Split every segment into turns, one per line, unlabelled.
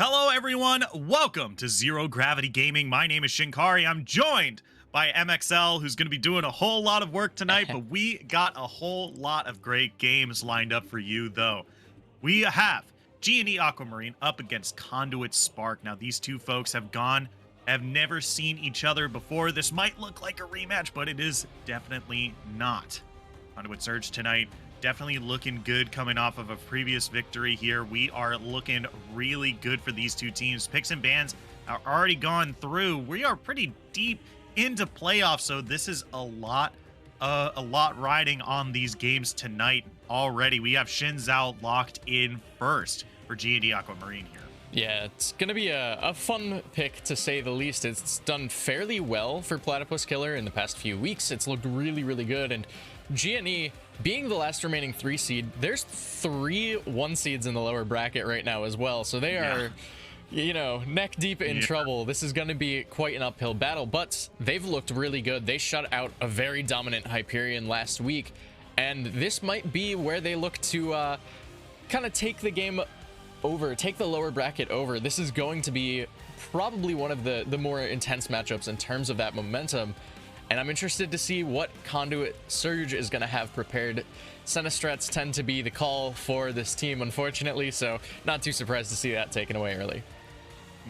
Hello everyone, welcome to Zero Gravity Gaming. My name is Shinkari. I'm joined by MXL, who's going to be doing a whole lot of work tonight, but we got a whole lot of great games lined up for you though. We have G&E Aquamarine up against Conduit Spark. Now these two folks have never seen each other before. This might look like a rematch, but it is definitely not. Conduit Surge tonight, definitely looking good coming off of a previous victory here. We are looking really good for these two teams. Picks and bans are already gone through. We are pretty deep into playoffs, so this is a lot riding on these games tonight already. We have Shin Zhao locked in first for G&D Aquamarine here.
Yeah, it's going to be a fun pick, to say the least. It's done fairly well for Platypus Killer in the past few weeks. It's looked really, really good, and G&E, being the last remaining 3 seed, there's 3 1 seeds in the lower bracket right now as well. So they are, you know, neck deep in trouble. This is going to be quite an uphill battle, but they've looked really good. They shut out a very dominant Hyperion last week, and this might be where they look to kind of take the game over, take the lower bracket over. This is going to be probably one of the more intense matchups in terms of that momentum. And I'm interested to see what Conduit Surge is going to have prepared. Senna strats tend to be the call for this team, unfortunately, so not too surprised to see that taken away early.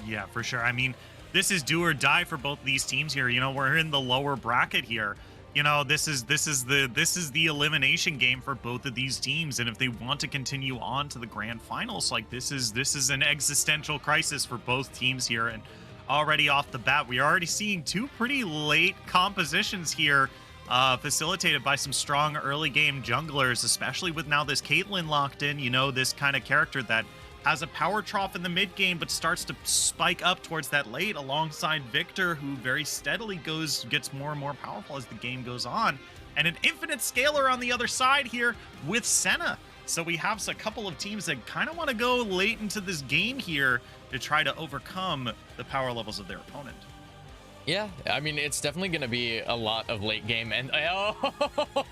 Yeah, for sure. I mean, this is do or die for both these teams here. You know, we're in the lower bracket here. You know, this is the elimination game for both of these teams, and if they want to continue on to the grand finals, like this is an existential crisis for both teams here. And already off the bat, we are already seeing 2 pretty late compositions here, facilitated by some strong early game junglers, especially with now this Caitlyn locked in. You know, this kind of character that has a power trough in the mid game, but starts to spike up towards that late alongside Victor, who very steadily gets more and more powerful as the game goes on. And an infinite scaler on the other side here with Senna. So we have a couple of teams that kind of want to go late into this game here to try to overcome the power levels of their opponent.
Yeah, I mean, it's definitely going to be a lot of late game. And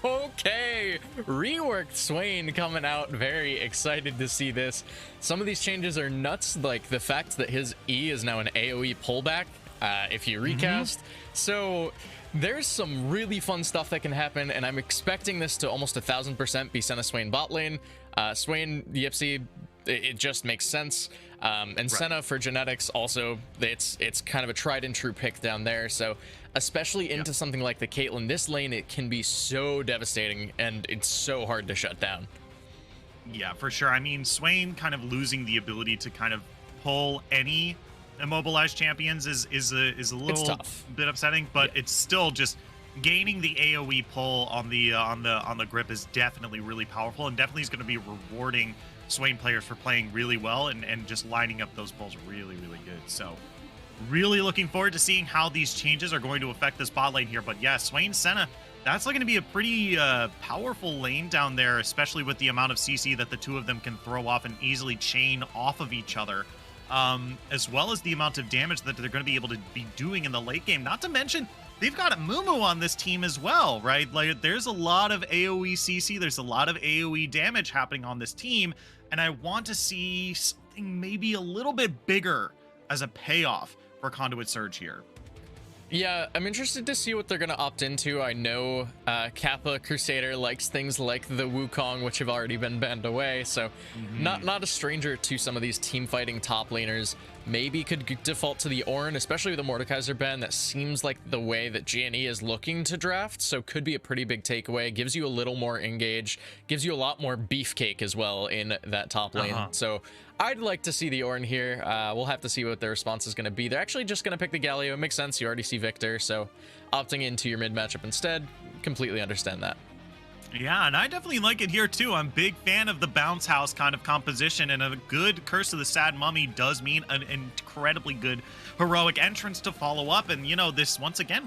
okay, reworked Swain coming out. Very excited to see this. Some of these changes are nuts, like the fact that his E is now an AoE pullback if you recast. So there's some really fun stuff that can happen, and I'm expecting this to almost 1000% be Senna Swain bot lane. Swain Yipsy, it just makes sense. And Senna for genetics also, it's kind of a tried and true pick down there. So especially into something like the Caitlyn, this lane, it can be so devastating and it's so hard to shut down.
Yeah, for sure. I mean, Swain kind of losing the ability to kind of pull any immobilized champions is a little bit upsetting, but it's still just gaining the AoE pull on the grip is definitely really powerful, and definitely is going to be rewarding Swain players for playing really well and just lining up those pulls really, really good. So really looking forward to seeing how these changes are going to affect this bot lane here. But yeah, Swain Senna That's going to be a pretty powerful lane down there, especially with the amount of CC that the two of them can throw off and easily chain off of each other, as well as the amount of damage that they're going to be able to be doing in the late game. Not to mention, they've got a Mumu on this team as well, right? Like, there's a lot of AoE CC, there's a lot of AoE damage happening on this team, and I want to see something maybe a little bit bigger as a payoff for Conduit Surge here.
Yeah, I'm interested to see what they're going to opt into. I know Kappa Crusader likes things like the Wukong, which have already been banned away, so not a stranger to some of these team fighting top laners. Maybe could default to the Ornn, especially with the Mordekaiser ban. That seems like the way that GNE is looking to draft, so could be a pretty big takeaway. Gives you a little more engage, gives you a lot more beefcake as well in that top lane. So I'd like to see the Ornn here. We'll have to see what their response is going to be. They're actually just going to pick the Galio. It makes sense. You already see Victor, so opting into your mid matchup instead, completely understand that.
Yeah, and I definitely like it here too. I'm a big fan of the bounce house kind of composition, and a good Curse of the Sad Mummy does mean an incredibly good heroic entrance to follow up. And, you know, this, once again,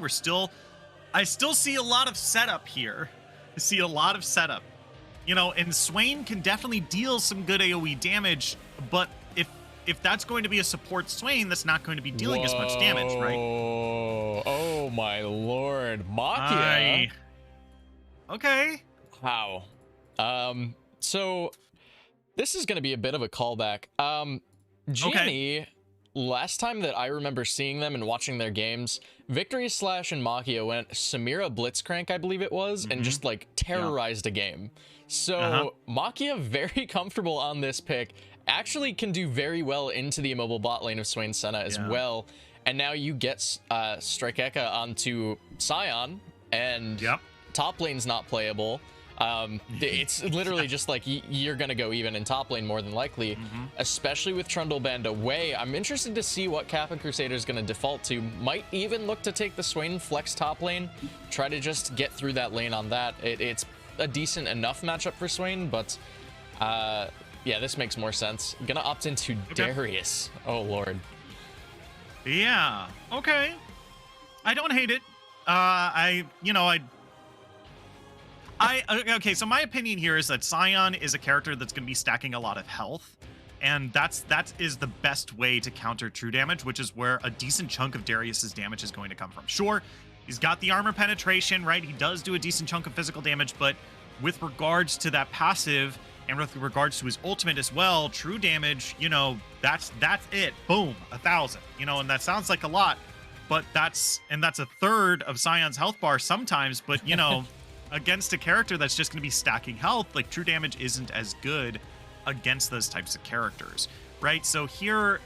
I still see a lot of setup here. I see a lot of setup. You know, and Swain can definitely deal some good AoE damage, but if that's going to be a support Swain, that's not going to be dealing as much damage, right?
Oh my lord. Makia.
Okay.
Wow. So this is going to be a bit of a callback. GNE, last time that I remember seeing them and watching their games, Victory Slash and Makia went Samira Blitzcrank, I believe it was, and just like terrorized a game. So Makia, very comfortable on this pick, actually can do very well into the immobile bot lane of Swain Senna as well. And now you get Strike Eka onto Sion, and top lane's not playable. It's literally just like you're gonna go even in top lane more than likely, especially with Trundle banned away. I'm interested to see what Kappa Crusader is gonna default to. Might even look to take the Swain flex top lane, try to just get through that lane on that. It's a decent enough matchup for Swain, but yeah, this makes more sense. I'm gonna opt into Darius. Oh lord.
Yeah. Okay. I don't hate it. Okay, so my opinion here is that Sion is a character that's going to be stacking a lot of health, and that is the best way to counter true damage, which is where a decent chunk of Darius's damage is going to come from. Sure, he's got the armor penetration, right? He does do a decent chunk of physical damage, but with regards to that passive and with regards to his ultimate as well, true damage, you know, that's it. Boom, 1,000. You know, and that sounds like a lot, but that's a third of Sion's health bar sometimes, but you know. Against a character that's just going to be stacking health, like true damage isn't as good against those types of characters, right? So here,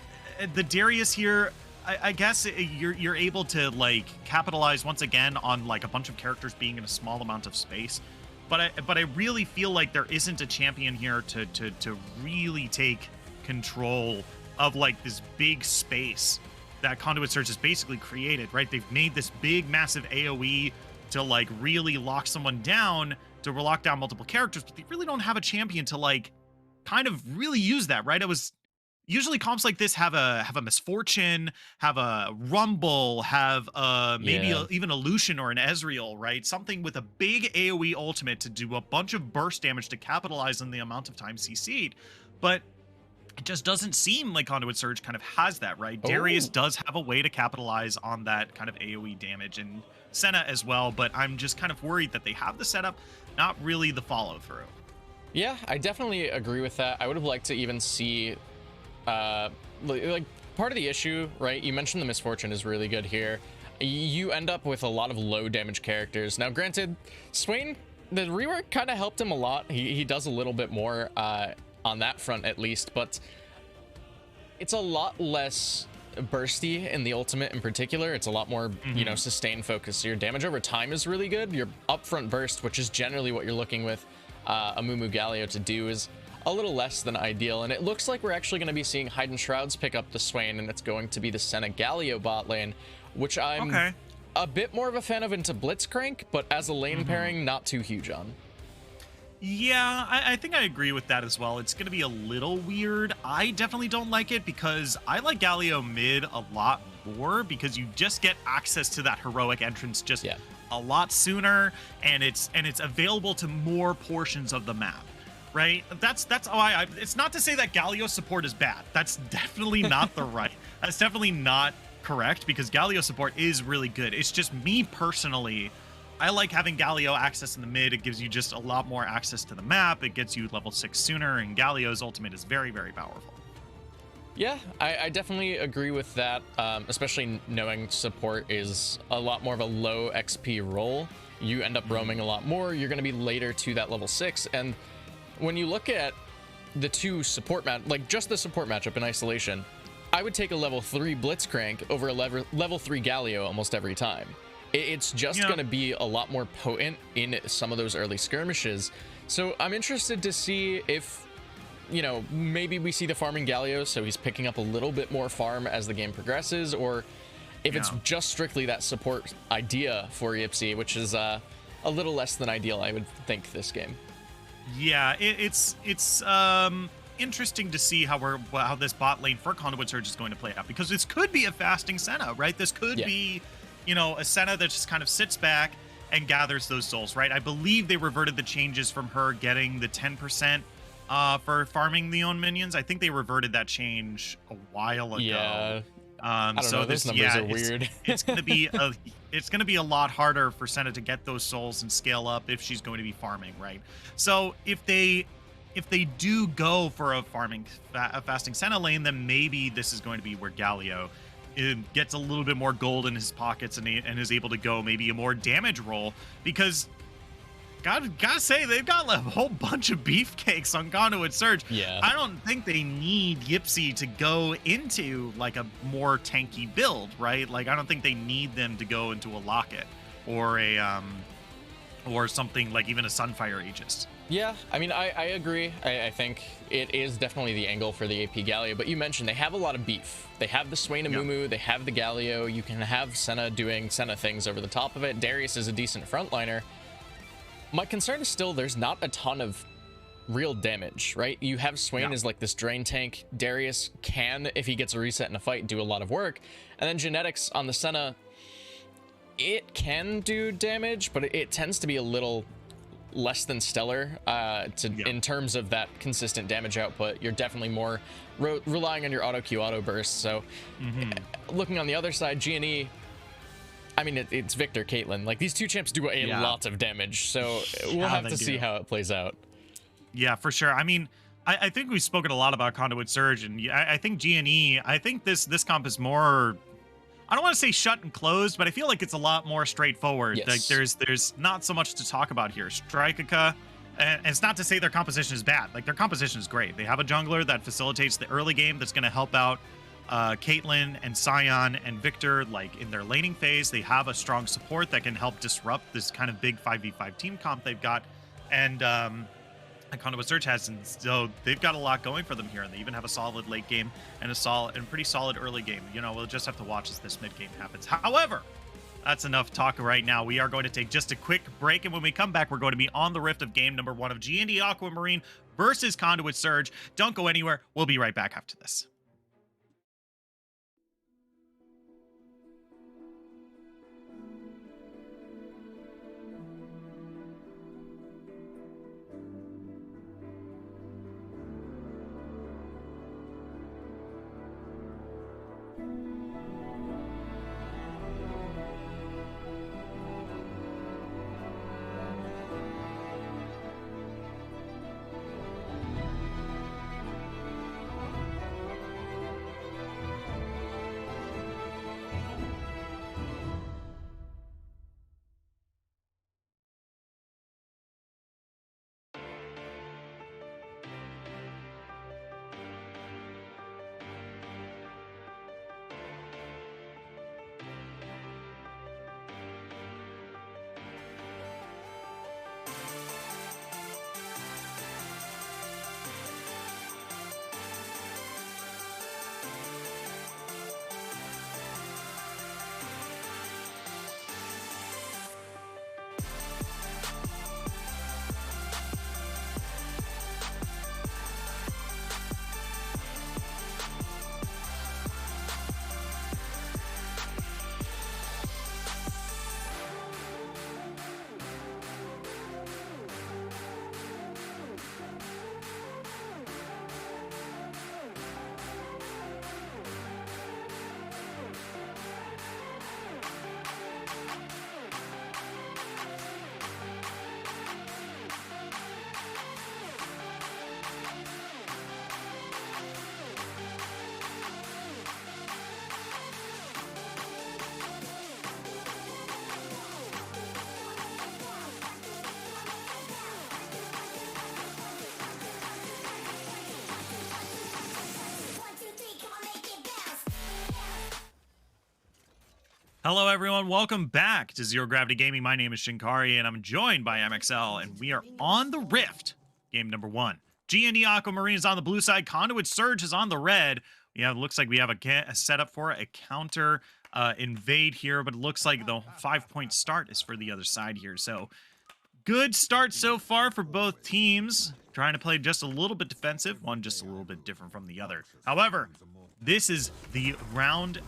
the Darius here, I guess you're able to like capitalize once again on like a bunch of characters being in a small amount of space, but I really feel like there isn't a champion here to really take control of like this big space that Conduit Surge has basically created, right? They've made this big, massive AoE to like really lock someone down, to lock down multiple characters, but they really don't have a champion to like kind of really use that, right? It was usually comps like this have a Misfortune, have a Rumble, have maybe even a Lucian or an Ezreal, right? Something with a big AoE ultimate to do a bunch of burst damage to capitalize on the amount of time CC'd. But it just doesn't seem like Conduit Surge kind of has that, right? Darius does have a way to capitalize on that kind of AoE damage, and Senna as well, but I'm just kind of worried that they have the setup, not really the follow-through.
Yeah, I definitely agree with that. I would have liked to even see, like, part of the issue, right? You mentioned the Misfortune is really good here. You end up with a lot of low damage characters. Now, granted, Swain, the rework kind of helped him a lot. He does a little bit more on that front, at least, but it's a lot less bursty in the ultimate in particular. It's a lot more, you know, sustained focus. So your damage over time is really good. Your upfront burst, which is generally what you're looking with a Mumu Galio to do, is a little less than ideal. And it looks like we're actually going to be seeing Hidden Shrouds pick up the Swain, and it's going to be the Senna Galio bot lane, which I'm a bit more of a fan of into Blitzcrank, but as a lane pairing, not too huge on.
Yeah, I think I agree with that as well. It's going to be a little weird. I definitely don't like it because I like Galio mid a lot more because you just get access to that heroic entrance just a lot sooner, and it's available to more portions of the map. Right? That's why it's not to say that Galio support is bad. That's definitely not the right. That's definitely not correct, because Galio support is really good. It's just me personally, I like having Galio access in the mid. It gives you just a lot more access to the map. It gets you level 6 sooner, and Galio's ultimate is very, very powerful.
Yeah, I definitely agree with that, especially knowing support is a lot more of a low XP role. You end up roaming a lot more. You're going to be later to that level 6, and when you look at the two support just the support matchup in isolation, I would take a level 3 Blitzcrank over a level 3 Galio almost every time. It's just going to be a lot more potent in some of those early skirmishes. So I'm interested to see if, maybe we see the farming Galio, so he's picking up a little bit more farm as the game progresses, or if it's just strictly that support idea for Yipsy, which is a little less than ideal, I would think, this game.
Yeah, it's interesting to see how this bot lane for Conduit Surge is going to play out, because this could be a fasting Senna, right? This could be, a Senna that just kind of sits back and gathers those souls, right? I believe they reverted the changes from her getting the 10% for farming the own minions. I think they reverted that change a while ago.
Yeah. I don't know. Those numbers are weird.
It's gonna be a lot harder for Senna to get those souls and scale up if she's going to be farming, right? So if they do go for a fasting Senna lane, then maybe this is going to be where Galio gets a little bit more gold in his pockets and is able to go maybe a more damage role, because gotta say, they've got a whole bunch of beefcakes on Conduit Surge.
Yeah.
I don't think they need Yipsy to go into like a more tanky build, right? Like, I don't think they need them to go into a Locket or a or something like even a Sunfire Aegis.
Yeah, I mean, I agree. I think it is definitely the angle for the AP Galio, but you mentioned they have a lot of beef. They have the Swain and Mumu, they have the Galio, you can have Senna doing Senna things over the top of it. Darius is a decent frontliner. My concern is still there's not a ton of real damage, right? You have Swain as like this drain tank. Darius can, if he gets a reset in a fight, do a lot of work. And then Genetics on the Senna, it can do damage, but it tends to be a little less than stellar in terms of that consistent damage output. You're definitely more relying on your auto Q auto burst. So looking on the other side, G&E, I mean, it's Victor, Caitlyn. Like, these two champs do a lot of damage, so we'll have to see how it plays out.
Yeah, for sure. I mean, I think we've spoken a lot about Conduit Surge, and I think G&E, I think this comp is more, I don't want to say shut and closed, but I feel like it's a lot more straightforward.
Yes.
Like, there's not so much to talk about here. Strikeka, and it's not to say their composition is bad. Like, their composition is great. They have a jungler that facilitates the early game that's going to help out Caitlyn and Sion and Victor, like, in their laning phase. They have a strong support that can help disrupt this kind of big 5v5 team comp they've got, and Conduit Surge has, and so they've got a lot going for them here, and they even have a solid late game and a pretty solid early game. We'll just have to watch as this mid game happens. However, that's enough talk right now. We are going to take just a quick break, and when we come back, we're going to be on the rift of game number 1 of G&D Aquamarine versus Conduit Surge. Don't go anywhere. We'll be right back after this. Hello, everyone. Welcome back to Zero Gravity Gaming. My name is Shinkari, and I'm joined by MXL, and we are on the Rift. Game number 1. G&E Aquamarine is on the blue side. Conduit Surge is on the red. Looks like we have a setup for a counter invade here, but it looks like the 5-point start is for the other side here. So, good start so far for both teams. Trying to play just a little bit defensive, one just a little bit different from the other. However, this is round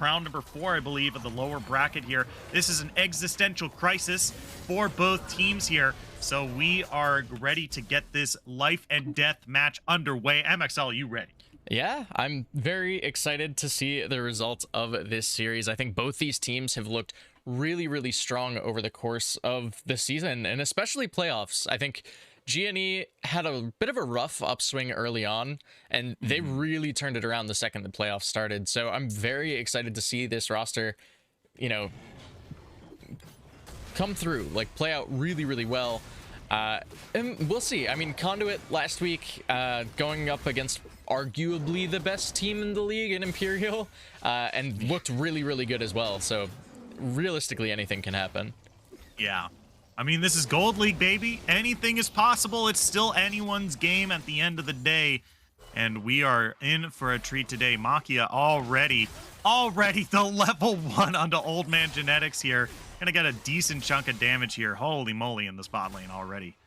number 4, I believe, of the lower bracket here. This is an existential crisis for both teams here. So we are ready to get this life and death match underway. MXL, you ready?
Yeah, I'm very excited to see the results of this series. I think both these teams have looked really, really strong over the course of the season, and especially playoffs. I think G&E had a bit of a rough upswing early on, and they really turned it around the second the playoffs started. So I'm very excited to see this roster, come through, like play out really, really well. And we'll see. I mean, Conduit last week, going up against arguably the best team in the league in Imperial, and looked really, really good as well. So realistically, anything can happen.
Yeah. I mean, this is Gold League, baby. Anything is possible. It's still anyone's game at the end of the day. And we are in for a treat today. Makia already the level 1 onto Old Man Genetics here. Gonna get a decent chunk of damage here. Holy moly, in the spot lane already.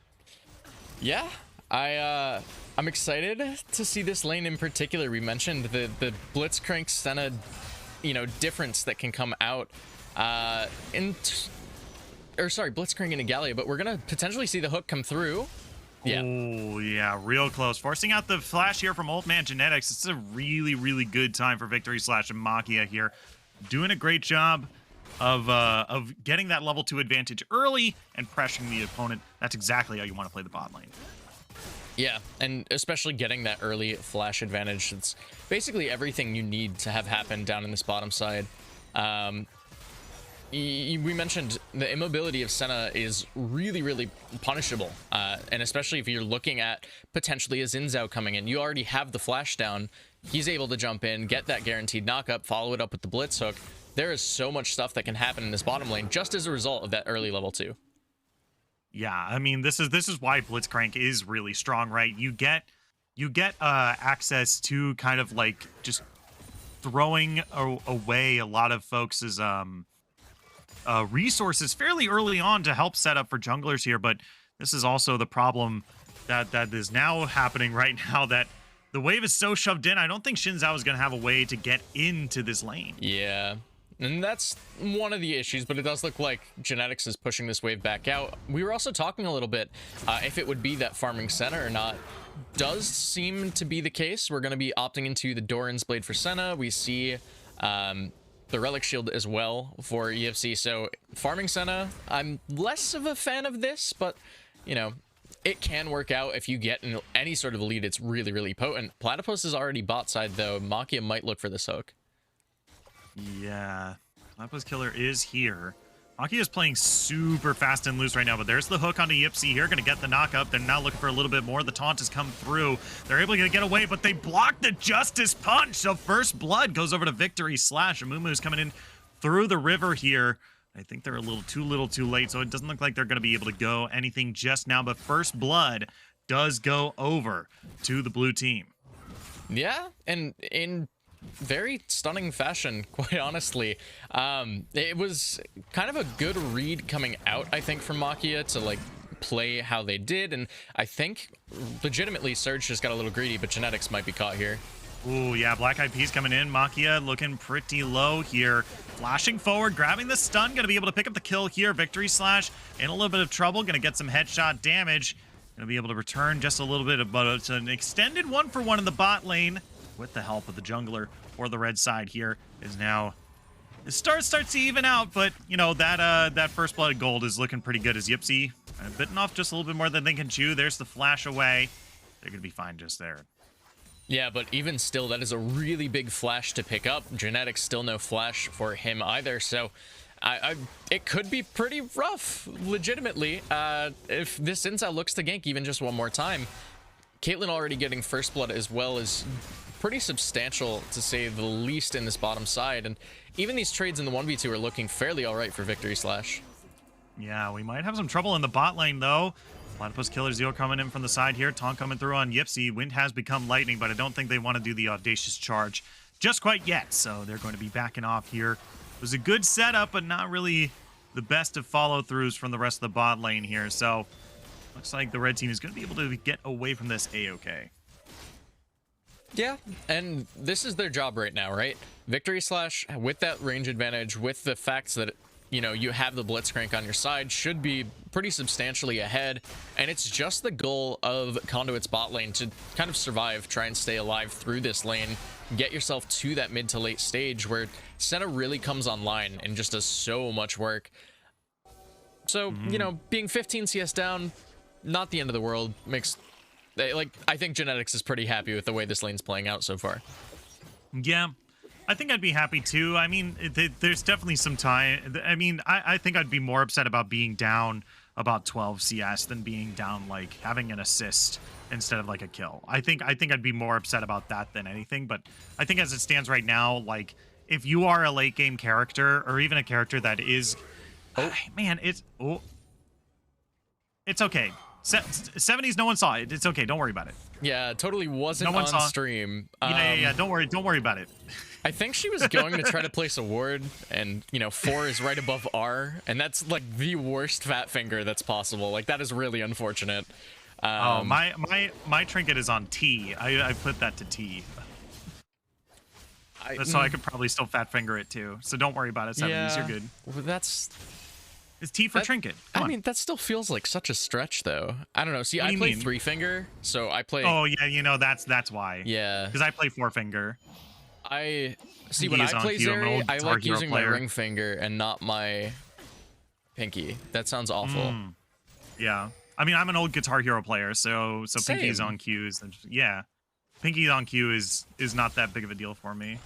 Yeah, I'm excited to see this lane in particular. We mentioned the Blitzcrank Senna, difference that can come out Blitzcrank into Gallia, but we're gonna potentially see the hook come through. Yeah.
Oh, yeah, real close. Forcing out the flash here from Old Man Genetics. It's a really, really good time for Victory Slash and Makia here. Doing a great job of getting that level 2 advantage early and pressuring the opponent. That's exactly how you want to play the bot lane.
Yeah, and especially getting that early flash advantage. It's basically everything you need to have happen down in this bottom side. We mentioned the immobility of Senna is really, really punishable, and especially if you're looking at potentially a Xin Zhao coming in. You already have the flash down. He's able to jump in, get that guaranteed knockup, follow it up with the blitz hook. There is so much stuff that can happen in this bottom lane just as a result of that early level 2.
Yeah, I mean, this is why Blitzcrank is really strong, right? You get access to kind of like just throwing away a lot of folks' resources fairly early on to help set up for junglers here, but this is also the problem that is now happening right now, that the wave is so shoved in. I don't think Xin Zhao is going to have a way to get into this lane.
Yeah, and that's one of the issues, but it does look like Genetics is pushing this wave back out. We were also talking a little bit if it would be that farming Senna or not. Does seem to be the case. We're going to be opting into the Doran's Blade for Senna. We see the Relic Shield as well for EFC. So farming Senna, I'm less of a fan of this, but it can work out if you get any sort of lead. It's really, really potent. Platypus is already bot side though. Makia might look for this hook.
Yeah, Platypus Killer is here. Makia is playing super fast and loose right now, but there's the hook onto Yipsy here. Gonna get the knockup. They're now looking for a little bit more. The taunt has come through. They're able to get away, but they block the Justice Punch. So first blood goes over to Victory Slash. Amumu's coming in through the river here. I think they're a little too late, so it doesn't look like they're gonna be able to go anything just now, but first blood does go over to the blue team.
Yeah, and in very stunning fashion, quite honestly. It was kind of a good read coming out, I think, from Makia to like play how they did, and I think legitimately Surge just got a little greedy, but Genetics might be caught here.
Ooh, yeah, Black Eyed Peas coming in. Makia looking pretty low here. Flashing forward, grabbing the stun, gonna be able to pick up the kill here. Victory Slash in a little bit of trouble, gonna get some headshot damage. Gonna be able to return just a little bit, but it's an extended 1-for-1 in the bot lane with the help of the jungler. Or the red side here is now, it starts to even out, but that first blood gold is looking pretty good as Yipsy bitten off just a little bit more than they can chew. There's the flash away. They're gonna be fine just there.
Yeah, but even still, that is a really big flash to pick up. Genetics still no flash for him either, so it could be pretty rough, legitimately, if this Xin Zhao looks to gank even just one more time. Caitlyn already getting first blood as well as pretty substantial, to say the least, in this bottom side. And even these trades in the 1v2 are looking fairly all right for Victory Slash.
Yeah, we might have some trouble in the bot lane, though. Platypus Killer Zero coming in from the side here. Taunt coming through on Yipsy. Wind has become lightning, but I don't think they want to do the audacious charge just quite yet. So they're going to be backing off here. It was a good setup, but not really the best of follow-throughs from the rest of the bot lane here. So looks like the red team is going to be able to get away from this A-okay.
Yeah, and this is their job right now, right? Victory Slash, with that range advantage, with the fact that, you know, you have the Blitzcrank on your side, should be pretty substantially ahead. And it's just the goal of Conduit's bot lane to kind of survive, try and stay alive through this lane, get yourself to that mid to late stage where Senna really comes online and just does so much work. So, you know, being 15 CS down, not the end of the world. Makes, like, I think Genetics is pretty happy with the way this lane's playing out so far.
Yeah, I think I'd be happy too. I mean, there's definitely some time. I mean, I think I'd be more upset about being down about 12 CS than being down, like, having an assist instead of, like, a kill. I think I'd be more upset about that than anything. But I think as it stands right now, like, if you are a late game character, or even a character that is, man, it's okay. 70s, no one saw it. It's okay. Don't worry about it.
Yeah, totally wasn't on stream.
Yeah. Don't worry about it.
I think she was going to try to place a ward, and, you know, 4 is right above R, and that's like the worst fat finger that's possible. Like, that is really unfortunate.
Oh, my trinket is on T. I put that to T. So I could probably still fat finger it too. So don't worry about it, 70s. You're good.
That's...
It's T for trinket. Come on.
mean, that still feels like such a stretch, though. I don't know. See, I play 3-finger, so I play...
Oh, yeah, you know, that's why.
Yeah.
Because I play 4-finger.
I... See, when I play Zeri, I like using my ring finger and not my pinky. That sounds awful.
Yeah. I mean, I'm an old Guitar Hero player, so
Same.
pinky's on Q's. Yeah. Pinky on Q is not that big of a deal for me.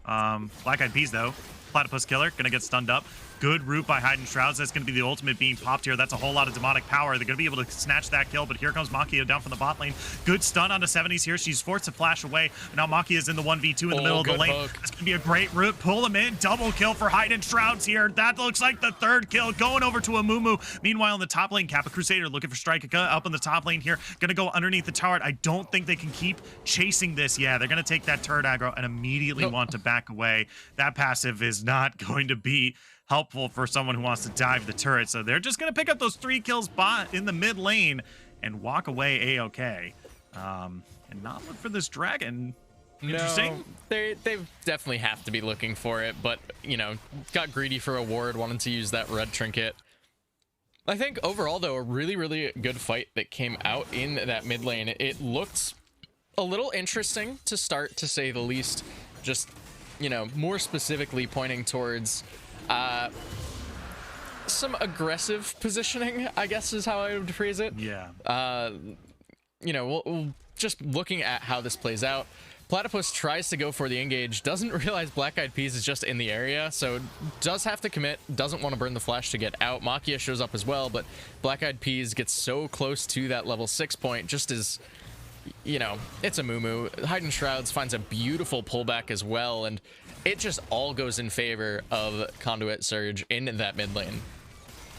Black Eyed Peas, though. Platypus Killer, gonna get stunned up. Good root by Hidden Shrouds. That's gonna be the ultimate being popped here. That's a whole lot of demonic power. They're gonna be able to snatch that kill, but here comes Makia down from the bot lane. Good stun onto 70s here. She's forced to flash away. Now Makia's in the 1v2 in the middle of the lane. That's gonna be a great root. Pull him in. Double kill for Hidden Shrouds here. That looks like the 3rd kill. Going over to Amumu. Meanwhile, in the top lane, Kappa Crusader looking for Strike up in the top lane here. Gonna go underneath the tower. I don't think they can keep chasing this. Yeah, they're gonna take that turret aggro and immediately want to back away. That passive is not going to be helpful for someone who wants to dive the turret. So they're just going to pick up those 3 kills in the mid lane and walk away A-okay. And not look for this dragon. Interesting.
No, they definitely have to be looking for it, but, you know, got greedy for a ward, wanted to use that red trinket. I think overall, though, a really, really good fight that came out in that mid lane. It looked a little interesting to start, to say the least. Just, you know, more specifically pointing towards some aggressive positioning, I guess is how I would phrase it.
Yeah.
You know, we'll just looking at how this plays out. Platypus tries to go for the engage, doesn't realize Black Eyed Peas is just in the area, so does have to commit, doesn't want to burn the flash to get out. Makia shows up as well, but Black Eyed Peas gets so close to that level 6 point, just as, you know, it's a Mumu. Hidden Shrouds finds a beautiful pullback as well, and it just all goes in favor of Conduit Surge in that mid lane.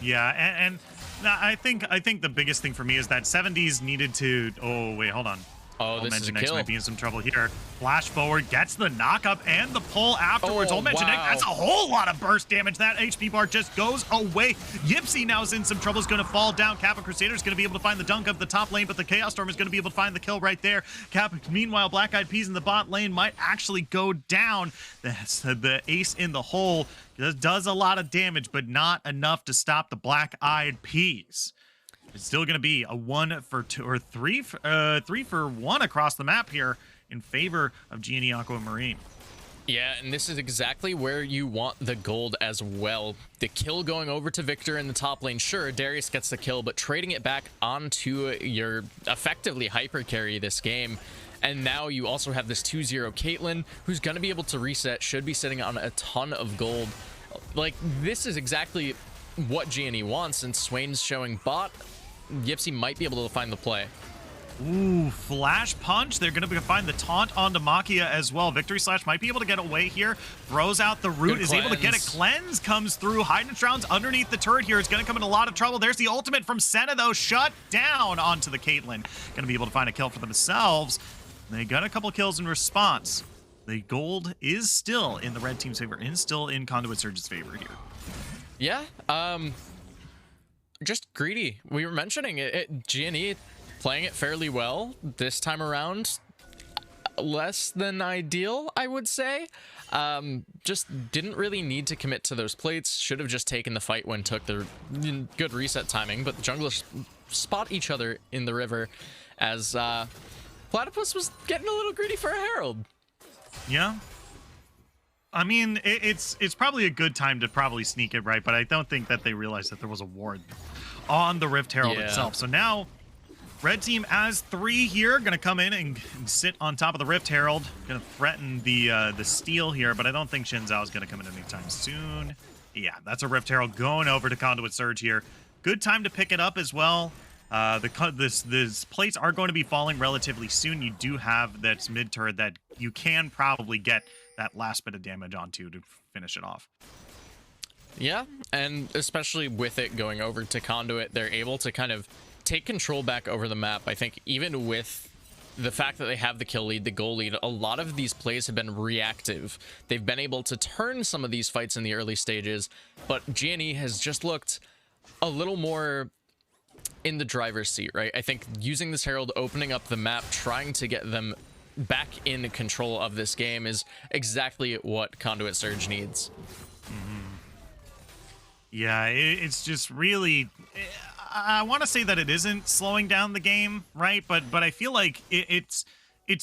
Yeah, and I think the biggest thing for me is that 70s needed to... Oh, wait, hold on.
Oh, this is a kill.
Might be in some trouble here. Flash forward, gets the knockup and the pull afterwards.
Oh,
wow. That's a whole lot of burst damage. That HP bar just goes away. Yipsy now is in some trouble. Is going to fall down. Kappa Crusader is going to be able to find the dunk of the top lane, but the Chaos Storm is going to be able to find the kill right there. Meanwhile, Black Eyed Peas in the bot lane might actually go down. That's the ace in the hole. Does a lot of damage, but not enough to stop the Black Eyed Peas. It's still going to be a 1 for 2 or 3 for 1 across the map here in favor of G&E Aquamarine.
Yeah, and this is exactly where you want the gold as well. The kill going over to Victor in the top lane. Sure, Darius gets the kill, but trading it back onto your effectively hyper carry this game. And now you also have this 2-0 Caitlyn, who's going to be able to reset, should be sitting on a ton of gold. Like, this is exactly what G&E wants, and Swain's showing bot. Yipsy might be able to find the play.
Ooh, Flash Punch. They're going to find the taunt onto Makia as well. Victory Slash might be able to get away here. Throws out the root, is able to get a cleanse. Comes through. Hide and Shroud's underneath the turret here. It's going to come in a lot of trouble. There's the ultimate from Senna, though. Shut down onto the Caitlyn. Going to be able to find a kill for themselves. They got a couple kills in response. The gold is still in the red team's favor and still in Conduit Surge's favor here.
Yeah, just greedy. We were mentioning it, G&E playing it fairly well this time around. Less than ideal, I would say. Just didn't really need to commit to those plates. Should have just taken the fight when took the good reset timing. But the junglers spot each other in the river as Platypus was getting a little greedy for a Herald.
Yeah. I mean, it's probably a good time to probably sneak it, right? But I don't think that they realized that there was a ward on the Rift Herald itself. So now red team as 3 here, gonna come in and sit on top of the Rift Herald, gonna threaten the steal here, but I don't think Xin Zhao is gonna come in anytime soon. Yeah, that's a Rift Herald going over to Conduit Surge here. Good time to pick it up as well. This plates are going to be falling relatively soon. You do have that mid turret that you can probably get that last bit of damage onto to finish it off.
Yeah, and especially with it going over to Conduit, they're able to kind of take control back over the map. I think even with the fact that they have the kill lead, the goal lead, a lot of these plays have been reactive. They've been able to turn some of these fights in the early stages, but G&E has just looked a little more in the driver's seat, right? I think using this Herald, opening up the map, trying to get them back in control of this game is exactly what Conduit Surge needs.
Yeah, it's just really... I want to say that it isn't slowing down the game, right? But I feel like it's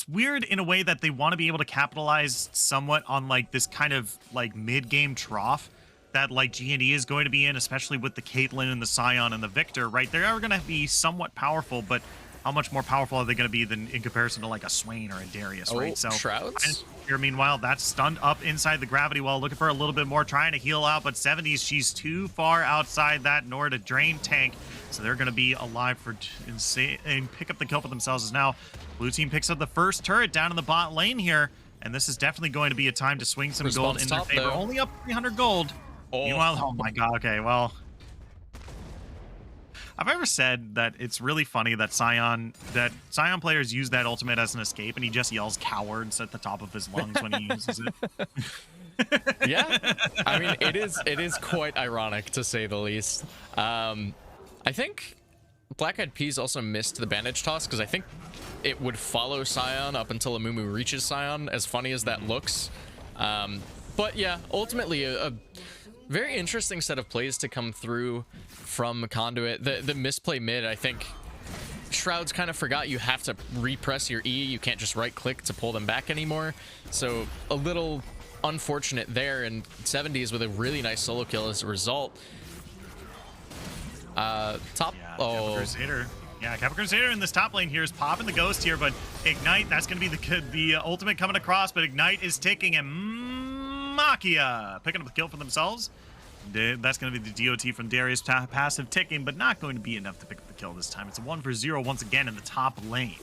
weird in a way that they want to be able to capitalize somewhat on like this kind of like mid-game trough that like G&E is going to be in, especially with the Caitlyn and the Sion and the Victor, right? They are going to be somewhat powerful, but how much more powerful are they going to be than in comparison to like a Swain or a Darius, right? So
Shrouds?
Here, meanwhile, that's stunned up inside the gravity well, looking for a little bit more, trying to heal out, but 70s, she's too far outside that in order to drain tank. So they're going to be alive for insane and pick up the kill for themselves. As now blue team picks up the first turret down in the bot lane here, and this is definitely going to be a time to swing some gold in their favor.
Though.
Only up 300 gold. Meanwhile, oh my god, okay, well, I've ever said that it's really funny that Sion players use that ultimate as an escape, and he just yells cowards at the top of his lungs when he uses it.
Yeah, I mean, it is quite ironic to say the least. I think Black Eyed Peas also missed the bandage toss because I think it would follow Sion up until Amumu reaches Sion, as funny as that looks. But yeah, ultimately a very interesting set of plays to come through from Conduit. The misplay mid, I think Shrouds kind of forgot you have to repress your E. You can't just right click to pull them back anymore. So a little unfortunate there, and 70s with a really nice solo kill as a result. Top.
Yeah,
oh,
Crusader. Yeah, Kappa Crusader in this top lane here is popping the ghost here, but Ignite, that's going to be the ultimate coming across, but Ignite is ticking, and Makia picking up the kill for themselves. That's going to be the DOT from Darius, passive ticking, but not going to be enough to pick up the kill this time. It's a 1-for-0 once again in the top lane.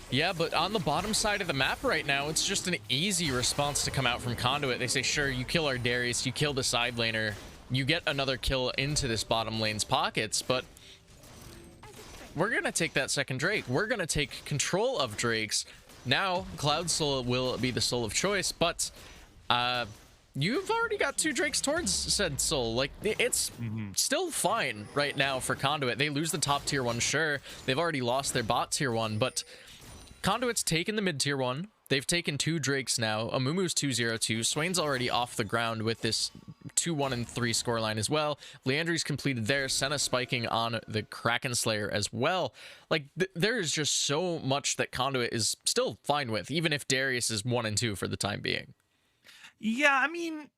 Yeah, but on the bottom side of the map right now, it's just an easy response to come out from Conduit. They say, sure, you kill our Darius, you kill the side laner, you get another kill into this bottom lane's pockets, but we're going to take that second Drake. We're going to take control of Drakes. Now, Cloud Soul will be the soul of choice, but you've already got 2 Drakes towards said soul. Like, it's still fine right now for Conduit. They lose the top tier 1, sure. They've already lost their bot tier 1, but Conduit's taken the mid tier 1. They've taken 2 Drakes now. Amumu's 2-0-2. Swain's already off the ground with this 2-1-3 scoreline as well. Leandri's completed there. Senna spiking on the Kraken Slayer as well. Like, there is just so much that Conduit is still fine with, even if Darius is 1-2 for the time being.
Yeah, I mean,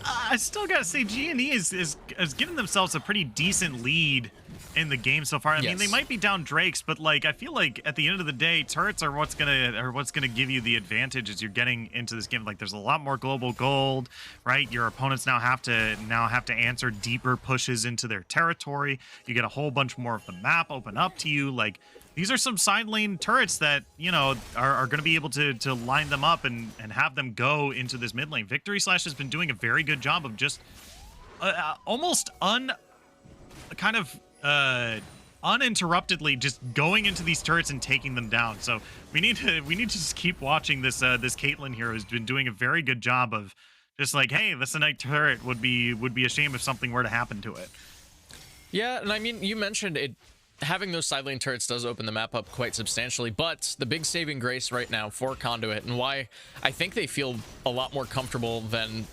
I still gotta say G&E is giving themselves a pretty decent lead in the game so far. I mean, they
Yes.
might be down Drakes, but like I feel like at the end of the day, turrets are what's gonna give you the advantage as you're getting into this game. Like there's a lot more global gold, right? Your opponents now have to answer deeper pushes into their territory. You get a whole bunch more of the map open up to you. Like these are some side lane turrets that, you know, are going to be able to line them up and have them go into this mid lane. Victory Slash has been doing a very good job of just almost uninterruptedly just going into these turrets and taking them down. So we need to just keep watching this this Caitlyn here, who's been doing a very good job of just like, hey, this Ignite turret would be a shame if something were to happen to it.
Yeah, and I mean, you mentioned it. Having those side lane turrets does open the map up quite substantially, but the big saving grace right now for Conduit, and why I think they feel a lot more comfortable than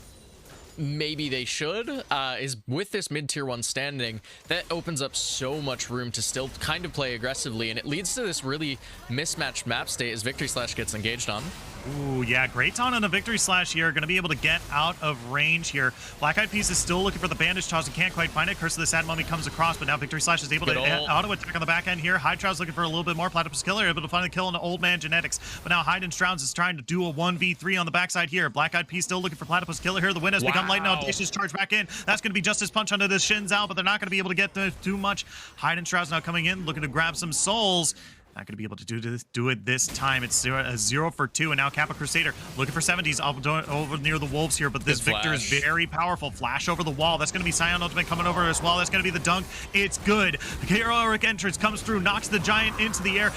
maybe they should, is with this mid-tier 1 standing, that opens up so much room to still kind of play aggressively, and it leads to this really mismatched map state as Victory Slash gets engaged on.
Ooh, yeah, great taunt on a Victory Slash here. Going to be able to get out of range here. Black Eyed Peas is still looking for the bandage toss and can't quite find it. Curse of the Sad Mummy comes across, but now Victory Slash is able to auto attack on the back end here. Hydra's looking for a little bit more. Platypus Killer able to find the kill on the Old Man Genetics, but now Hyde and Strauns is trying to do a 1v3 on the backside here. Black Eyed Peas still looking for Platypus Killer here. The win has become light now. Audacious charge back in. That's going to be Justice Punch under the shins out, but they're not going to be able to get too much. Hyde and Strauns now coming in, looking to grab some souls. Not going to be able to do it this time. It's 0 for 2, and now Kappa Crusader looking for 70s over near the Wolves here, but this Victor is very powerful. Flash over the wall. That's going to be Scion Ultimate coming over as well. That's going to be the dunk. It's good. The heroic entrance comes through, knocks the Giant into the air.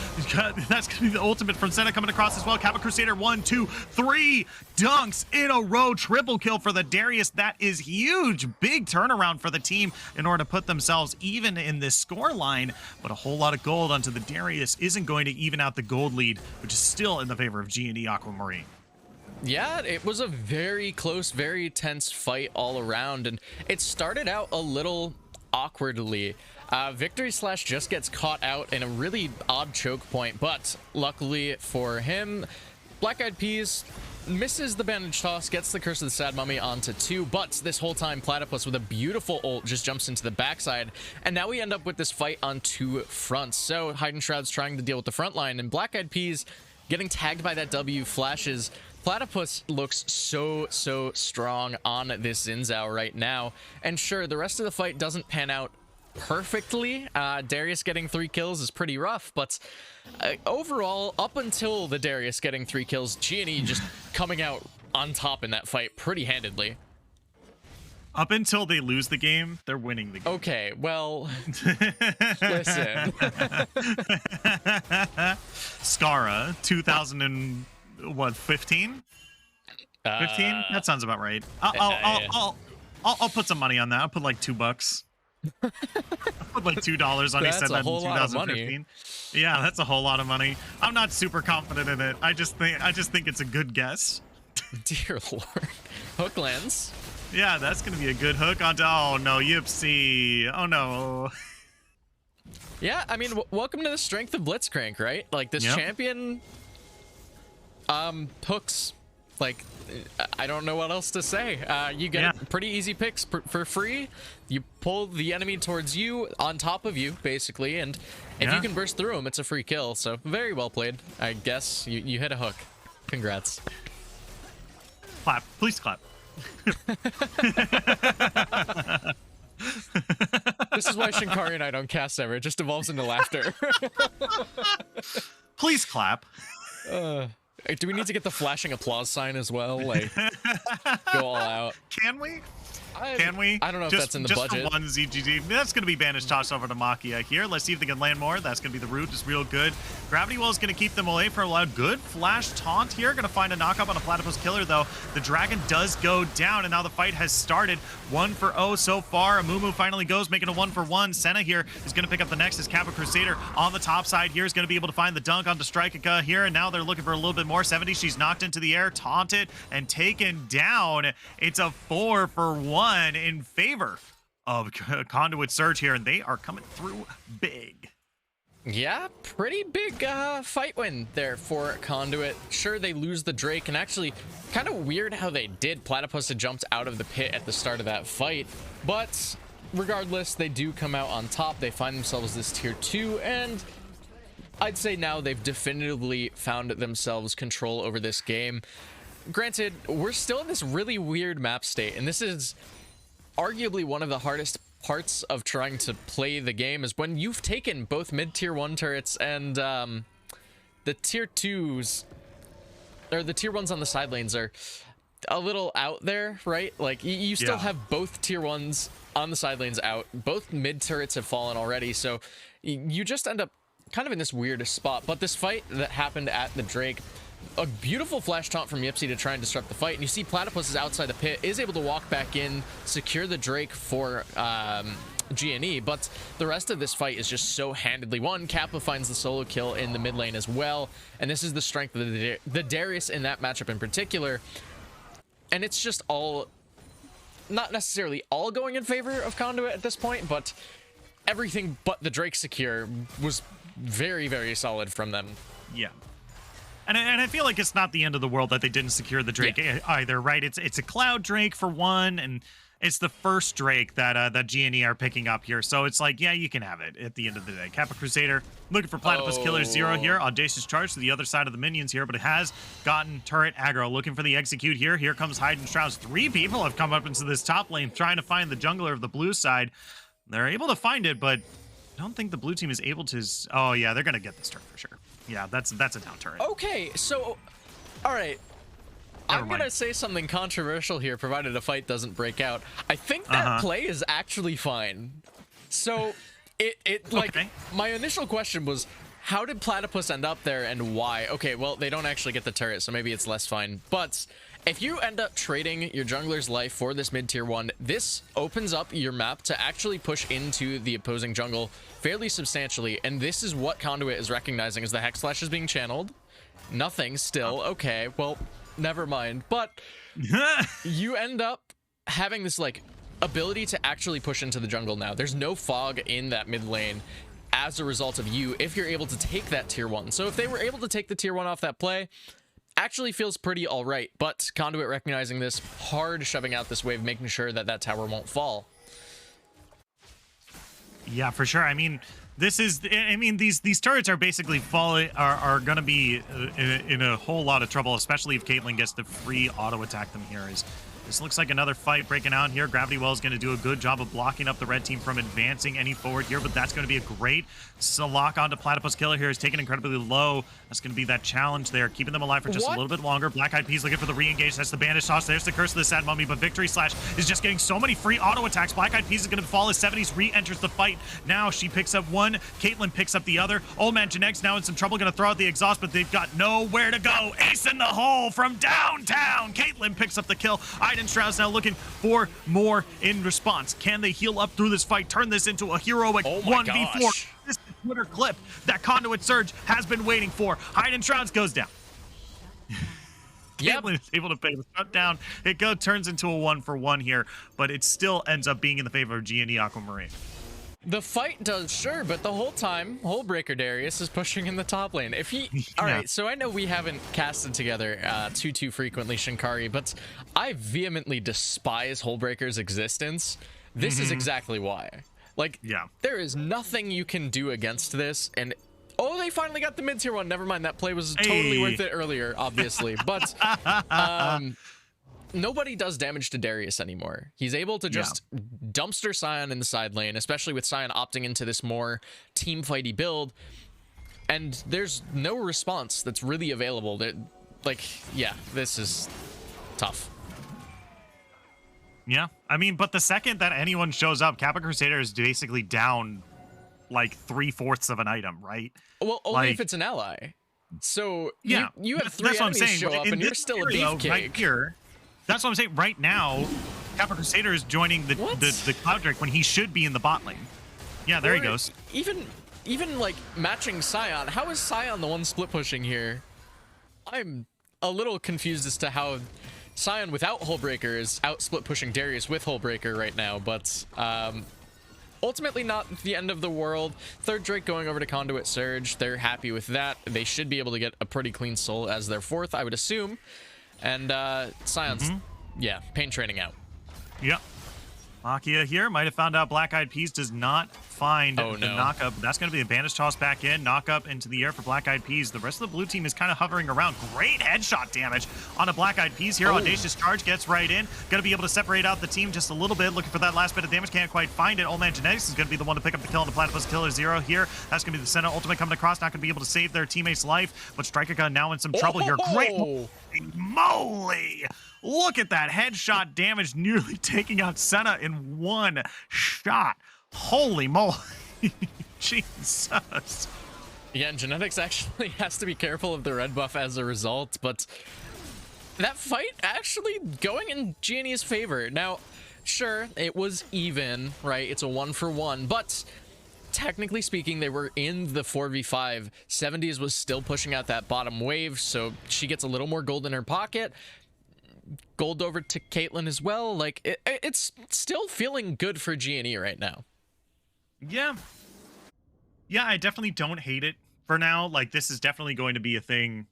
That's going to be the ultimate from Senna coming across as well. Kappa Crusader, 1, 2, 3 dunks in a row. Triple kill for the Darius. That is huge. Big turnaround for the team in order to put themselves even in this score line, but a whole lot of gold onto the Darius isn't going to even out the gold lead, which is still in the favor of G&E Aquamarine.
Yeah, it was a very close, very tense fight all around, and it started out a little awkwardly. Victory Slash just gets caught out in a really odd choke point, but luckily for him, Black Eyed Peas misses the bandage toss, gets the Curse of the Sad Mummy onto 2, but this whole time Platypus with a beautiful ult just jumps into the backside, and now we end up with this fight on 2 fronts. So Hide and Shroud's trying to deal with the front line, and Black Eyed Peas getting tagged by that W flashes. Platypus looks so strong on this Xin Zhao right now, and sure, the rest of the fight doesn't pan out perfectly. Darius getting 3 kills is pretty rough, but overall, up until the Darius getting 3 kills, G&E just coming out on top in that fight pretty handedly.
Up until they lose the game, they're winning the game.
Okay, well, listen.
Skara, 2015? 15? That sounds about right. I'll put some money on that. I'll put like $2. I put like $2 on. He said that in 2015. Yeah, that's a whole lot of money. I'm not super confident in it. I just think it's a good guess.
Dear Lord. Hook lands.
Yeah, that's gonna be a good hook onto. Oh no, Yipsy. Oh no.
Yeah, I mean, welcome to the strength of Blitzcrank, right? Like this champion hooks. Like, I don't know what else to say. You get pretty easy picks for free. You pull the enemy towards you, on top of you, basically, and if you can burst through them, it's a free kill. So very well played. I guess you hit a hook. Congrats.
Clap. Please clap.
This is why Shinkari and I don't cast ever. It just evolves into laughter.
Please clap.
Do we need to get the flashing applause sign as well? Like, go all out.
Can we?
Can we? I don't know if that's in the budget.
Just for one ZGG. That's going to be bandage toss over to Makia here. Let's see if they can land more. That's going to be the root. It's real good. Gravity Well is going to keep them away for a while. Good flash taunt here. Going to find a knockup on a Platypus Killer, though. The dragon does go down, and now the fight has started. 1 for 0 so far. Amumu finally goes, making a 1 for 1. Senna here is going to pick up the next as Kappa Crusader on the top side here is going to be able to find the dunk onto Strikeka here, and now they're looking for a little bit more. 70, she's knocked into the air, taunted, and taken down. It's a 4 for 1 in favor of Conduit Surge here, and they are coming through big.
Yeah, pretty big fight win there for Conduit. Sure, they lose the Drake, and actually kind of weird how they did. Platypus had jumped out of the pit at the start of that fight, but regardless, they do come out on top. They find themselves this tier 2, and I'd say now they've definitively found themselves control over this game. Granted, we're still in this really weird map state, and this is arguably one of the hardest parts of trying to play the game, is when you've taken both mid-tier 1 turrets and the tier 2s, or the tier 1s on the side lanes are a little out there, right? Like, you still have both tier 1s on the side lanes out. Both mid turrets have fallen already, so you just end up kind of in this weird spot. But this fight that happened at the Drake, a beautiful flash taunt from Yipsy to try and disrupt the fight, and you see Platypus is outside the pit, is able to walk back in, secure the Drake for GNE, but the rest of this fight is just so handedly won. Kappa finds the solo kill in the mid lane as well, and this is the strength of the Darius in that matchup in particular. And it's just all, not necessarily all going in favor of Conduit at this point, but everything but the Drake secure was very, very solid from them.
Yeah. And I feel like it's not the end of the world that they didn't secure the Drake either, right? It's a Cloud Drake for one, and it's the first Drake that that GNE are picking up here. So it's like, yeah, you can have it at the end of the day. Kappa Crusader looking for Platypus Killer 0 here. Audacious charge to the other side of the minions here, but it has gotten turret aggro. Looking for the execute here. Here comes Hidden Shrouds. 3 people have come up into this top lane trying to find the jungler of the blue side. They're able to find it, but I don't think the blue team is able to. Oh, yeah, they're going to get this turret for sure. Yeah, that's a down turret.
Okay, so, all right. I'm going to say something controversial here, provided a fight doesn't break out. I think that play is actually fine. So, like, my initial question was, how did Platypus end up there and why? Okay, well, they don't actually get the turret, so maybe it's less fine. But if you end up trading your jungler's life for this mid-tier 1, this opens up your map to actually push into the opposing jungle fairly substantially. And this is what Conduit is recognizing as the Hex Slash is being channeled. Nothing still. Okay, well, never mind. But you end up having this, like, ability to actually push into the jungle now. There's no fog in that mid lane as a result of you, if you're able to take that tier 1. So if they were able to take the tier 1 off that play, actually feels pretty all right. But Conduit recognizing this, hard shoving out this wave, making sure that that tower won't fall.
Yeah, for sure. I mean, this is, I mean, these turrets are basically are going to be in a whole lot of trouble, especially if Caitlyn gets to free auto attack them here. This looks like another fight breaking out here. Gravity Well is going to do a good job of blocking up the red team from advancing any forward here, but that's going to be a great lock onto Platypus Killer here. Is taken incredibly low. That's going to be that challenge there, keeping them alive for just a little bit longer. Black Eyed Peas looking for the re-engage. That's the bandage toss. There's the curse of the sad mummy, but Victory Slash is just getting so many free auto attacks. Black Eyed Peas is going to fall as 70s re-enters the fight. Now she picks up one. Caitlyn picks up the other. Old Man Janek's now in some trouble, going to throw out the exhaust, but they've got nowhere to go. Ace in the hole from downtown. Caitlyn picks up the kill. Iden Strauss now looking for more in response. Can they heal up through this fight, turn this into a heroic 1v4? This is the Twitter clip that Conduit Surge has been waiting for. Hidden Shrouds goes down. Caitlyn is able to pay the shut down. It turns into a 1-for-1 here, but it still ends up being in the favor of GNE Aquamarine.
The fight does, sure, but the whole time, Hullbreaker Darius is pushing in the top lane. If he, all right, so I know we haven't casted together too frequently, Shinkari, but I vehemently despise Hullbreaker's existence. This is exactly why. Like, there is nothing you can do against this, and oh, they finally got the mid-tier 1. Never mind, that play was totally worth it earlier, obviously, but nobody does damage to Darius anymore. He's able to just dumpster Sion in the side lane, especially with Sion opting into this more team fighty build. And there's no response that's really available. Like, yeah, this is tough.
Yeah, I mean, but the second that anyone shows up, Kappa Crusader is basically down like 3/4 of an item, right?
Well, only if it's an ally. So you have 3 enemies show up and you're still a beefcake.
Right here, that's what I'm saying. Right now, Kappa Crusader is joining the Cloud Drake when he should be in the bot lane. Yeah, there he goes.
Even like matching Sion, how is Sion the one split pushing here? I'm a little confused as to how Sion without Hullbreaker is out split pushing Darius with Hullbreaker right now, but ultimately not the end of the world. Third Drake going over to Conduit Surge. They're happy with that. They should be able to get a pretty clean soul as their 4th, I would assume. And Sion's, yeah, pain training out.
Yep. Makia here might have found out Black Eyed Peas does not find
Oh,
the
no.
knock-up. That's going to be a bandage toss back in. Knock-up into the air for Black Eyed Peas. The rest of the blue team is kind of hovering around. Great headshot damage on a Black Eyed Peas here.
Oh.
Audacious Charge gets right in. Going to be able to separate out the team just a little bit. Looking for that last bit of damage. Can't quite find it. Old Man Genetics is going to be the one to pick up the kill on the Platypus Killer Zero here. That's going to be the center ultimate coming across. Not going to be able to save their teammate's life. But Striker Gun now in some trouble here. Great.
Oh.
Moly! Look at that headshot damage, nearly taking out Senna in one shot. Holy moly. Jesus.
Yeah, and Genetics actually has to be careful of the red buff as a result, but that fight actually going in G&E's favor. Now, sure, it was even, right? It's a 1-for-1, but technically speaking, they were in the 4v5. 70s was still pushing out that bottom wave, so she gets a little more gold in her pocket. Gold over to Caitlyn as well. Like, it's still feeling good for G&E right now.
Yeah. Yeah, I definitely don't hate it for now. Like, this is definitely going to be a thing.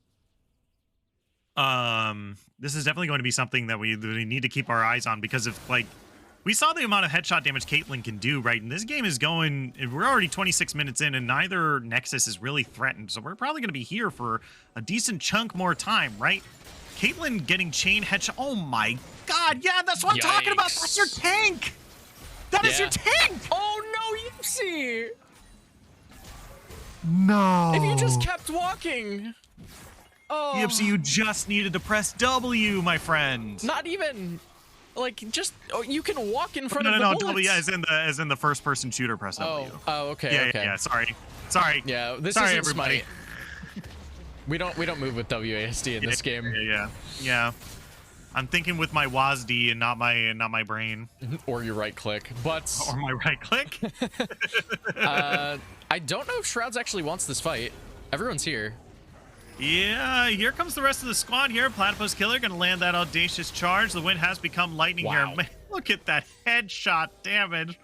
This is definitely going to be something that we need to keep our eyes on, because if, like, we saw the amount of headshot damage Caitlyn can do, right? And this game is going, we're already 26 minutes in, and neither Nexus is really threatened. So we're probably going to be here for a decent chunk more time, right? Caitlyn getting chain headshot. Oh my God. Yeah, that's what I'm talking about. That's your tank. That is your tank.
Oh no, Yipsy.
No.
If you just kept walking. Oh.
Yipsy, you just needed to press W, my friend.
Not even. Like, just, oh, you can walk in front of the bullets.
W as in the first person shooter press W.
Oh, okay,
Yeah, sorry.
Yeah, this
sorry,
isn't
everybody.
Smite. We don't move with WASD in this game.
Yeah. I'm thinking with my WASD and not my brain.
Or your right click, but
Or my right click.
I don't know if Shrouds actually wants this fight. Everyone's here.
Yeah, here comes the rest of the squad here. Platypus Killer gonna land that audacious charge. The wind has become lightning here. Man, look at that headshot damage.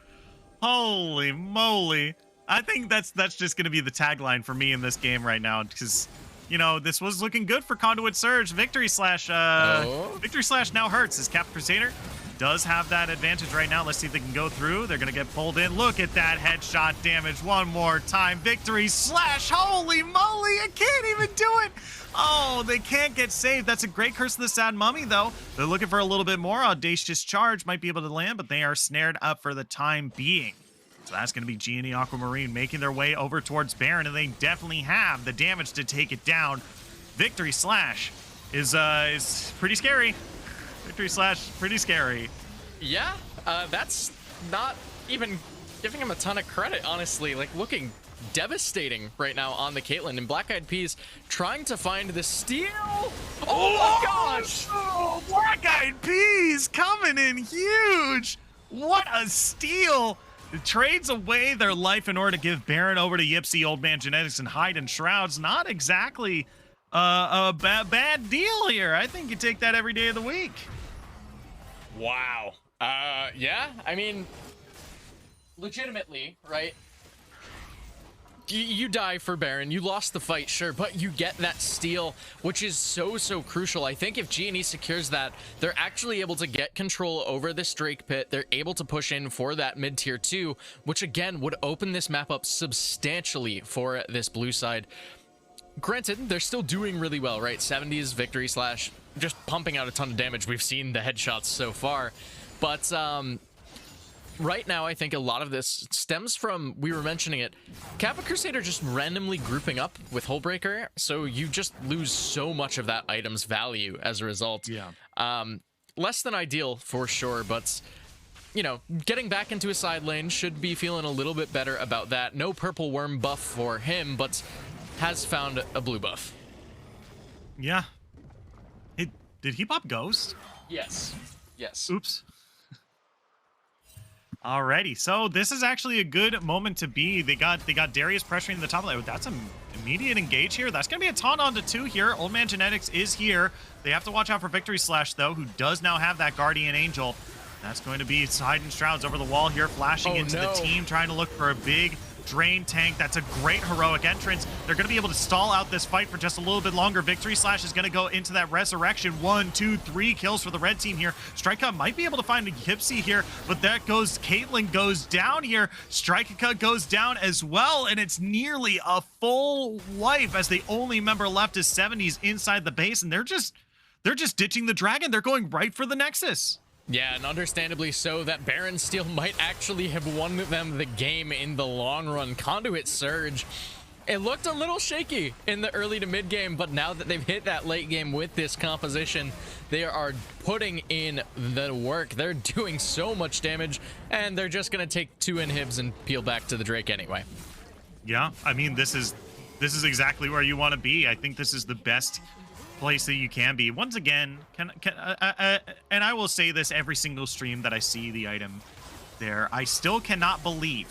Holy moly. I think that's just gonna be the tagline for me in this game right now, because you know, this was looking good for Conduit Surge. Victory Slash now hurts. As Cap Crusader does have that advantage right now. Let's see if they can go through. They're going to get pulled in. Look at that headshot damage one more time. Victory Slash. Holy moly, I can't even do it. Oh, they can't get saved. That's a great Curse of the Sad Mummy, though. They're looking for a little bit more. Audacious Charge might be able to land, but they are snared up for the time being. So that's going to be G&E Aquamarine making their way over towards Baron, and they definitely have the damage to take it down. Victory Slash is pretty scary. Victory Slash, pretty scary.
Yeah, that's not even giving him a ton of credit, honestly. Like, looking devastating right now on the Caitlyn, and Black Eyed Peas trying to find the steal. Oh my gosh!
Oh, Black Eyed Peas coming in huge. What a steal. It trades away their life in order to give Baron over to Yipsy, Old Man Genetics, and hide in Shrouds. Not exactly a bad deal here. I think you take that every day of the week.
Wow. Yeah, I mean, legitimately, right? You die for Baron, you lost the fight, sure, but you get that steal, which is so crucial. I think if G&E secures that, they're actually able to get control over this Drake pit. They're able to push in for that mid-tier 2, which again would open this map up substantially for this blue side. Granted, they're still doing really well, right? 70s, Victory Slash, just pumping out a ton of damage. We've seen the headshots so far, but right now, I think a lot of this stems from, we were mentioning it, Kappa Crusader just randomly grouping up with Hullbreaker, so you just lose so much of that item's value as a result.
Yeah.
Less than ideal for sure, but you know, getting back into a side lane, should be feeling a little bit better about that. No purple worm buff for him, but has found a blue buff.
Yeah. Did he pop Ghost?
Yes. Yes.
Oops. Alrighty, so this is actually a good moment to be. They got Darius pressuring the top lane. That's an immediate engage here. That's gonna be a taunt onto 2 here. Old Man Genetics is here. They have to watch out for Victory Slash though, who does now have that Guardian Angel. That's going to be hiding Shrouds over the wall here, flashing into the team, trying to look for a big Drain tank. That's a great heroic entrance. They're going to be able to stall out this fight for just a little bit longer. Victory Slash is going to go into that resurrection. 1, 2, 3 kills for the red team here. Strikeout might be able to find a Gypsy here, but that goes, Caitlyn goes down here. Strikeout goes down as well, and it's nearly a full wipe as the only member left is 70s inside the base, and they're just ditching the dragon. They're going right for the Nexus.
Yeah, and understandably so. That Baron steal might actually have won them the game in the long run. Conduit Surge, it looked a little shaky in the early to mid game, but now that they've hit that late game with this composition, they are putting in the work. They're doing so much damage, and they're just going to take 2 inhibs and peel back to the Drake anyway.
Yeah, I mean, this is exactly where you want to be. I think this is the best place that you can be. Once again, and I will say this every single stream that I see the item there, I still cannot believe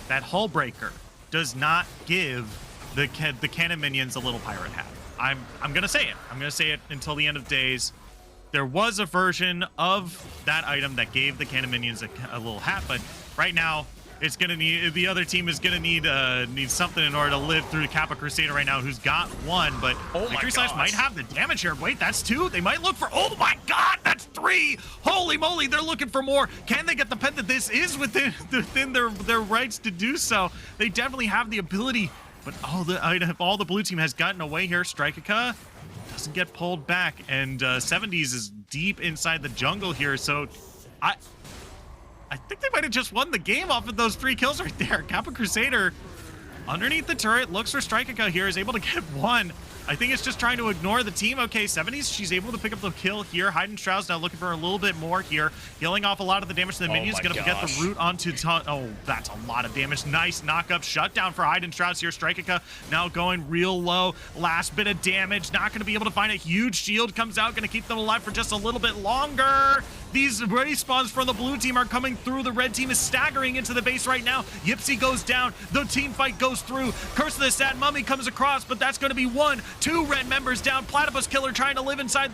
that Hullbreaker does not give the cannon minions a little pirate hat. I'm gonna say it. I'm gonna say it until the end of days. There was a version of that item that gave the cannon minions a little hat, but right now it's gonna need, the other team is gonna need something in order to live through Kappa Crusader right now, who's got 1, but Victory Slash might have the damage here. Wait, that's 2. They might look for, oh my god, that's 3. Holy moly, they're looking for more. Can they get the pet that this is within their rights to do so? They definitely have the ability, but all the blue team has gotten away here. Strikeaka doesn't get pulled back, and 70s is deep inside the jungle here, so I think they might have just won the game off of those 3 kills right there. Kappa Crusader underneath the turret, looks for Strikeaka here, is able to get 1. I think it's just trying to ignore the team. Okay, 70s, she's able to pick up the kill here. Hidden Shroud's now looking for a little bit more here. Healing off a lot of the damage to the minions. Gonna get the root onto... Oh, that's a lot of damage. Nice knock-up. Shutdown for Hidden Shrouds here. Strikeaka now going real low. Last bit of damage. Not gonna be able to find a huge shield. Comes out, gonna keep them alive for just a little bit longer. These respawns from the blue team are coming through. The red team is staggering into the base right now. Yipsy goes down. The team fight goes through. Curse of the Sad Mummy comes across, but that's going to be 1, 2 red members down. Platypus Killer trying to live inside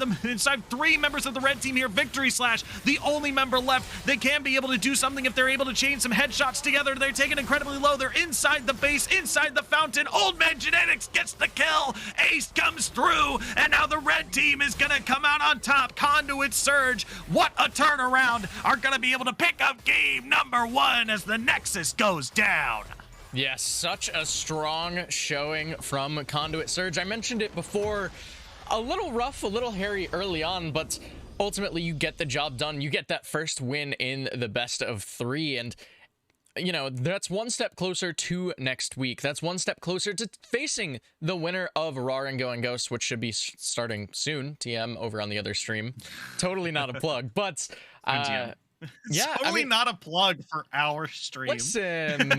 3 members of the red team here. Victory Slash, the only member left. They can be able to do something if they're able to chain some headshots together. They're taken incredibly low. They're inside the base, inside the fountain. Old Man Genetics gets the kill. Ace comes through, and now the red team is going to come out on top. Conduit Surge, what a turnaround, are going to be able to pick up game number 1 as the Nexus goes down.
Yes, such a strong showing from Conduit Surge. I mentioned it before, a little rough, a little hairy early on, but ultimately you get the job done. You get that first win in the best of 3, and you know, that's 1 step closer to next week. That's 1 step closer to facing the winner of Raw and Going Ghost, which should be starting soon. TM over on the other stream. Totally not a plug, but
yeah, totally, I mean, not a plug for our stream.
Listen,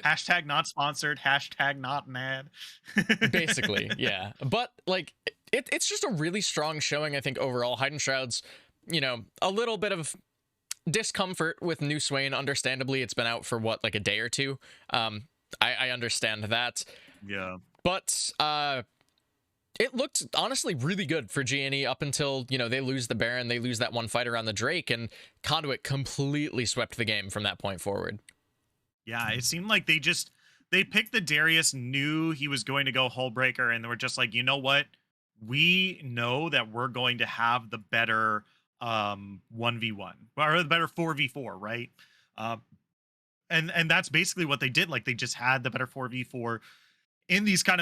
hashtag not sponsored, hashtag not an ad.
Basically, yeah. But like, it's just a really strong showing, I think, overall. Hidden Shrouds, you know, a little bit of discomfort with New Swain. Understandably, it's been out for what, like a day or 2. I understand that.
Yeah,
but it looked honestly really good for GNE up until, you know, they lose the Baron, they lose that 1 fight around the Drake, and Conduit completely swept the game from that point forward.
Yeah, it seemed like they picked the Darius, knew he was going to go Hullbreaker, and they were just like, you know what, we know that we're going to have the better 1v1 or the better 4v4, right? And that's basically what they did. Like, they just had the better 4v4 in these kind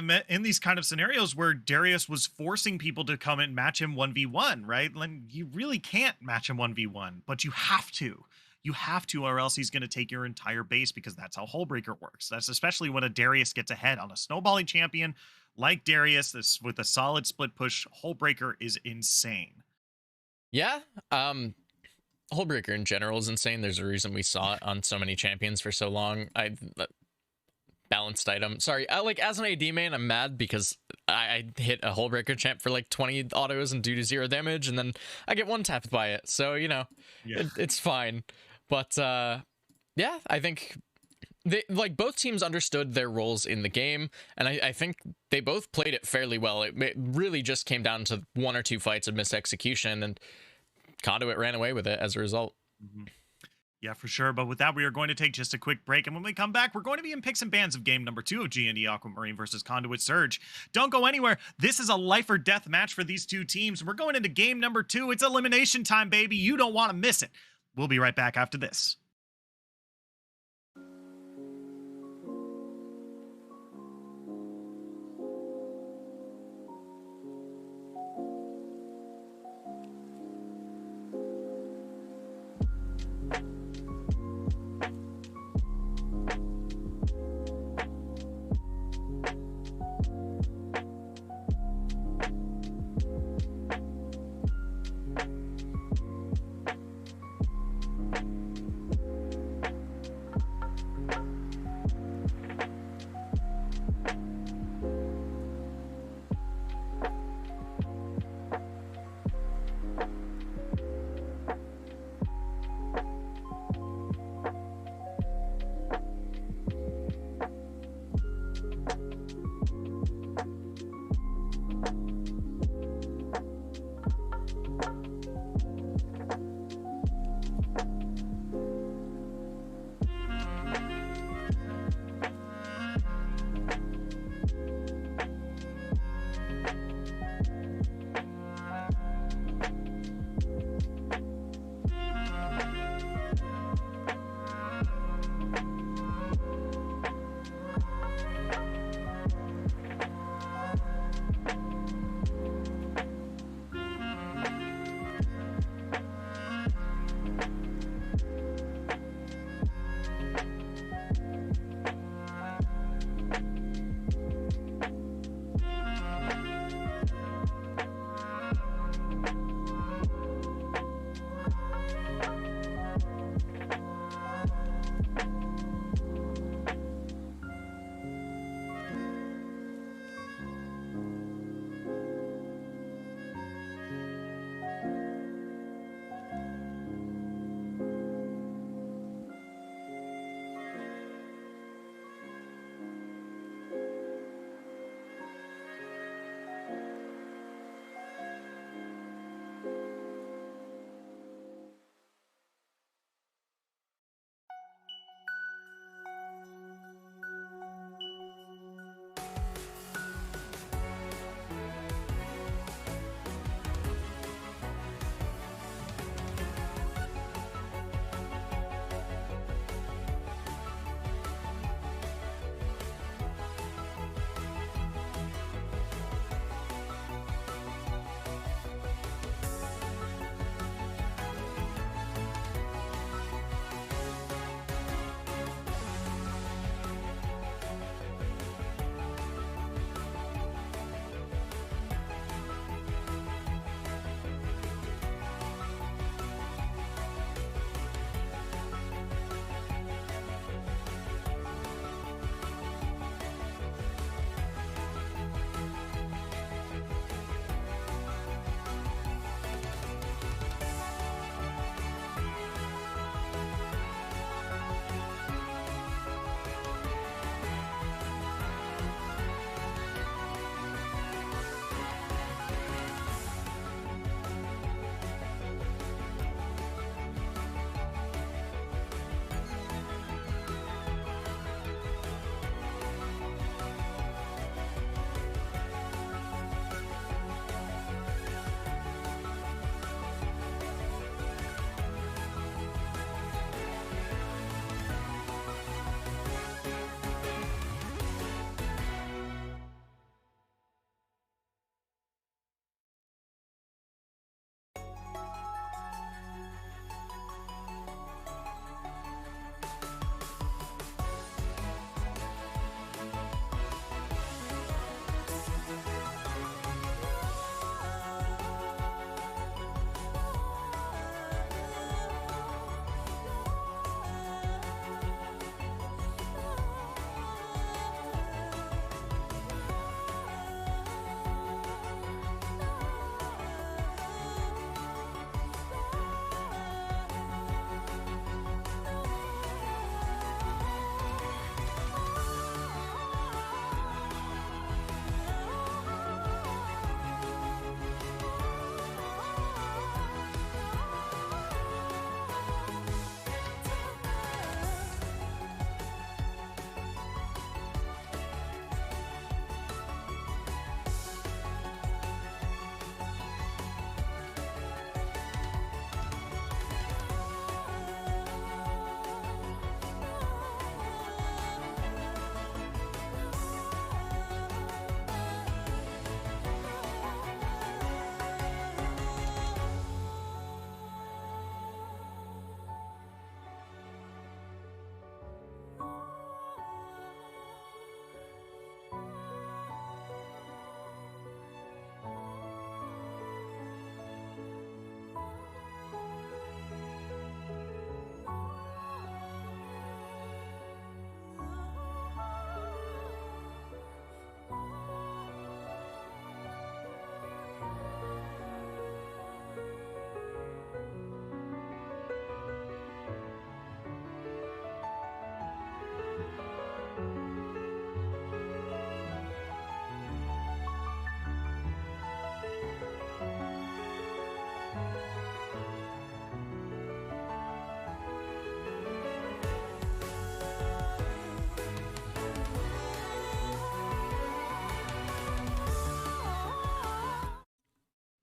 of scenarios where Darius was forcing people to come and match him 1v1, right? And you really can't match him 1v1, but you have to, or else he's going to take your entire base, because that's how Hullbreaker works. That's especially when a Darius gets ahead on a snowballing champion like Darius. This with a solid split push, Hullbreaker is insane.
Yeah, Hullbreaker in general is insane. There's a reason we saw it on so many champions for so long. Balanced item. Sorry, like, as an AD main, I'm mad because I hit a Hullbreaker champ for like 20 autos and do 0 damage, and then I get 1 tapped by it. So, you know, yeah, it's fine. But yeah, I think both teams understood their roles in the game, and I think they both played it fairly well. It really just came down to 1 or 2 fights of misexecution, and Conduit ran away with it as a result.
Mm-hmm. Yeah, for sure. But with that, we are going to take just a quick break. And when we come back, we're going to be in picks and bans of game number 2 of G&E Aquamarine versus Conduit Surge. Don't go anywhere. This is a life or death match for these two teams. We're going into game number 2. It's elimination time, baby. You don't want to miss it. We'll be right back after this.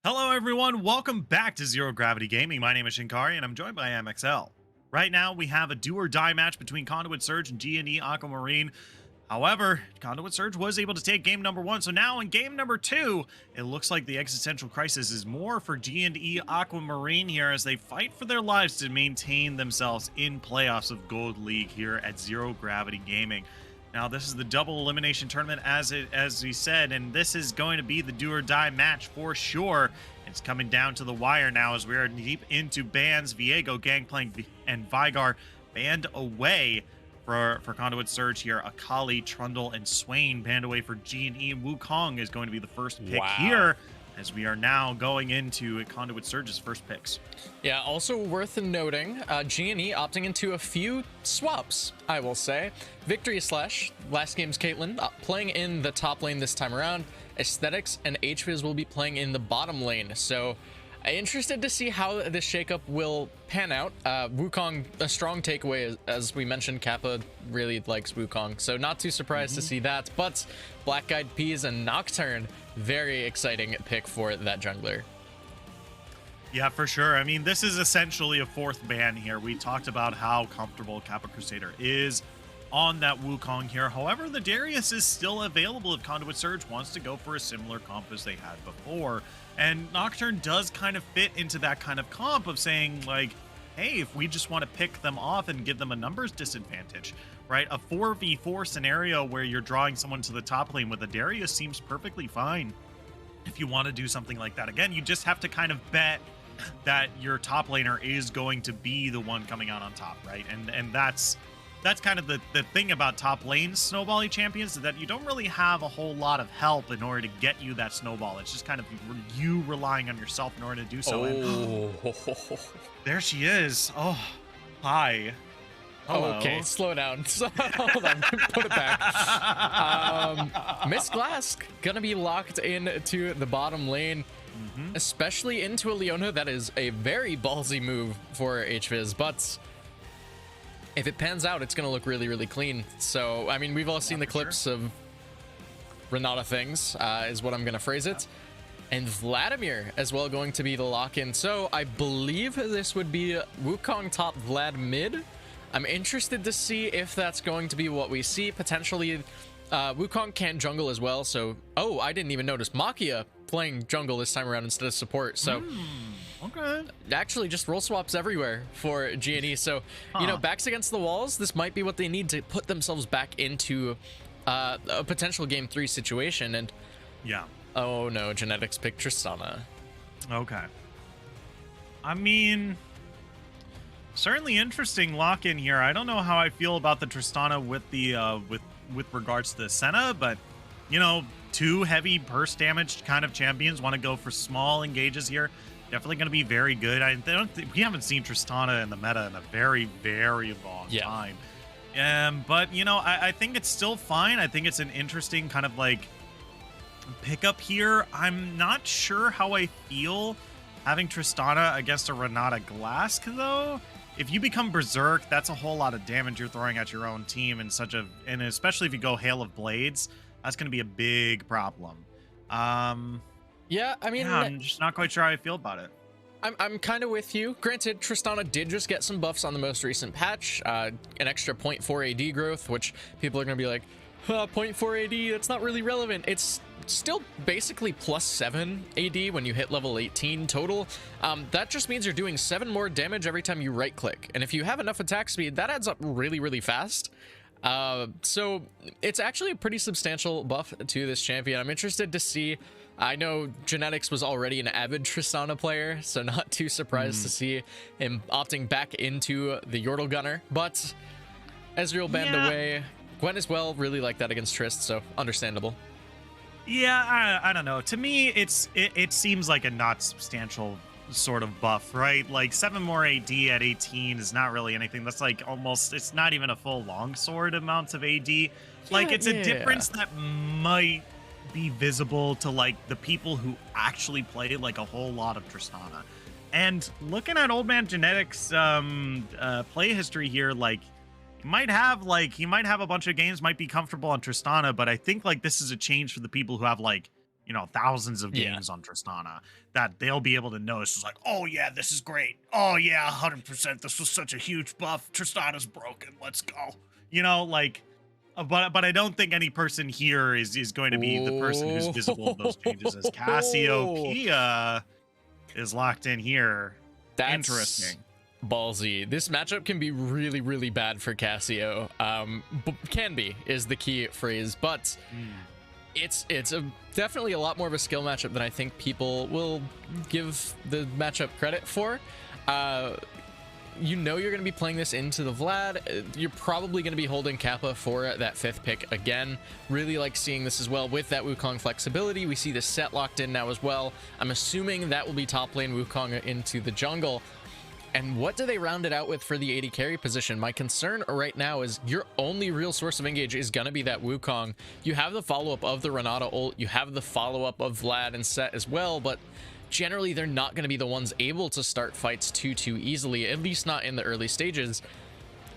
Hello, everyone. Welcome back to Zero Gravity Gaming. My name is Shinkari, and I'm joined by MXL. Right now, we have a do-or-die match between Conduit Surge and G&E Aquamarine. However, Conduit Surge was able to take game number 1, so now in game number 2, it looks like the existential crisis is more for G&E Aquamarine here as they fight for their lives to maintain themselves in playoffs of Gold League here at Zero Gravity Gaming. Now, this is the double elimination tournament, as we said, and this is going to be the do-or-die match for sure. It's coming down to the wire now as we are deep into bans. Viego, Gangplank, and Vigar banned away for Conduit Surge here. Akali, Trundle, and Swain banned away for G&E. Wukong is going to be the first pick here, as we are now going into Conduit Surge's first picks.
Yeah, also worth noting, G&E opting into a few swaps, I will say. Victory Slash, last game's Caitlyn, playing in the top lane this time around. Aesthetics and HViz will be playing in the bottom lane. So, interested to see how this shakeup will pan out. Wukong, a strong takeaway, as we mentioned, Kappa really likes Wukong, so not too surprised to see that. But Black Eyed Peas and Nocturne, very exciting pick for that jungler.
Yeah, for sure. I mean, this is essentially a fourth ban here. We talked about how comfortable Kappa Crusader is on that Wukong here. However, the Darius is still available if Conduit Surge wants to go for a similar comp as they had before. And Nocturne does kind of fit into that kind of comp of saying, like, hey, if we just want to pick them off and give them a numbers disadvantage, right? A 4v4 scenario where you're drawing someone to the top lane with a Darius seems perfectly fine. If you want to do something like that, again, you just have to kind of bet that your top laner is going to be the one coming out on top, right? And that's kind of the thing about top lane snowbally champions, is that you don't really have a whole lot of help in order to get you that snowball. It's just kind of you relying on yourself in order to do so. And there she is. Oh, hi. Hello.
Okay, slow down. Hold on, put it back. Miss Glass gonna be locked into the bottom lane, especially into a Leona. That is a very ballsy move for HViz, but if it pans out, it's going to look really, really clean. So, I mean, we've all seen the clips of Renata things, is what I'm going to phrase it. And Vladimir as well going to be the lock-in. So, I believe this would be Wukong top, Vlad mid. I'm interested to see if that's going to be what we see. Potentially, Wukong can jungle as well. So, oh, I didn't even notice Makia playing jungle this time around instead of support. So,
okay.
Actually, just role swaps everywhere for G&E. So, you know, backs against the walls, this might be what they need to put themselves back into a potential game 3 situation. And
yeah.
Oh no, Genetics picked Tristana.
Okay. I mean, certainly interesting lock-in here. I don't know how I feel about the Tristana with the with regards to the Senna, but you know, two heavy burst damage kind of champions want to go for small engages here. Definitely going to be very good. I don't think we haven't seen Tristana in the meta in a very, very long time. But you know, I think it's still fine. I think it's an interesting kind of like pickup here. I'm not sure how I feel having Tristana against a Renata Glass, though. If you become Berserk, that's a whole lot of damage you're throwing at your own team in such a, and especially if you go Hail of Blades, that's going to be a big problem.
Yeah, I mean,
I'm just not quite sure how I feel about it.
I'm kind of with you. Granted, Tristana did just get some buffs on the most recent patch, an extra 0.4 AD growth, which people are going to be like, 0.4 AD, that's not really relevant. It's still basically +7 AD when you hit level 18 total. That just means you're doing 7 more damage every time you right click. And if you have enough attack speed, that adds up really, really fast. So it's actually a pretty substantial buff to this champion. I'm interested to see. I know Genetics was already an avid Tristana player, so not too surprised to see him opting back into the Yordle Gunner. But Ezreal banned away. Gwen as well really like that against Trist, so understandable.
Yeah, I don't know. To me, it seems like a not substantial sort of buff, right? Like 7 more AD at 18 is not really anything. That's like almost, it's not even a full longsword amount of AD. Like it's a difference that might be visible to like the people who actually play like a whole lot of Tristana. And looking at Old Man Genetics play history here, like he might have a bunch of games, might be comfortable on Tristana, but I think like this is a change for the people who have like, thousands of games on Tristana, that they'll be able to know. It's just like, oh yeah, this is great. Oh yeah, 100%. This was such a huge buff. Tristana's broken. Let's go. Like, but I don't think any person here is going to be the person who's visible of those changes, as Cassiopeia is locked in here.
That's
interesting.
Ballsy. This matchup can be really, really bad for Cassio. Can be is the key phrase, but it's definitely a lot more of a skill matchup than I think people will give the matchup credit for. You're going to be playing this into the Vlad. You're probably going to be holding Kappa for that 5th pick again. Really like seeing this as well with that Wukong flexibility. We see the set locked in now as well. I'm assuming that will be top lane Wukong into the jungle. And what do they round it out with for the AD carry position? My concern right now is your only real source of engage is going to be that Wukong. You have the follow-up of the Renata ult. You have the follow-up of Vlad and Set as well, but generally they're not going to be the ones able to start fights too easily, at least not in the early stages.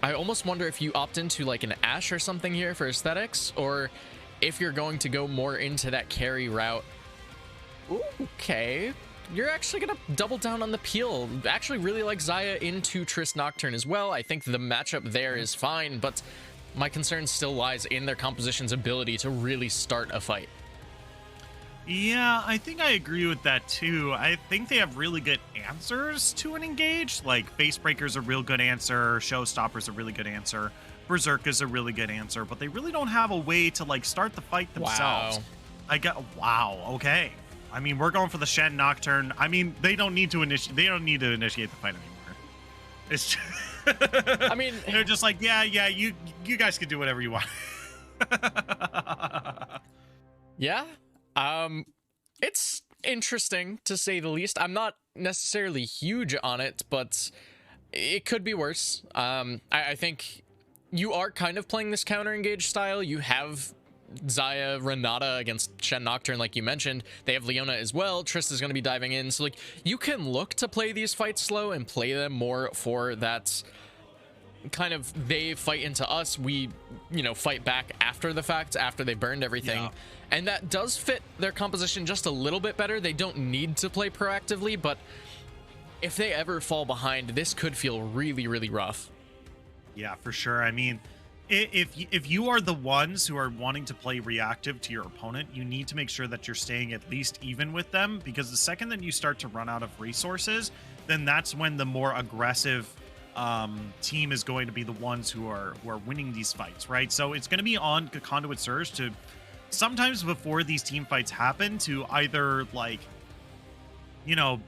I almost wonder if you opt into like an Ashe or something here for aesthetics, or if you're going to go more into that carry route. Ooh, okay. You're actually going to double down on the peel. Actually really like Xayah into Triss Nocturne as well. I think the matchup there is fine, but my concern still lies in their composition's ability to really start a fight.
Yeah, I think I agree with that too. I think they have really good answers to an engage. Like Facebreaker's a real good answer, Showstopper's a really good answer, Berserk is a really good answer, but they really don't have a way to like start the fight themselves. Wow. Okay. I mean, we're going for the Shen Nocturne. I mean, they don't need to initiate the fight anymore. It's just
I mean,
they're just like, yeah, you guys can do whatever you want.
Yeah. It's interesting to say the least. I'm not necessarily huge on it, but it could be worse. I think you are kind of playing this counter engage style. You have Xayah, Renata against Shen Nocturne, like you mentioned. They have Leona as well. Triss is going to be diving in. So, like, you can look to play these fights slow and play them more for that kind of they fight into us. We, fight back after the fact, after they burned everything. Yeah. And that does fit their composition just a little bit better. They don't need to play proactively, but if they ever fall behind, this could feel really, really rough.
Yeah, for sure. I mean, if you are the ones who are wanting to play reactive to your opponent, you need to make sure that you're staying at least even with them, because the second that you start to run out of resources, then that's when the more aggressive team is going to be the ones who are winning these fights, right? So it's going to be on Conduit Surge to sometimes before these team fights happen to either like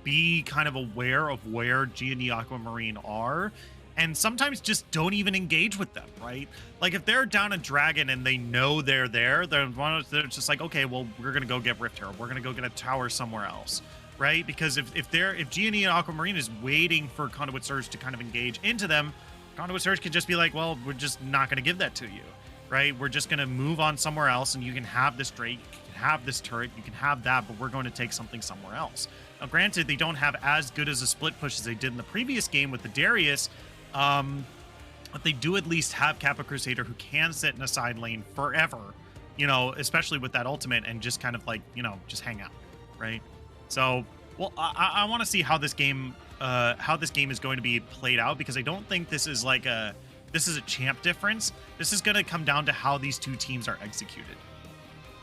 be kind of aware of where G&E Aquamarine are, and sometimes just don't even engage with them, right? Like if they're down a dragon and they know they're there, they're just like, okay, well, we're gonna go get Rift Herald, we're gonna go get a tower somewhere else, right? Because if G&E and Aquamarine is waiting for Conduit Surge to kind of engage into them, Conduit Surge could just be like, well, we're just not gonna give that to you, right? We're just gonna move on somewhere else, and you can have this Drake, you can have this turret, you can have that, but we're going to take something somewhere else. Now, granted, they don't have as good as a split push as they did in the previous game with the Darius, but they do at least have Kappa Crusader who can sit in a side lane forever, especially with that ultimate, and just kind of like, just hang out, right? So, well, I want to see how this game is going to be played out, because I don't think this is a champ difference. This is going to come down to how these two teams are executed.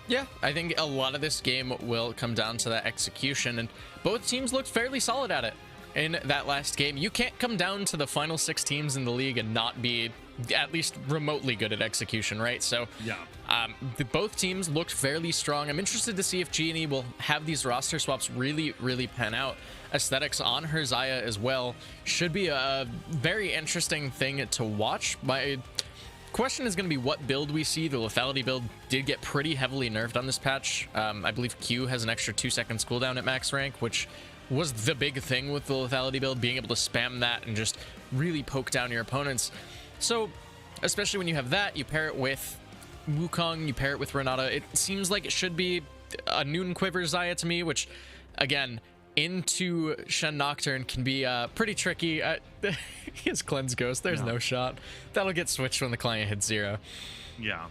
Yeah, I think a lot of this game will come down to that execution, and both teams looked fairly solid at it in that last game. You can't come down to the final 6 teams in the league and not be at least remotely good at execution, right? So
yeah,
both teams looked fairly strong. I'm interested to see if G&E will have these roster swaps really, really pan out. Aesthetics on her Xayah as well should be a very interesting thing to watch. My question is going to be what build we see. The lethality build did get pretty heavily nerfed on this patch. I believe Q has an extra 2 seconds cooldown at max rank, which was the big thing with the lethality build, being able to spam that and just really poke down your opponents. So especially when you have that, you pair it with Wukong, you pair it with Renata, it seems like it should be a Noon Quiver Xayah to me, which again, into Shen Nocturne can be pretty tricky. He has Cleanse Ghost, there's no shot. That'll get switched when the client hits 0.
Yeah.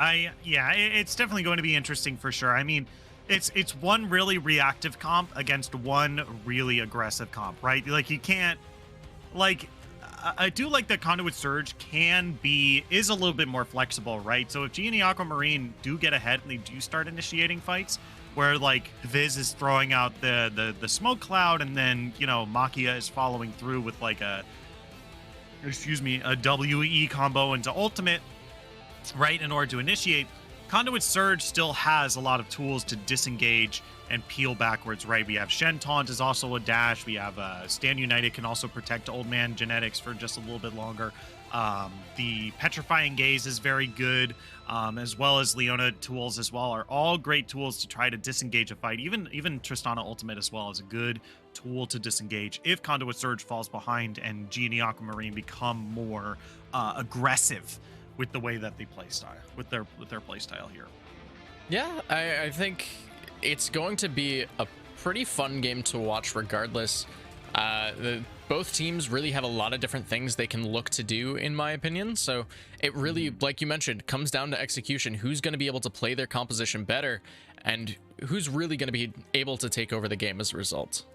Yeah, it's definitely going to be interesting for sure. I mean, it's one really reactive comp against one really aggressive comp, right? Like you can't like I do like that Conduit Surge is a little bit more flexible, right? So if G and Aquamarine do get ahead and they do start initiating fights where like Viz is throwing out the smoke cloud and then, you know, Makia is following through with like a WE combo into ultimate, right, in order to initiate, Conduit Surge still has a lot of tools to disengage and peel backwards, right? We have Shen Taunt is also a dash. We have Stand United can also protect Old Man Genetics for just a little bit longer. The Petrifying Gaze is very good, as well as Leona tools as well are all great tools to try to disengage a fight. Even Tristana Ultimate as well is a good tool to disengage if Conduit Surge falls behind and Genie Aquamarine become more aggressive with the way that they play style, with their play style here.
Yeah, I think it's going to be a pretty fun game to watch regardless. Both teams really have a lot of different things they can look to do, in my opinion. So it really, like you mentioned, comes down to execution. Who's going to be able to play their composition better and who's really going to be able to take over the game as a result.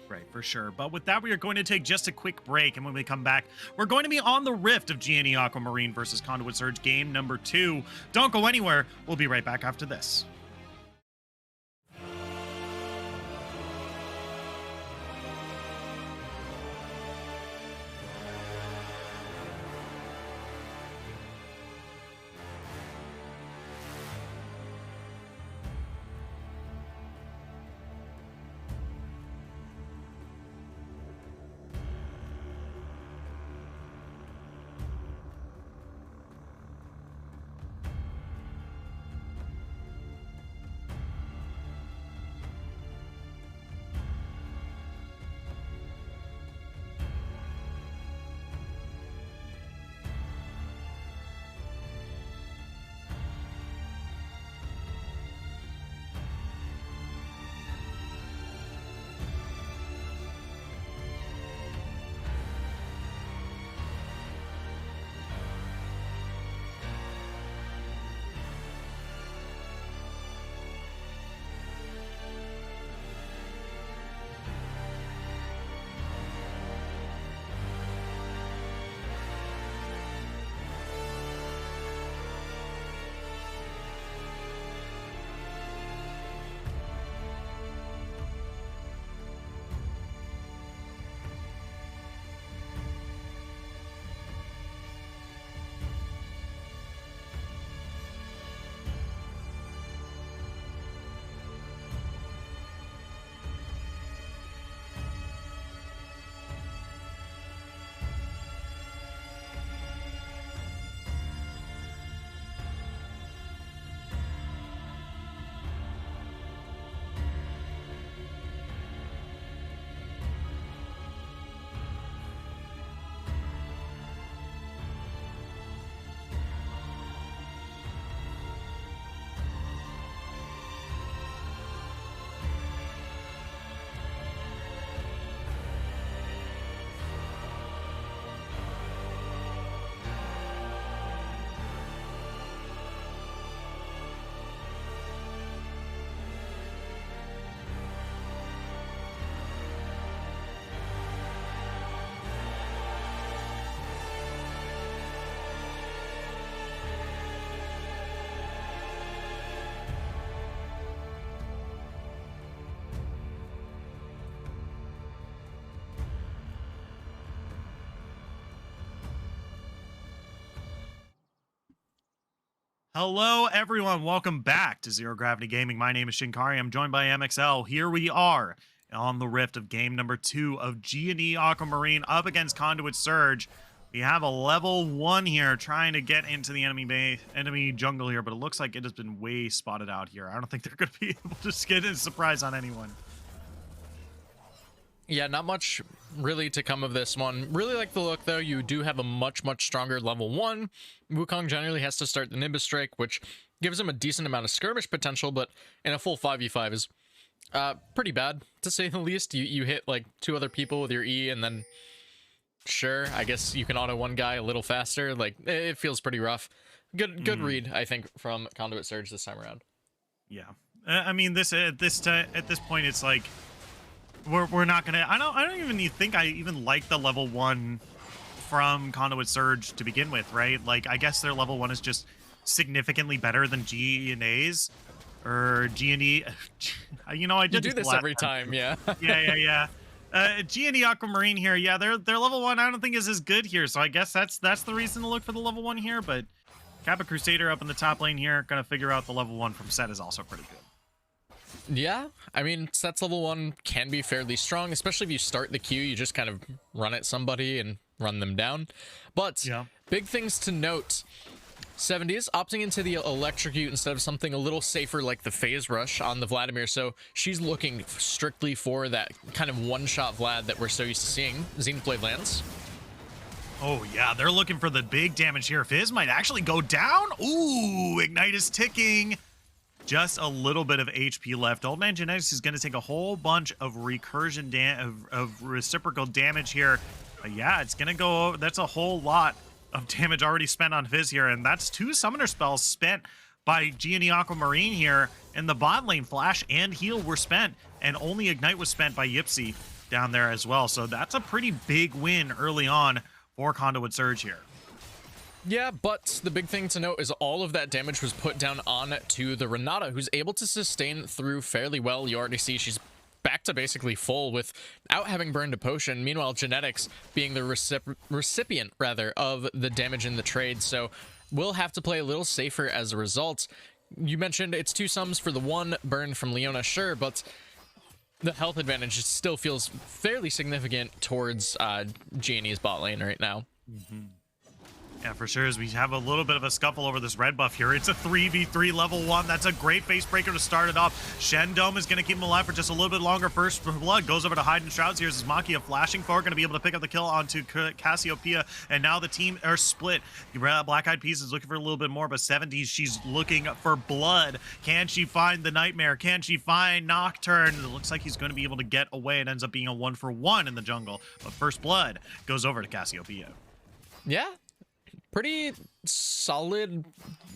Right, for sure. But with that, we are going to take just a quick break. And when we come back, we're going to be on the Rift of GNE Aquamarine versus Conduit Surge game number 2. Don't go anywhere. We'll be right back after this. Hello, everyone. Welcome back to Zero Gravity Gaming. My name is Shinkari. I'm joined by MXL. Here we are on the Rift of game number 2 of G&E Aquamarine up against Conduit Surge. We have a level 1 here trying to get into the enemy jungle here, but it looks like it has been way spotted out here. I don't think they're going to be able to get a surprise on anyone.
Yeah, not much really to come of this one. Really like the look, though. You do have a much stronger level 1. Wukong generally has to start the Nimbus Strike, which gives him a decent amount of skirmish potential, but in a full 5v5 is pretty bad, to say the least. You hit, like, 2 other people with your E, and then, sure, I guess you can auto one guy a little faster. Like, it feels pretty rough. Good read, I think, from Conduit Surge this time around.
Yeah. I mean, this at this point, it's like we're not gonna. I don't even think I even like the level 1 from Conduit Surge to begin with, right? Like, I guess their level 1 is just significantly better than G and A's or G and E. You know, I did
do this every time, yeah.
yeah. G and E Aquamarine here, yeah, their level 1 I don't think is as good here, so I guess that's the reason to look for the level 1 here. But Kappa Crusader up in the top lane here, gonna figure out the level 1 from Set is also pretty good.
Yeah, I mean, Set's level 1 can be fairly strong, especially if you start the queue, you just kind of run at somebody and run them down. But
yeah,
big things to note. 70s opting into the electrocute instead of something a little safer like the phase rush on the Vladimir, so she's looking strictly for that kind of one-shot Vlad that we're so used to seeing. Zenith Blade lands.
Oh yeah, they're looking for the big damage here. Fizz might actually go down. Ooh, Ignite is ticking. Just a little bit of HP left. Old Man Genetics is going to take a whole bunch of recursion of reciprocal damage here. But yeah, it's going to go. That's a whole lot of damage already spent on Fizz here, and that's 2 summoner spells spent by G&E Aquamarine here. In the bot lane, Flash and Heal were spent, and only Ignite was spent by Yipsy down there as well. So that's a pretty big win early on for Conduit Surge here.
Yeah, but the big thing to note is all of that damage was put down on to the Renata, who's able to sustain through fairly well. You already see she's back to basically full without having burned a potion. Meanwhile, Genetics being the recipient rather of the damage in the trade, so we'll have to play a little safer as a result. You mentioned it's 2 sums for the 1 burn from Leona, sure, but the health advantage still feels fairly significant towards G&E's bot lane right now.
Yeah, for sure, as we have a little bit of a scuffle over this red buff here. It's a 3v3 level 1. That's a great face breaker to start it off. Shen Dome is going to keep him alive for just a little bit longer. First blood goes over to Hide and Shrouds here as Machia flashing forward, going to be able to pick up the kill onto Cassiopeia, and now the team are split. Black Eyed Peas is looking for a little bit more, but 70s, she's looking for blood. Can she find the Nightmare? Can she find Nocturne? It looks like he's going to be able to get away. It ends up being a 1-for-1 in the jungle, but first blood goes over to Cassiopeia.
Yeah. Pretty solid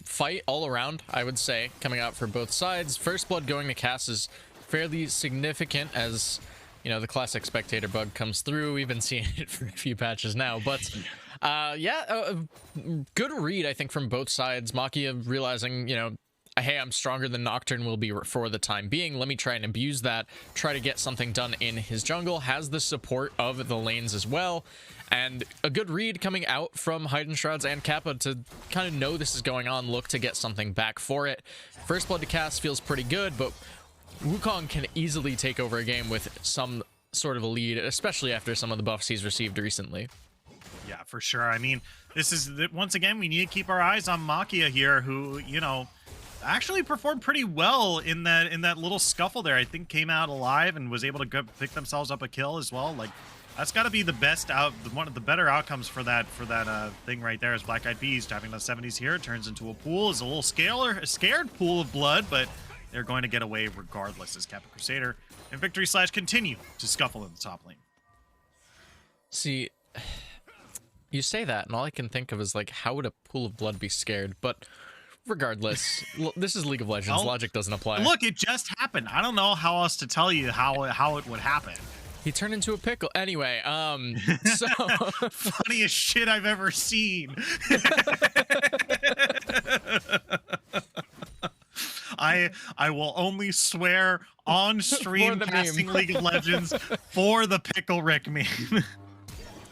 fight all around, I would say, coming out for both sides. First blood going to Cass is fairly significant as, you know, the classic spectator bug comes through. We've been seeing it for a few patches now, but good read, I think, from both sides. Machia realizing, you know, hey, I'm stronger than Nocturne will be for the time being. Let me try and abuse that, try to get something done in his jungle. Has the support of the lanes as well. And a good read coming out from Hide and Shrouds and Kappa to kind of know this is going on, look to get something back for it. First blood to Cass feels pretty good, but Wukong can easily take over a game with some sort of a lead, especially after some of the buffs he's received recently.
Yeah, for sure. I mean, this is, once again, we need to keep our eyes on Machia here, who, you know, actually performed pretty well in that little scuffle there. I think came out alive and was able to go pick themselves up a kill as well. Like, that's got to be the best one of the better outcomes for that thing right there. Is Black Eyed Peas diving the 70s here, turns into a pool, is a little scared pool of blood, but they're going to get away regardless as Kappa Crusader and Victory Slash continue to scuffle in the top lane.
See, you say that, and all I can think of is, like, how would a pool of blood be scared? But regardless, this is League of Legends.
Well,
logic doesn't apply.
Look, it just happened. I don't know how else to tell you how it would happen.
He turned into a pickle. Anyway, so
funniest shit I've ever seen. I will only swear on stream casting League of Legends for the Pickle Rick meme.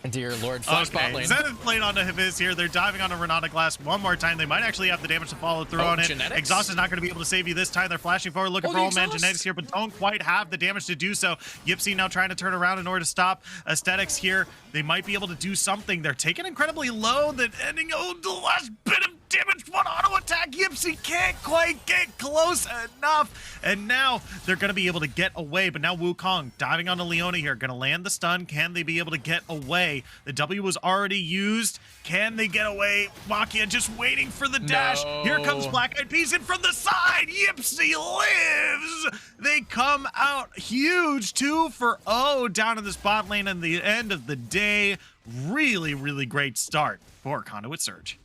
Dear Lord, flash bot lane.
Zenith played onto Hibis here. They're diving onto Renata Glass one more time. They might actually have the damage to follow through on it.
Genetics?
Exhaust is not going to be able to save you this time. They're flashing forward, looking for Old Man Genetics here, but don't quite have the damage to do so. Yipsy now trying to turn around in order to stop Aesthetics here. They might be able to do something. They're taking incredibly low. That ending, the last bit of damage, one auto attack. Yipsy can't quite get close enough. And now they're going to be able to get away. But now Wukong diving onto Leona here. Going to land the stun. Can they be able to get away? The W was already used. Can they get away? Machia just waiting for the dash.
No.
Here comes Black Eyed Peas in from the side. Yipsy lives. They come out huge. 2-for-0 down in this bot lane in the end of the day. Really, really great start for Conduit Surge.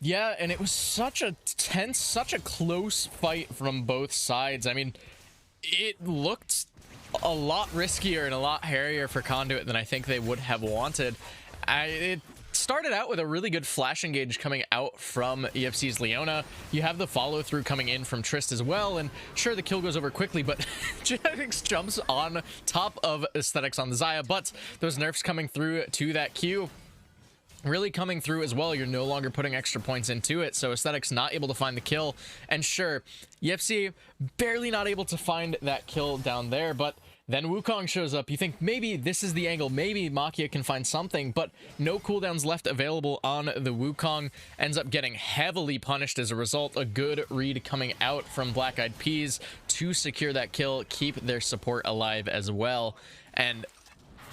Yeah, and it was such a tense, such a close fight from both sides. I mean, it looked a lot riskier and a lot hairier for Conduit than I think they would have wanted. It started out with a really good flash engage coming out from EFC's Leona. You have the follow through coming in from Trist as well, and sure, the kill goes over quickly, but Genetics jumps on top of Aesthetics on the Xayah, but those nerfs coming through to that Q really coming through as well. You're no longer putting extra points into it, so Aesthetics not able to find the kill. And sure, EFC barely not able to find that kill down there, but then Wukong shows up. You think maybe this is the angle, maybe Makia can find something, but no cooldowns left available on the Wukong. Ends up getting heavily punished as a result. A good read coming out from Black Eyed Peas to secure that kill, keep their support alive as well. And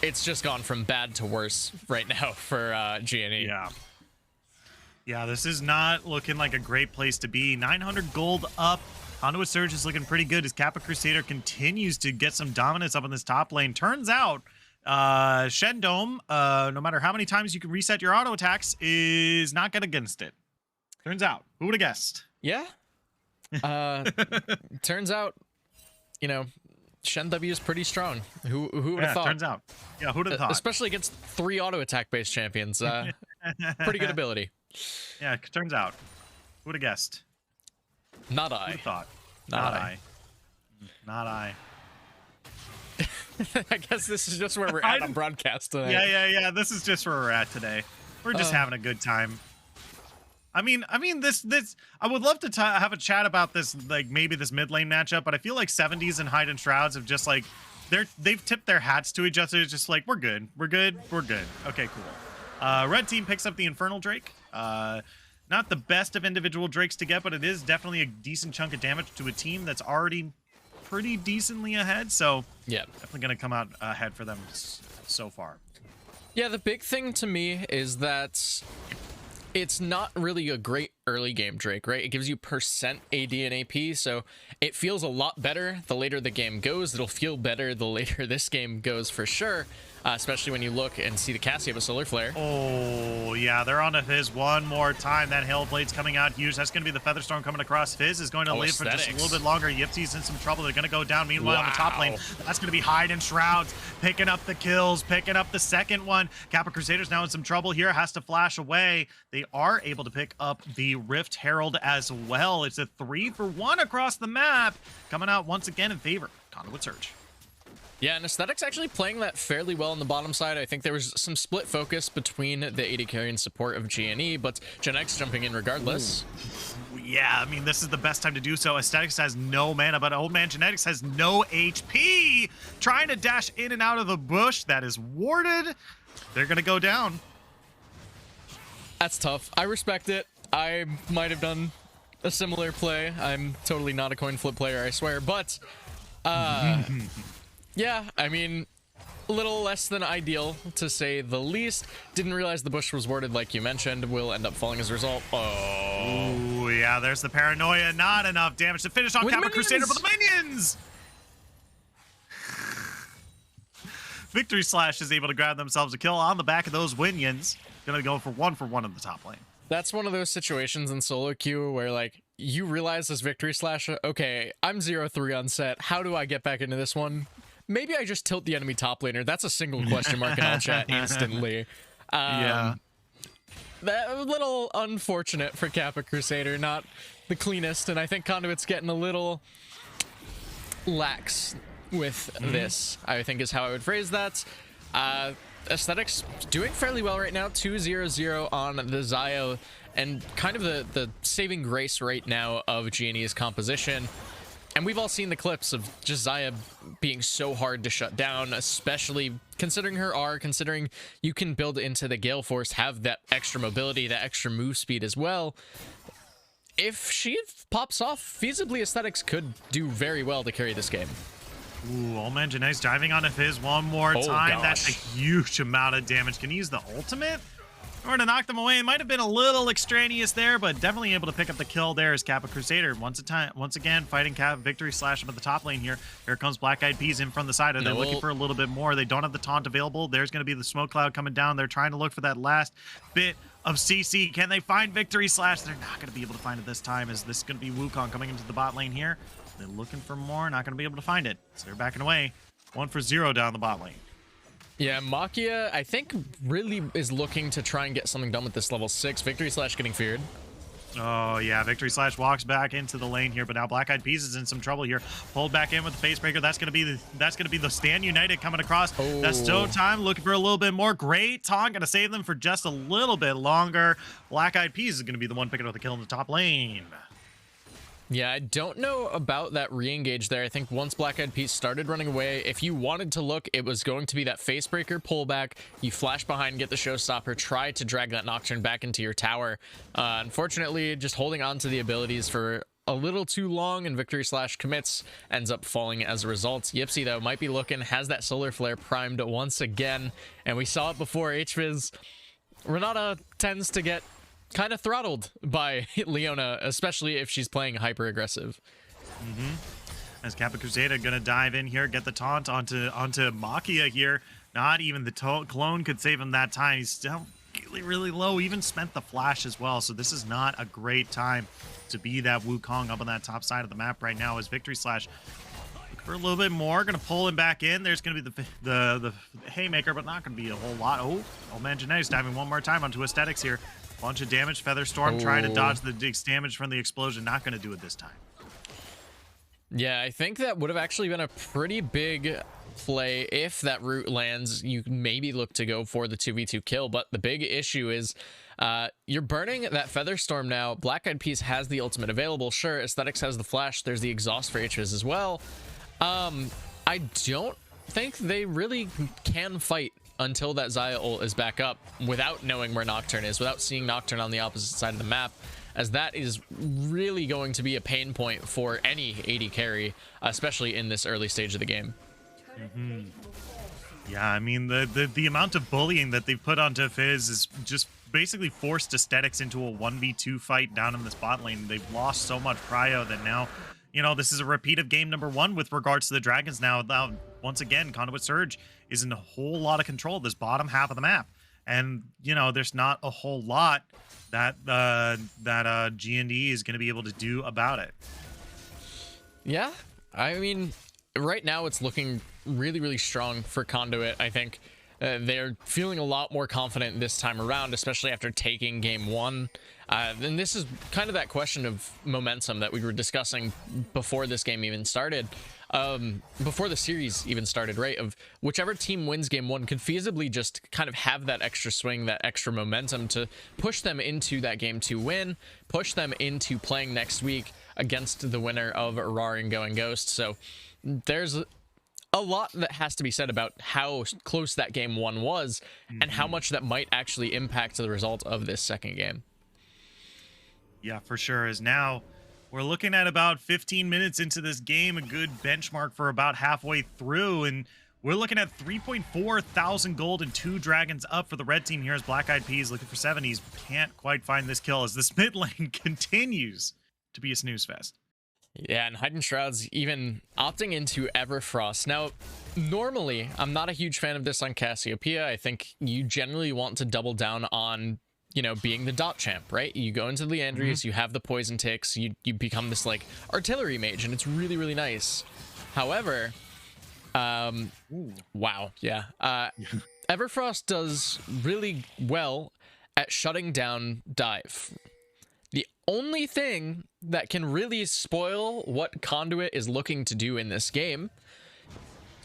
it's just gone from bad to worse right now for GNE.
Yeah, this is not looking like a great place to be. 900 gold up. Conduit Surge is looking pretty good as Kappa Crusader continues to get some dominance up in this top lane. Turns out, Shen Dome, no matter how many times you can reset your auto attacks, is not good against it. Turns out. Who would have guessed?
Yeah. Turns out, you know, Shen W is pretty strong. Who would have thought?
Turns out. Yeah, who would have thought?
Especially against 3 auto attack based champions. Pretty good ability.
Yeah, turns out. Who would have guessed?
Not I.
Who would've thought?
Not I.
Not I.
I guess this is just where we're at on broadcast tonight.
Yeah. This is just where we're at today. We're just having a good time. I mean, this. I would love to have a chat about this, like maybe this mid lane matchup, but I feel like 70s and Hide and Shrouds have just like they've tipped their hats to each other, just like we're good. Okay, cool. Red team picks up the Infernal Drake. Not the best of individual Drakes to get, but it is definitely a decent chunk of damage to a team that's already pretty decently ahead. So
yeah,
definitely going to come out ahead for them so far.
Yeah, the big thing to me is that it's not really a great early game Drake, right? It gives you percent AD and AP, so it feels a lot better the later the game goes. It'll feel better the later this game goes for sure. Especially when you look and see the Cassie have a Solar Flare.
Oh, yeah, they're on to Fizz one more time. That Hailblade's coming out huge. That's going to be the Featherstorm coming across. Fizz is going to live for just a little bit longer. Yipsy's in some trouble. They're going to go down. Meanwhile, on the top lane, that's going to be Hide and Shrouds picking up the kills, picking up the second one. Kappa Crusaders now in some trouble here. Has to flash away. They are able to pick up the Rift Herald as well. It's a 3-for-1 across the map. Coming out once again in favor. Conduit Surge.
Yeah, and Aesthetics actually playing that fairly well on the bottom side. I think there was some split focus between the AD carry and support of GNE, but Genetics jumping in regardless.
Ooh. Yeah, I mean, this is the best time to do so. Aesthetics has no mana, but Old Man Genetics has no HP. Trying to dash in and out of the bush. That is warded. They're going to go down.
That's tough. I respect it. I might have done a similar play. I'm totally not a coin flip player, I swear, but... yeah, I mean, a little less than ideal, to say the least. Didn't realize the bush was warded, like you mentioned. Will end up falling as a result. Oh.
Ooh, yeah, there's the paranoia. Not enough damage to finish on Kappa Crusader, but the minions! Victory Slash is able to grab themselves a kill on the back of those minions. Gonna go for 1-for-1 in the top lane.
That's one of those situations in solo queue where, like, you realize this Victory Slash, okay, I'm 0-3 on set. How do I get back into this one? Maybe I just tilt the enemy top laner. That's a single question mark in all chat instantly.
Yeah.
That a little unfortunate for Kappa Crusader, not the cleanest, and I think Conduit's getting a little lax with this, I think is how I would phrase that. Aesthetics doing fairly well right now, 2-0-0 on the Xayah, and kind of the saving grace right now of GNE's composition. And we've all seen the clips of just Xayah being so hard to shut down, especially considering her R, considering you can build into the Gale Force, have that extra mobility, that extra move speed as well. If she pops off, feasibly Aesthetics could do very well to carry this game.
Ooh, Old Man Genetics diving on Fizz one more time. Gosh. That's a huge amount of damage. Can he use the ultimate? Or to knock them away. It might have been a little extraneous there, but definitely able to pick up the kill there as Kappa Crusader. Once again, fighting Victory Slash up at the top lane here. Here comes Black Eyed Peas in from the side. They're looking for a little bit more. They don't have the taunt available. There's going to be the smoke cloud coming down. They're trying to look for that last bit of CC. Can they find Victory Slash? They're not going to be able to find it this time. Is this going to be Wukong coming into the bot lane here? They're looking for more, not going to be able to find it. So they're backing away. 1-for-0 down the bot lane.
Yeah, Makia, I think, really is looking to try and get something done with this level 6. Victory Slash getting feared.
Oh, yeah. Victory Slash walks back into the lane here, but now Black Eyed Peas is in some trouble here. Pulled back in with the Facebreaker. That's going to be the Stand United coming across.
Oh.
That's Stone Time looking for a little bit more. Great taunt. Going to save them for just a little bit longer. Black Eyed Peas is going to be the one picking up the kill in the top lane.
Yeah, I don't know about that re-engage there. I think once Black Eyed Peas started running away, if you wanted to look, it was going to be that Facebreaker pullback. You flash behind, get the showstopper, try to drag that Nocturne back into your tower. Unfortunately, just holding on to the abilities for a little too long, and Victory Slash commits, ends up falling as a result. Yipsy, though, might be looking, has that Solar Flare primed once again, and we saw it before. HViz, Renata tends to get kind of throttled by Leona, especially if she's playing hyper aggressive.
As Kappa Crusader gonna dive in here, get the taunt onto Makia here. Not even the clone could save him that time. He's still really low, even spent the flash as well. So this is not a great time to be that Wukong up on that top side of the map right now. As Victory Slash looking for a little bit more, gonna pull him back in. There's gonna be the haymaker, but not gonna be a whole lot. Oh man, Janae's diving one more time onto Aesthetics here. Bunch of damage. Featherstorm trying to dodge the damage from the explosion. Not going to do it this time.
Yeah, I think that would have actually been a pretty big play if that root lands. You maybe look to go for the 2v2 kill, but the big issue is you're burning that Featherstorm now. Black Eyed Peas has the ultimate available. Sure, Aesthetics has the flash. There's the exhaust for HViz as well. I don't think they really can fight until that Xayah ult is back up without knowing where Nocturne is, without seeing Nocturne on the opposite side of the map, as that is really going to be a pain point for any AD carry, especially in this early stage of the game.
Yeah, I mean, the amount of bullying that they've put onto Fizz is just basically forced Aesthetics into a 1v2 fight down in this bot lane. They've lost so much prio that now, you know, this is a repeat of game number 1 with regards to the Dragons now. Once again, Conduit Surge is in a whole lot of control of this bottom half of the map. And, you know, there's not a whole lot that G&D is going to be able to do about it.
Yeah, I mean, right now it's looking really strong for Conduit. I think they're feeling a lot more confident this time around, especially after taking game 1. And this is kind of that question of momentum that we were discussing before this game even started. Before the series even started, right? Of whichever team wins game 1 could feasibly just kind of have that extra swing, that extra momentum to push them into that game 2 win, push them into playing next week against the winner of Rar and Going Ghost. So there's a lot that has to be said about how close that game 1 was and how much that might actually impact the result of this second game.
Yeah, for sure. As now we're looking at about 15 minutes into this game, a good benchmark for about halfway through, and we're looking at 3.4 thousand gold and 2 dragons up for the red team here as Black Eyed Peas looking for 70s. Can't quite find this kill as this mid lane continues to be a snooze fest.
Yeah, and Hidden Shroud's even opting into Everfrost. Now, normally, I'm not a huge fan of this on Cassiopeia. I think you generally want to double down on, you know, being the dot champ, right? You go into Leandrius, you have the poison ticks, you become this, like, artillery mage, and it's really nice. However, wow, yeah. Everfrost does really well at shutting down dive. The only thing that can really spoil what Conduit is looking to do in this game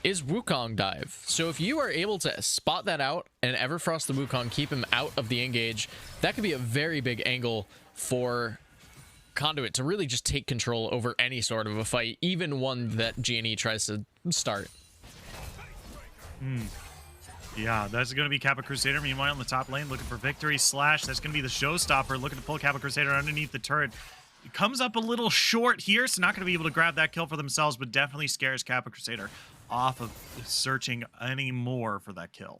is Wukong dive. So if you are able to spot that out and Everfrost the Wukong, keep him out of the engage, that could be a very big angle for Conduit to really just take control over any sort of a fight, even one that G&E tries to start.
Yeah, that's going to be Kappa Crusader. Meanwhile, in the top lane, looking for Victory Slash. That's going to be the showstopper, looking to pull Kappa Crusader underneath the turret. It comes up a little short here, so not going to be able to grab that kill for themselves, but definitely scares Kappa Crusader off of searching any more for that kill.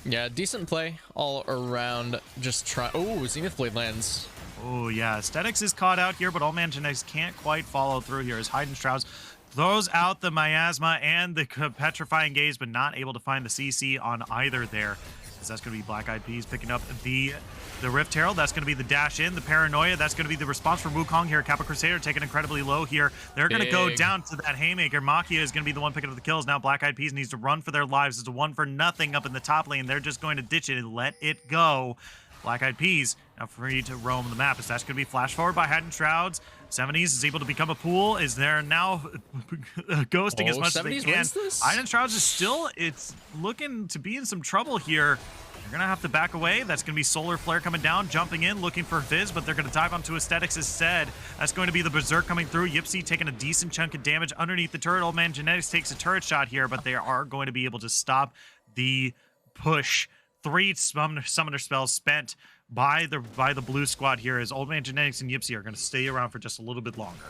Yeah, decent play all around. Just try. Oh, Zenith Blade lands.
Oh, yeah. Aesthetics is caught out here, but All Man Genetics can't quite follow through here as Hidden Shrouds throws out the Miasma and the Petrifying Gaze, but not able to find the CC on either there. as that's going to be Black Eyed Peas picking up the Rift Herald. That's going to be the dash in, the Paranoia. That's going to be the response from Wukong here. Kappa Crusader taking incredibly low here. They're going to go down to that Haymaker. Makia is going to be the one picking up the kills. Now Black Eyed Peas needs to run for their lives. It's a 1-for-0 up in the top lane. They're just going to ditch it and let it go. Black Eyed Peas now free to roam the map. As that's going to be flash forward by Hidden Shrouds. 70s is able to become a pool. Is there now ghosting as much as they can. Hidden Shrouds is still, it's looking to be in some trouble here. They're going to have to back away. That's going to be Solar Flare coming down, jumping in, looking for Fizz, but they're going to dive onto Aesthetics instead. That's going to be the Berserk coming through. Yipsy taking a decent chunk of damage underneath the turret. Old Man Genetics takes a turret shot here, but they are going to be able to stop the push. 3 summoner spells spent by the blue squad here, as Old Man Genetics and Yipsy are going to stay around for just a little bit longer.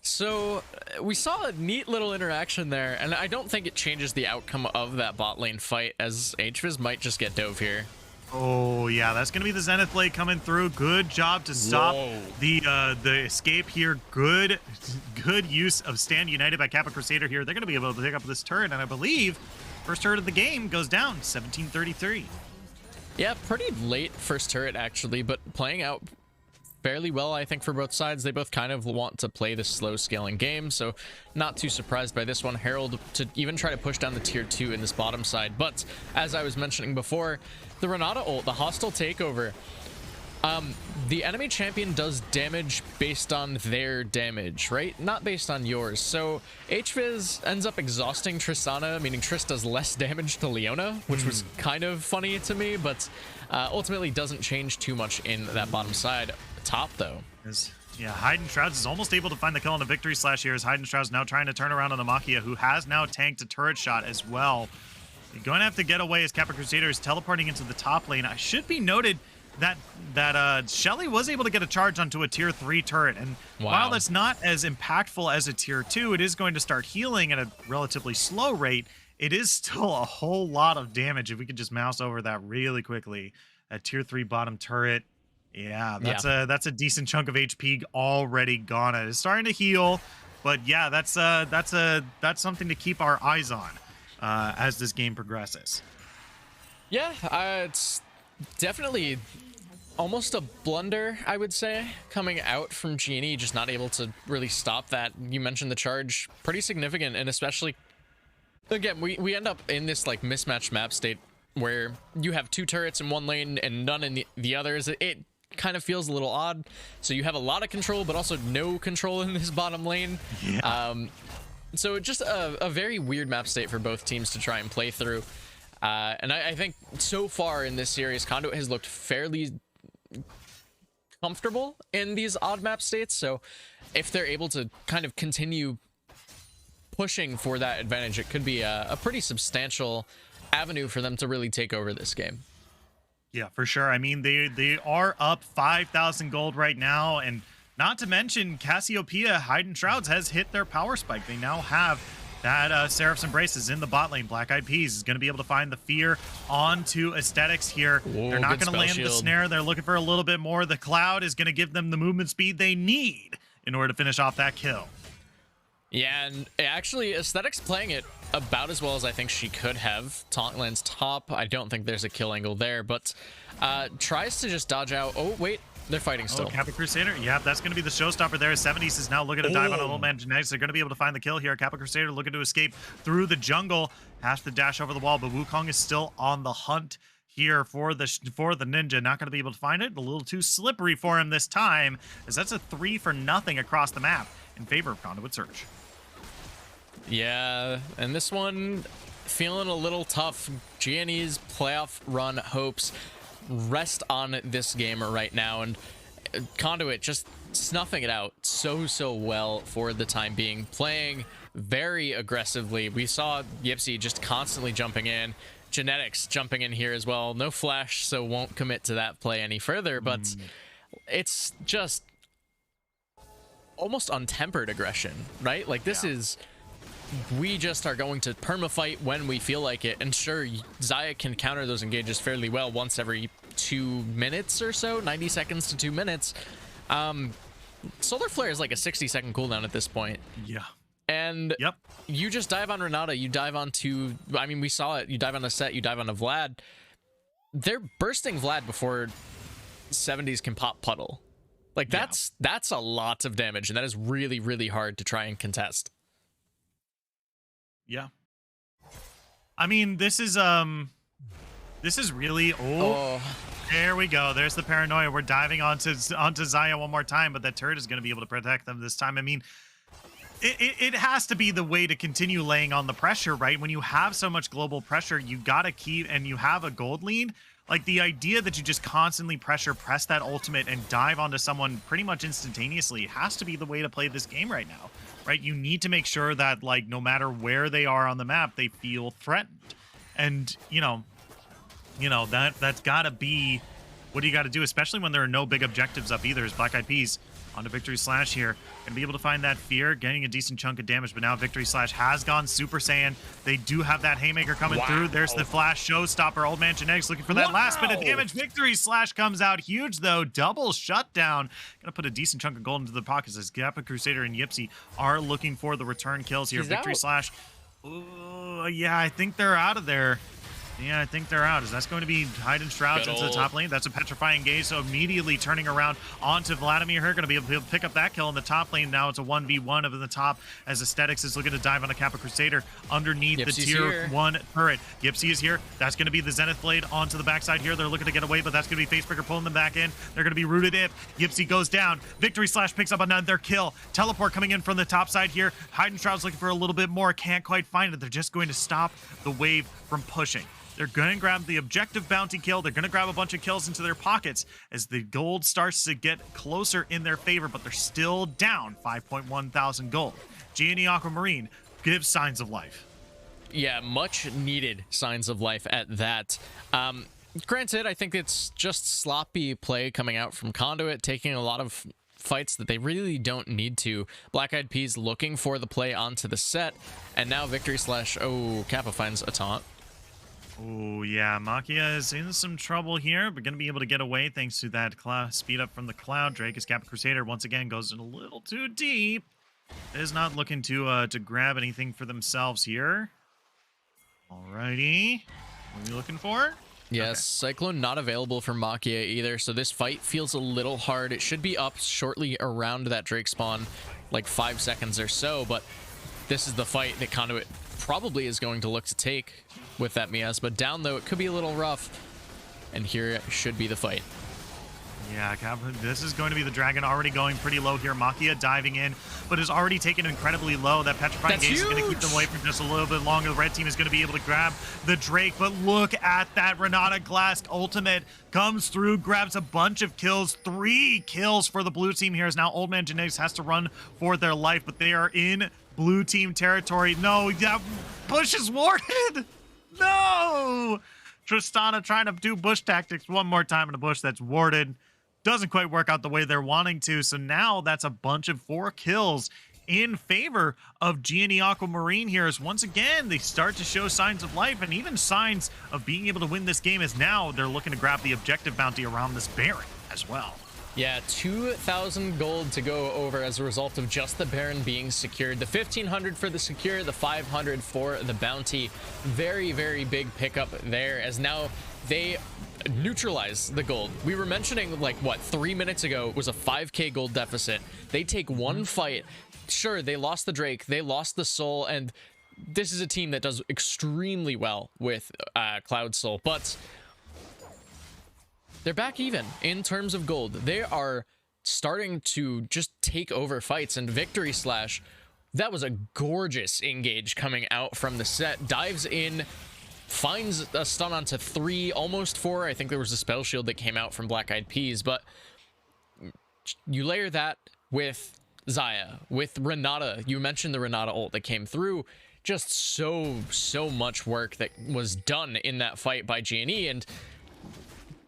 So we saw a neat little interaction there, and I don't think it changes the outcome of that bot lane fight, as HViz might just get dove here.
Oh yeah, that's gonna be the Zenith Blade coming through. Good job to stop the escape here. Good use of Stand United by Kappa Crusader here. They're gonna be able to pick up this turret, and I believe first turret of the game goes down 1733.
Yeah, pretty late first turret actually, but playing out fairly well, I think, for both sides. They both kind of want to play this slow scaling game, so not too surprised by this one. Herald to even try to push down the tier 2 in this bottom side, but as I was mentioning before, the Renata ult, the hostile takeover, the enemy champion does damage based on their damage, right? Not based on yours. So HViz ends up exhausting Tristana, meaning Triss does less damage to Leona, which was kind of funny to me, but ultimately doesn't change too much in that bottom side. Top though.
Yeah, Hidden Shrouds is almost able to find the kill on a victory slash here, as Hidden Shrouds now trying to turn around on the Makia, who has now tanked a turret shot as well. You're going to have to get away as Kappa Crusader is teleporting into the top lane. I should be noted that Shelly was able to get a charge onto a tier 3 turret, and while that's not as impactful as a tier 2, it is going to start healing at a relatively slow rate. It is still a whole lot of damage. If we could just mouse over that really quickly, a tier 3 bottom turret. Yeah, that's a decent chunk of HP already gone. It's starting to heal, but yeah, that's something to keep our eyes on as this game progresses.
Yeah, it's definitely almost a blunder, I would say, coming out from Genie, just not able to really stop that. You mentioned the charge, pretty significant, and especially, again, we end up in this like mismatched map state where you have 2 turrets in one lane and none in the others. It kind of feels a little odd. So you have a lot of control, but also no control in this bottom lane. Yeah. So just a very weird map state for both teams to try and play through. And I think so far in this series, Conduit has looked fairly comfortable in these odd map states. So if they're able to kind of continue pushing for that advantage, it could be a pretty substantial avenue for them to really take over this game.
Yeah, for sure. I mean, they are up 5,000 gold right now, and not to mention Cassiopeia Hidden Shrouds has hit their power spike. They now have that Seraph's Embraces in the bot lane. Black Eyed Peas is going to be able to find the fear onto Aesthetics here.
Whoa,
they're not going to land the snare. They're looking for a little bit more. The Cloud is going to give them the movement speed they need in order to finish off that kill.
Yeah, and actually Aesthetics playing it about as well as I think she could have. Taunt lands top. I don't think there's a kill angle there, but tries to just dodge out. Oh, wait. They're fighting still.
Kappa Crusader. Yeah, that's going to be the showstopper there. 70s is now looking to dive on Old Man Genetics. They're going to be able to find the kill here. Kappa Crusader looking to escape through the jungle. Has to dash over the wall, but Wukong is still on the hunt here for the ninja. Not going to be able to find it. A little too slippery for him this time, as that's a 3-for-0 across the map in favor of Conduit Search.
Yeah, and this one feeling a little tough. GNE's playoff run hopes rest on this game right now, and Conduit just snuffing it out so well for the time being, playing very aggressively. We saw Yipsy just constantly jumping in, Genetics jumping in here as well. No flash, so won't commit to that play any further, but it's just almost untempered aggression, right? Like this is, we just are going to perma-fight when we feel like it. And sure, Xayah can counter those engages fairly well once every 2 minutes or so, 90 seconds to 2 minutes. Solar Flare is like a 60-second cooldown at this point.
Yeah.
And you just dive on Renata, you dive onto, I mean, we saw it, you dive on a Set, you dive on a Vlad. they're bursting Vlad before 70s can pop puddle. Like, that's a lot of damage, and that is really, really hard to try and contest.
Yeah. I mean, this is really... Oh, there we go. There's the paranoia. We're diving onto Xayah one more time, but that turret is going to be able to protect them this time. I mean, it has to be the way to continue laying on the pressure, right? When you have so much global pressure, you got to keep, and you have a gold lead. Like, the idea that you just constantly press that ultimate and dive onto someone pretty much instantaneously has to be the way to play this game right now, right? You need to make sure that, like, no matter where they are on the map, they feel threatened. And, you know, that's got to be what do you got to do, especially when there are no big objectives up either. As Black Eyed Peas onto Victory Slash here. Gonna be able to find that fear, getting a decent chunk of damage, but now Victory Slash has gone Super Saiyan. They do have that Haymaker coming through. There's the Flash Showstopper. Old Man Genetics looking for that last bit of damage. Victory Slash comes out huge, though. Double shutdown. Gonna put a decent chunk of gold into the pockets as Gappa Crusader and Yipsy are looking for the return kills here. Victory Slash. Ooh, yeah, I think they're out of there. Yeah, I think they're out. Is that's going to be Hide and Shrouds into the top lane? That's a Petrifying Gaze, so immediately turning around onto Vladimir here. Going to be able to pick up that kill in the top lane. Now it's a 1v1 of the top as Aesthetics is looking to dive on a Kappa Crusader underneath the tier 1 turret. Yipsy is here. That's going to be the Zenith Blade onto the backside here. They're looking to get away, but that's going to be Facebreaker pulling them back in. They're going to be rooted if Yipsy goes down. Victory Slash picks up another kill. Teleport coming in from the top side here. Hide and Shroud's looking for a little bit more. Can't quite find it. They're just going to stop the wave from pushing. They're going to grab the objective bounty kill. They're going to grab a bunch of kills into their pockets as the gold starts to get closer in their favor, but they're still down 5.1 thousand gold. G&E Aquamarine gives signs of life.
Yeah, much needed signs of life at that. Granted, I think it's just sloppy play coming out from Conduit, taking a lot of fights that they really don't need to. Black Eyed Peas looking for the play onto the set, and now Victory Slash. Oh, Kappa finds a taunt.
Oh, yeah. Makia is in some trouble here, but going to be able to get away thanks to that speed up from the cloud. Drake is Kappa Crusader once again goes in a little too deep. Is not looking to grab anything for themselves here. Alrighty. What are you looking for?
Yes,
okay.
Cyclone not available for Makia either, so this fight feels a little hard. It should be up shortly around that Drake spawn, like 5 seconds or so, but this is the fight that Conduit probably is going to look to take with that Miasma down, though it could be a little rough, and here should be the fight.
Yeah, this is going to be the Dragon already going pretty low here. Makia diving in, but is already taken incredibly low. That Petrifying Gaze is going to keep them away for just a little bit longer. The red team is going to be able to grab the Drake, but look at that Renata Glass ultimate comes through, grabs a bunch of kills. 3 kills for the blue team here as now Old Man Genetics has to run for their life, but they are in blue team territory. No, that bush is warded. No! Tristana trying to do bush tactics one more time in a bush that's warded. Doesn't quite work out the way they're wanting to. So now that's a bunch of 4 kills in favor of G&E Aquamarine here as once again they start to show signs of life and even signs of being able to win this game as now they're looking to grab the objective bounty around this Baron as well.
Yeah, 2,000 gold to go over as a result of just the Baron being secured. The 1,500 for the secure, the 500 for the bounty. Very, very big pickup there as now they neutralize the gold. We were mentioning, like, what, 3 minutes ago was a 5k gold deficit. They take one fight. Sure, they lost the Drake, they lost the Soul, and this is a team that does extremely well with Cloud Soul, but they're back even in terms of gold. They are starting to just take over fights, and Victory Slash, that was a gorgeous engage coming out from the set. Dives in, finds a stun onto 3, almost 4. I think there was a spell shield that came out from Black Eyed Peas, but you layer that with Xayah, with Renata. You mentioned the Renata ult that came through. Just so much work that was done in that fight by G&E, and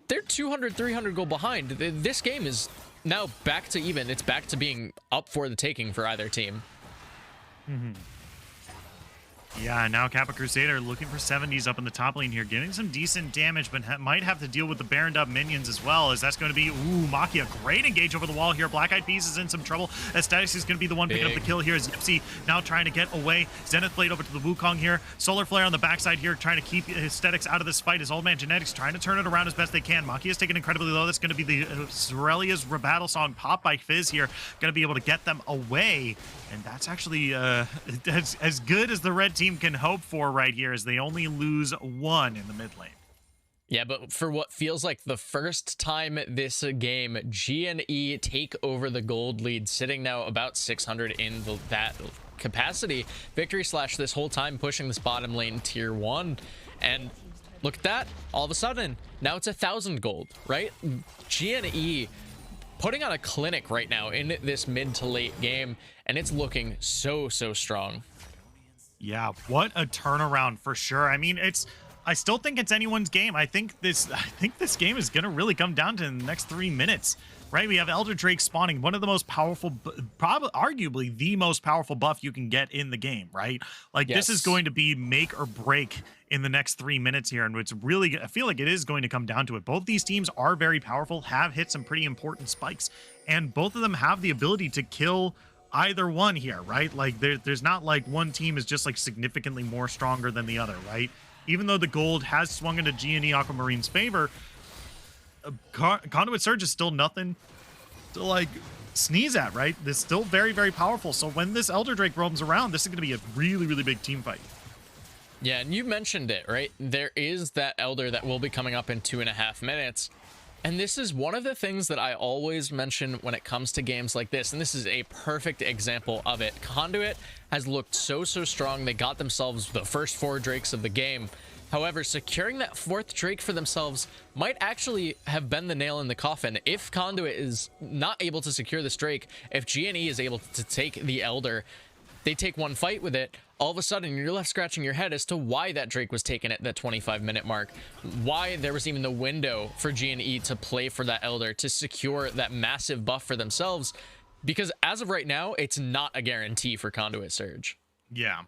they're 200, 300 gold behind. This game is now back to even. It's back to being up for the taking for either team.
Yeah, now Kappa Crusader looking for 70s up in the top lane here, getting some decent damage, but might have to deal with the Baroned up minions as well, as that's going to be, ooh, Maki, a great engage over the wall here. Black Eyed Peas is in some trouble. Aesthetics is going to be the one picking up the kill here, as Yipsy now trying to get away. Zenith Blade over to the Wukong here. Solar Flare on the backside here, trying to keep Aesthetics out of this fight, as Old Man Genetics trying to turn it around as best they can. Maki is taken incredibly low. That's going to be the Zorelia's Battle Song pop by Fizz here, going to be able to get them away. And that's actually as good as the red team can hope for right here, as they only lose one in the mid lane.
Yeah, but for what feels like the first time this game, GNE take over the gold lead, sitting now about 600 in that capacity. Victory Slash this whole time pushing this bottom lane tier 1. And look at that. All of a sudden, now it's 1,000 gold, right? GNE putting on a clinic right now in this mid to late game, and it's looking so strong.
Yeah, what a turnaround for sure. I mean, I still think it's anyone's game. I think this game is gonna really come down to the next 3 minutes, right? We have Elder Drake spawning, one of the most powerful, probably arguably the most powerful buff you can get in the game, right? Like,
yes.
This is going to be make or break in the next 3 minutes here, and it's really, I feel like it is going to come down to it. Both these teams are very powerful, have hit some pretty important spikes, and both of them have the ability to kill either one here, right? Like, there's not like one team is just like significantly more stronger than the other, right? Even though the gold has swung into GNE Aquamarine's favor, Conduit Surge is still nothing to like sneeze at, right? It's still very powerful. So when this Elder Drake roams around, this is going to be a really big team fight.
Yeah, and you mentioned it, right? There is that Elder that will be coming up in 2.5 minutes. And this is one of the things that I always mention when it comes to games like this, and this is a perfect example of it. Conduit has looked so strong. They got themselves the first 4 Drakes of the game. However, securing that 4th Drake for themselves might actually have been the nail in the coffin. If Conduit is not able to secure this Drake, if GNE is able to take the Elder, they take one fight with it, all of a sudden you're left scratching your head as to why that Drake was taken at that 25-minute mark, why there was even the window for GNE to play for that Elder, to secure that massive buff for themselves, because as of right now, it's not a guarantee for Conduit Surge.
Yeah.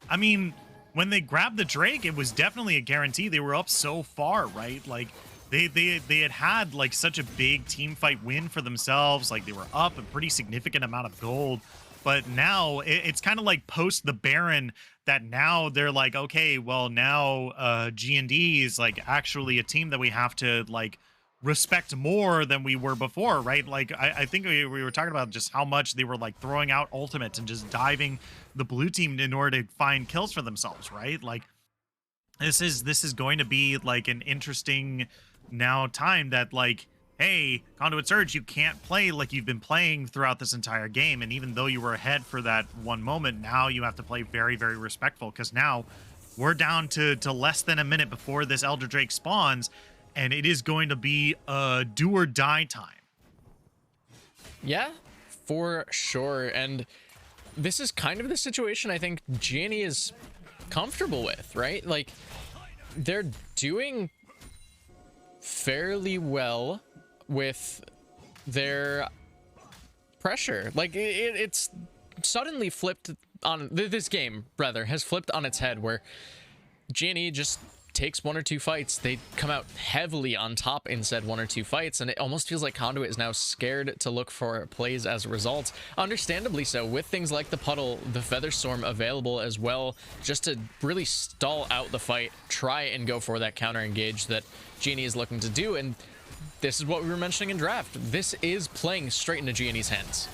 I mean, when they grabbed the Drake, it was definitely a guarantee. They were up so far, right? Like, they had like such a big team fight win for themselves. Like, they were up a pretty significant amount of gold. But now it's kind of like post the Baron that now they're like, okay, well, now G&D is like actually a team that we have to like respect more than we were before, right? Like, I think we were talking about just how much they were like throwing out ultimates and just diving the blue team in order to find kills for themselves, right? Like, this is going to be like an interesting now time that like, hey, Conduit Surge, you can't play like you've been playing throughout this entire game. And even though you were ahead for that one moment, now you have to play very respectful, because now we're down to less than a minute before this Elder Drake spawns, and it is going to be a do or die time.
Yeah, for sure. And this is kind of the situation I think GNE is comfortable with, right? Like, they're doing fairly well with their pressure. Like, it's suddenly flipped on this game, rather, has flipped on its head, where GNE just takes 1 or 2 fights. They come out heavily on top in said 1 or 2 fights, and it almost feels like Conduit is now scared to look for plays as a result. Understandably so, with things like the Puddle, the Featherstorm available as well, just to really stall out the fight, try and go for that counter engage that GNE is looking to do. And this is what we were mentioning in draft. This is playing straight into GNE's hands.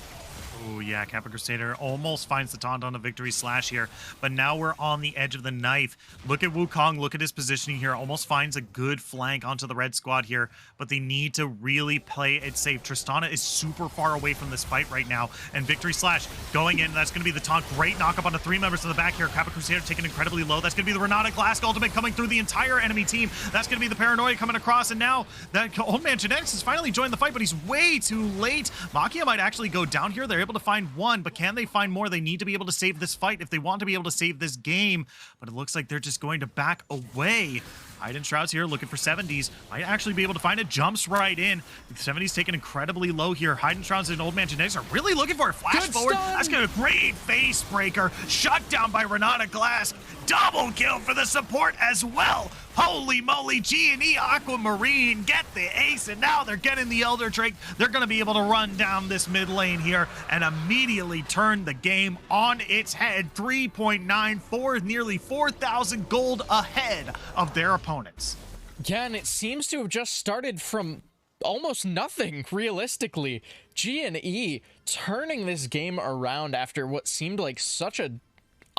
Oh, yeah, Kappa Crusader almost finds the taunt on a Victory Slash here, but now we're on the edge of the knife. Look at Wukong, look at his positioning here, almost finds a good flank onto the red squad here, but they need to really play it safe. Tristana is super far away from this fight right now, and Victory Slash going in, that's going to be the taunt. Great knock up on the 3 members in the back here. Kappa Crusader taken incredibly low. That's going to be the Renata Glask ultimate coming through the entire enemy team. That's going to be the Paranoia coming across, and now that Old Man Genetics has finally joined the fight, but he's way too late. Makia might actually go down here. They're able able to find one, but can they find more? They need to be able to save this fight if they want to be able to save this game, but it looks like they're just going to back away. Hidden Shrouds here looking for 70s. Might actually be able to find it. Jumps right in. 70s taken incredibly low here. Hidden Shrouds and Old Man Genetics are really looking for a flash
Good
forward.
stun.
That's going to great face breaker. Shut down by Renata Glass. Double kill for the support as well. Holy moly, G&E Aquamarine get the ace, and now they're getting the Elder Drake. They're going to be able to run down this mid lane here and immediately turn the game on its head. 3.94, nearly 4,000 gold ahead of their opponents.
Yeah, and it seems to have just started from almost nothing, realistically. G&E turning this game around after what seemed like such a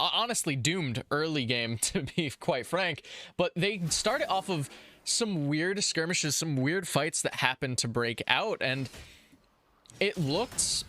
honestly doomed early game, to be quite frank, but they started off of some weird skirmishes, some weird fights that happened to break out, and it looked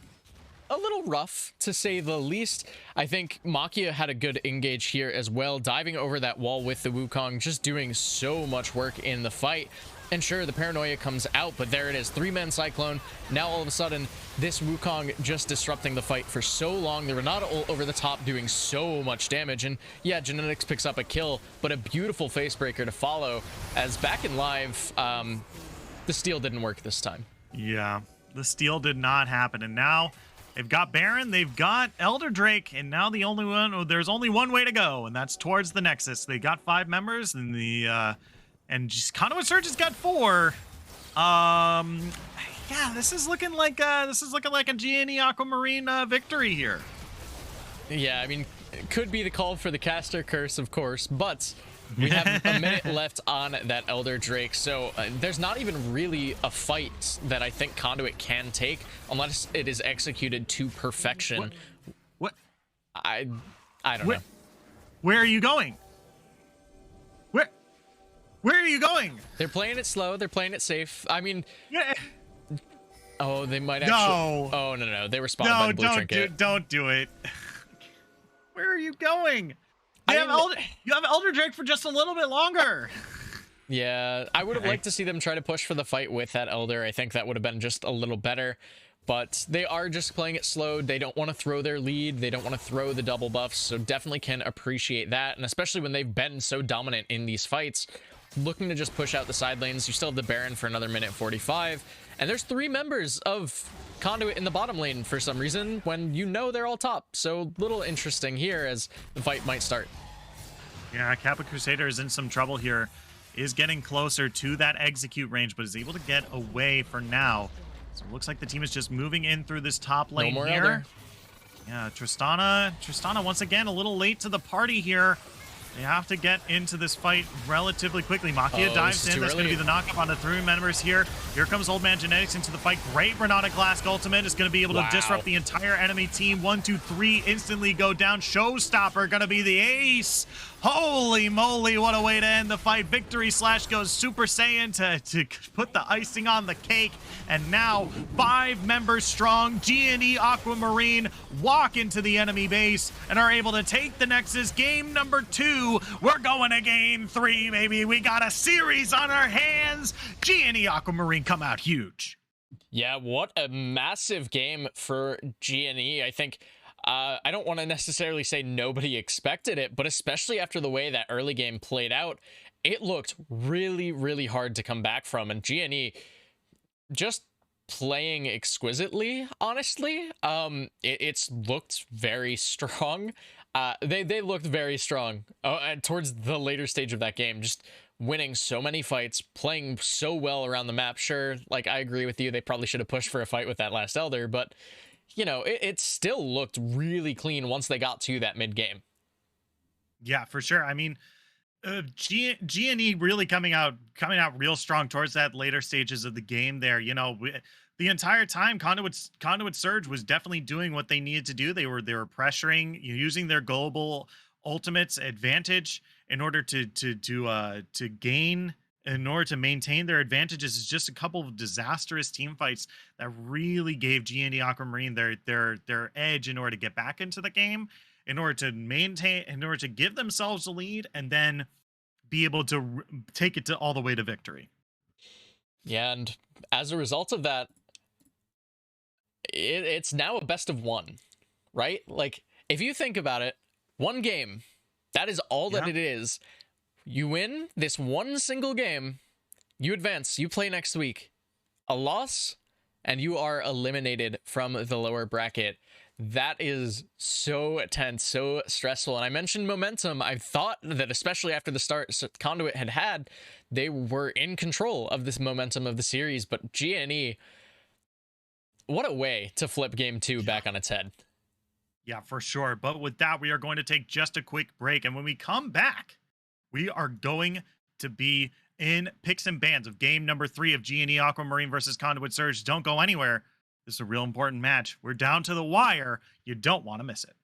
a little rough, to say the least. I think Makia had a good engage here as well, diving over that wall with the Wukong, just doing so much work in the fight. And sure, the paranoia comes out, but there it is, 3-man Cyclone. Now all of a sudden, this Wukong just disrupting the fight for so long. The Renata ult over the top doing so much damage. And yeah, Genetics picks up a kill, but a beautiful face breaker to follow, as back in live, the steal didn't work this time.
Yeah, the steal did not happen. And now they've got Baron, they've got Elder Drake, and now the only one, there's only one way to go, and that's towards the Nexus. They got 5 members, and the and just Conduit Surge has got 4. Yeah, this is looking like a G&E Aquamarine victory here.
Yeah, I mean, it could be the call for the caster curse, of course, but we have a minute left on that Elder Drake, so there's not even really a fight that I think Conduit can take unless it is executed to perfection.
What?
I don't know.
Where are you going? Where are you going?
They're playing it slow. They're playing it safe. I mean,
Yeah.
oh, they might actually.
No.
Oh no, they were spotted by the blue trinket.
Don't do it. Where are you going? You have Elder Drake for just a little bit longer.
Yeah, I would have liked to see them try to push for the fight with that Elder. I think that would have been just a little better. But they are just playing it slow. They don't want to throw their lead. They don't want to throw the double buffs. So definitely can appreciate that. And especially when they've been so dominant in these fights, looking to just push out the side lanes. You still have the Baron for another minute 45. And there's 3 members of Conduit in the bottom lane for some reason when you know they're all top. So little interesting here as the fight might start.
Yeah, Kappa Crusader is in some trouble here. Is getting closer to that execute range, but is able to get away for now. So it looks like the team is just moving in through this top lane
No more
here.
Elder.
Yeah, Tristana once again a little late to the party here. They have to get into this fight relatively quickly. Makia dives in. That's going to be the knockup on the 3 members here. Here comes Old Man Genetics into the fight. Great Renata Glass ultimate is going to be able to disrupt the entire enemy team. 1, 2, 3 instantly go down. Showstopper going to be the ace. Holy moly, what a way to end the fight. Victory Slash goes Super Saiyan to put the icing on the cake. And now 5 members strong, G&E Aquamarine walk into the enemy base and are able to take the Nexus. Game number 2. We're going to game 3, baby. We got a series on our hands. G&E Aquamarine come out huge.
Yeah, what a massive game for G&E. I think I don't want to necessarily say nobody expected it, but especially after the way that early game played out, it looked really, really hard to come back from. And G&E just playing exquisitely, honestly. It's looked very strong. They looked very strong towards the later stage of that game, just winning so many fights, playing so well around the map. Sure, like I agree with you, they probably should have pushed for a fight with that last Elder, but you know, it still looked really clean once they got to that mid game.
Yeah, for sure. I mean, G&E really coming out real strong towards that later stages of the game there. You know, the entire time Conduit Surge was definitely doing what they needed to do. They were pressuring, using their global ultimates advantage in order to gain, in order to maintain their advantages. Is just a couple of disastrous team fights that really gave G&E Aquamarine their edge in order to get back into the game, in order to give themselves a lead, and then be able to take it all the way to victory.
Yeah, and as a result of that, it's now a best of one, right? Like, if you think about it, one game, that is all that it is. You win this one single game, you advance, you play next week. A loss, and you are eliminated from the lower bracket. That is so tense, so stressful. And I mentioned momentum. I thought that especially after the start Conduit had, they were in control of this momentum of the series. But GNE, what a way to flip game 2 back on its head.
Yeah, for sure. But with that, we are going to take just a quick break. And when we come back, we are going to be in picks and bans of game number 3 of GNE Aquamarine versus Conduit Surge. Don't go anywhere. This is a real important match. We're down to the wire. You don't want to miss it.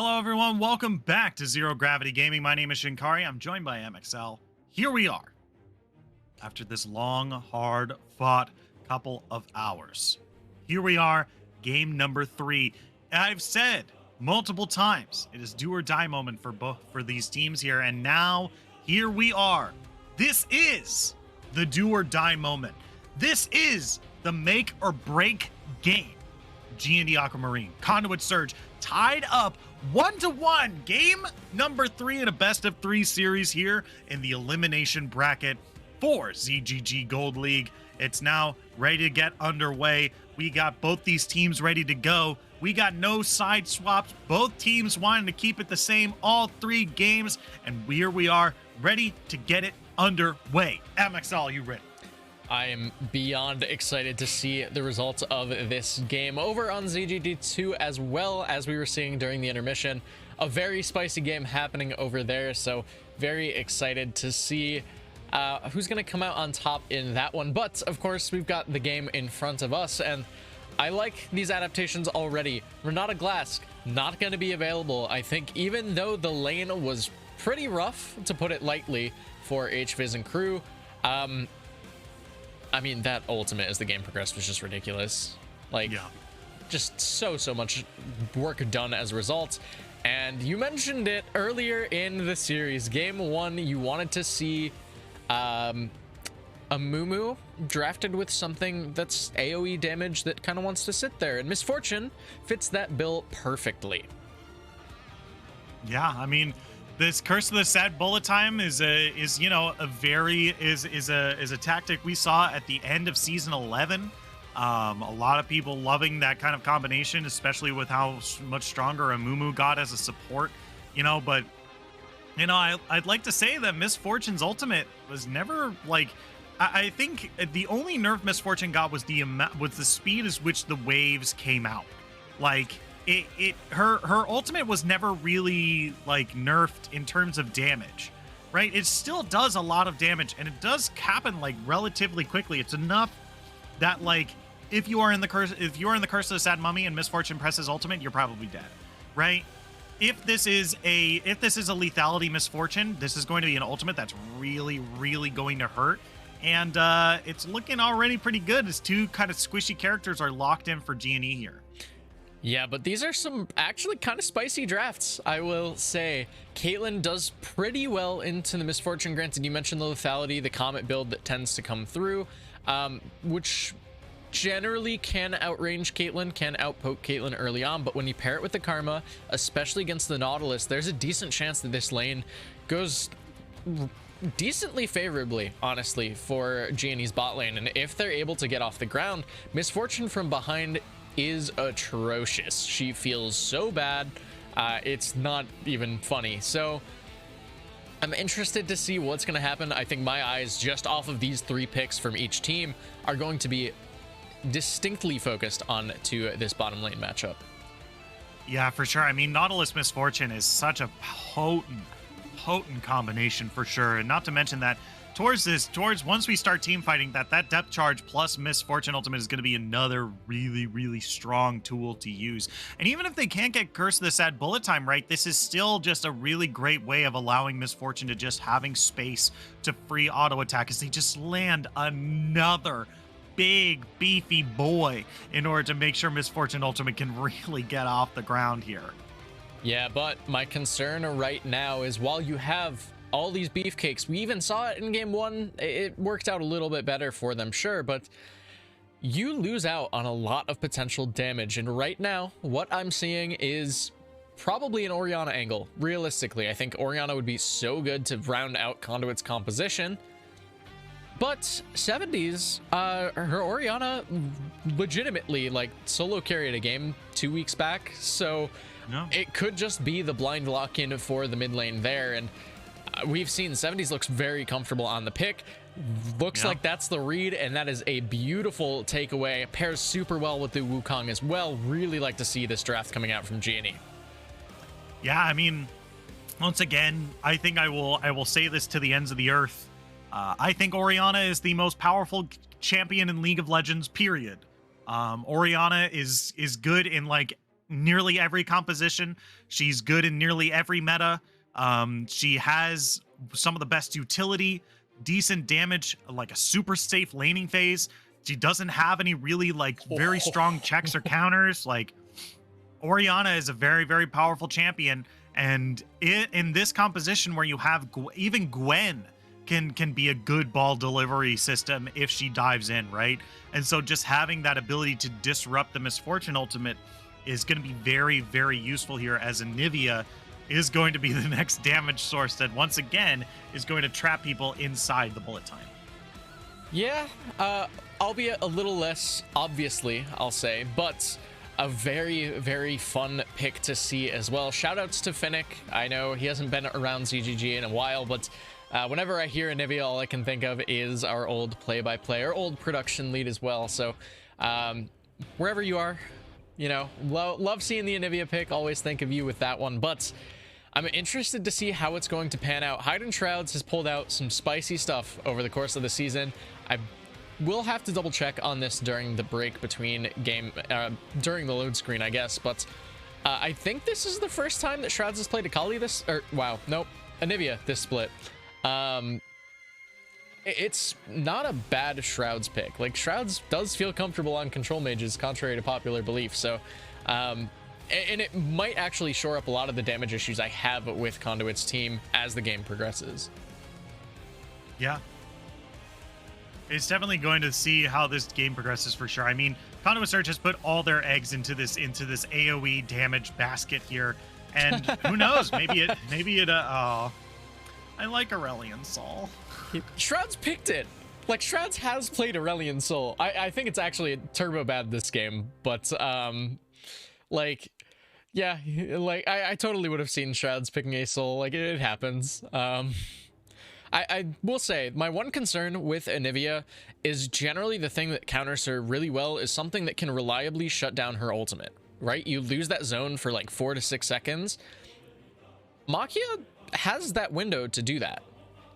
Hello, everyone. Welcome back to Zero Gravity Gaming. My name is Shinkari. I'm joined by MXL. Here we are. After this long, hard-fought couple of hours. Here we are, game number 3. I've said multiple times, it is do or die moment for these teams here, and now here we are. This is the do or die moment. This is the make or break game. G&D Aquamarine, Conduit Surge, tied up 1-1. Game number 3 in a best of 3 series here in the elimination bracket for ZGG Gold League. It's now ready to get underway. We got both these teams ready to go. We got no side swaps. Both teams wanting to keep it the same all 3 games. And here we are, ready to get it underway. MXL, you ready?
I am beyond excited to see the results of this game over on ZGG2, as well as we were seeing during the intermission. A very spicy game happening over there, so very excited to see who's going to come out on top in that one. But of course, we've got the game in front of us, and I like these adaptations already. Renata Glask not going to be available, I think, even though the lane was pretty rough, to put it lightly, for HViz and crew. I mean, that ultimate as the game progressed was just ridiculous. Like, yeah, just so much work done as a result. And you mentioned it earlier in the series. Game 1, you wanted to see a Mumu drafted with something that's AoE damage that kind of wants to sit there. And Misfortune fits that bill perfectly.
Yeah, I mean, this Curse of the Sad Bullet Time is a tactic we saw at the end of season 11. A lot of people loving that kind of combination, especially with how much stronger a Mumu got as a support. But I'd like to say that Misfortune's ultimate was never like. I think the only nerf Misfortune got was the speed as which the waves came out. Like, her ultimate was never really like nerfed in terms of damage, right? It still does a lot of damage, and it does happen like relatively quickly. It's enough that like if you are in the curse of the Sad Mummy and Misfortune presses ultimate, you're probably dead, right? If this is a lethality Misfortune, this is going to be an ultimate that's really going to hurt. And it's looking already pretty good as 2 kind of squishy characters are locked in for G&E here.
Yeah, but these are some actually kind of spicy drafts, I will say. Caitlyn does pretty well into the Misfortune. Granted, you mentioned the lethality, the Comet build that tends to come through, which generally can outrange Caitlyn, can outpoke Caitlyn early on. But when you pair it with the Karma, especially against the Nautilus, there's a decent chance that this lane goes decently favorably, honestly, for G&E's bot lane. And if they're able to get off the ground, Misfortune from behind is atrocious. She feels so bad, it's not even funny. So I'm interested to see what's going to happen. I think my eyes, just off of these 3 picks from each team, are going to be distinctly focused on to this bottom lane matchup.
Yeah, for sure. I mean, Nautilus Misfortune is such a potent combination for sure, and not to mention that towards once we start team fighting, that depth charge plus Misfortune ultimate is going to be another really strong tool to use. And even if they can't get Curse of the Sad Bullet Time right, this is still just a really great way of allowing Misfortune to just having space to free auto attack as they just land another big beefy boy in order to make sure Misfortune ultimate can really get off the ground here.
Yeah, but my concern right now is, while you have all these beefcakes, we even saw it in game 1, it worked out a little bit better for them, sure, but you lose out on a lot of potential damage. And right now, what I'm seeing is probably an Orianna angle. Realistically, I think Orianna would be so good to round out Conduit's composition. But 70s, her Orianna legitimately like solo carried a game 2 weeks back, so no, it could just be the blind lock-in for the mid lane there. And we've seen 70s looks very comfortable on the pick. Looks like that's the read, and that is a beautiful takeaway. Pairs super well with the Wukong as well. Really like to see this draft coming out from G&E.
Yeah, I mean, once again, I think I will say this to the ends of the earth. I think Orianna is the most powerful champion in League of Legends, period. Orianna is good in like nearly every composition. She's good in nearly every meta. She has some of the best utility, decent damage, like a super safe laning phase. She doesn't have any really like very strong checks or counters. Like Orianna is a very, very powerful champion. And in this composition where you have even Gwen can be a good ball delivery system if she dives in, right? And so just having that ability to disrupt the Misfortune ultimate is going to be very, very useful here, as Anivia is going to be the next damage source that once again is going to trap people inside the bullet time.
Yeah, albeit a little less, obviously, I'll say, but a very, very fun pick to see as well. Shoutouts to Finnick. I know he hasn't been around CGG in a while, but whenever I hear Anivia, all I can think of is our old play-by-play, our old production lead as well. So wherever you are, you know, love seeing the Anivia pick. Always think of you with that one, but I'm interested to see how it's going to pan out. Hide and Shrouds has pulled out some spicy stuff over the course of the season. I will have to double check on this during the break between during the load screen, I guess, but I think this is the first time that Shrouds has played Akali this, or wow, nope, Anivia this split. It's not a bad Shrouds pick. Like, Shrouds does feel comfortable on control mages, contrary to popular belief, so and it might actually shore up a lot of the damage issues I have with Conduit's team as the game progresses.
Yeah. It's definitely going to see how this game progresses for sure. I mean, Conduit Search has put all their eggs into this AoE damage basket here, and who knows? maybe it. Oh, I like Aurelion Sol.
Shrouds picked it. Like, Shrouds has played Aurelion Sol. I think it's actually turbo bad this game, but like, yeah, like I totally would have seen Shrouds picking a Sol. Like, it happens. I will say, my one concern with Anivia is generally the thing that counters her really well is something that can reliably shut down her ultimate, right? You lose that zone for like 4 to 6 seconds. Makia has that window to do that.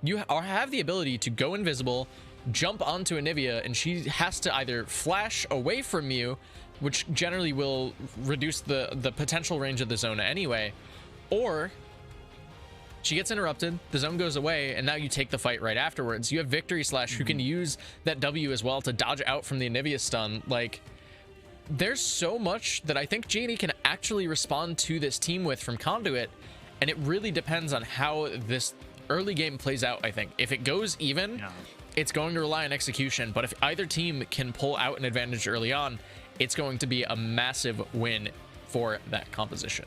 You have the ability to go invisible, jump onto Anivia, and she has to either flash away from you, which generally will reduce the potential range of the zone anyway, or she gets interrupted, the zone goes away, and now you take the fight right afterwards. You have Victory Slash who can use that W as well to dodge out from the Anivia stun. Like, there's so much that I think Genie can actually respond to this team with from Conduit, and it really depends on how this early game plays out, I think. If it goes even, it's going to rely on execution, but if either team can pull out an advantage early on, it's going to be a massive win for that composition.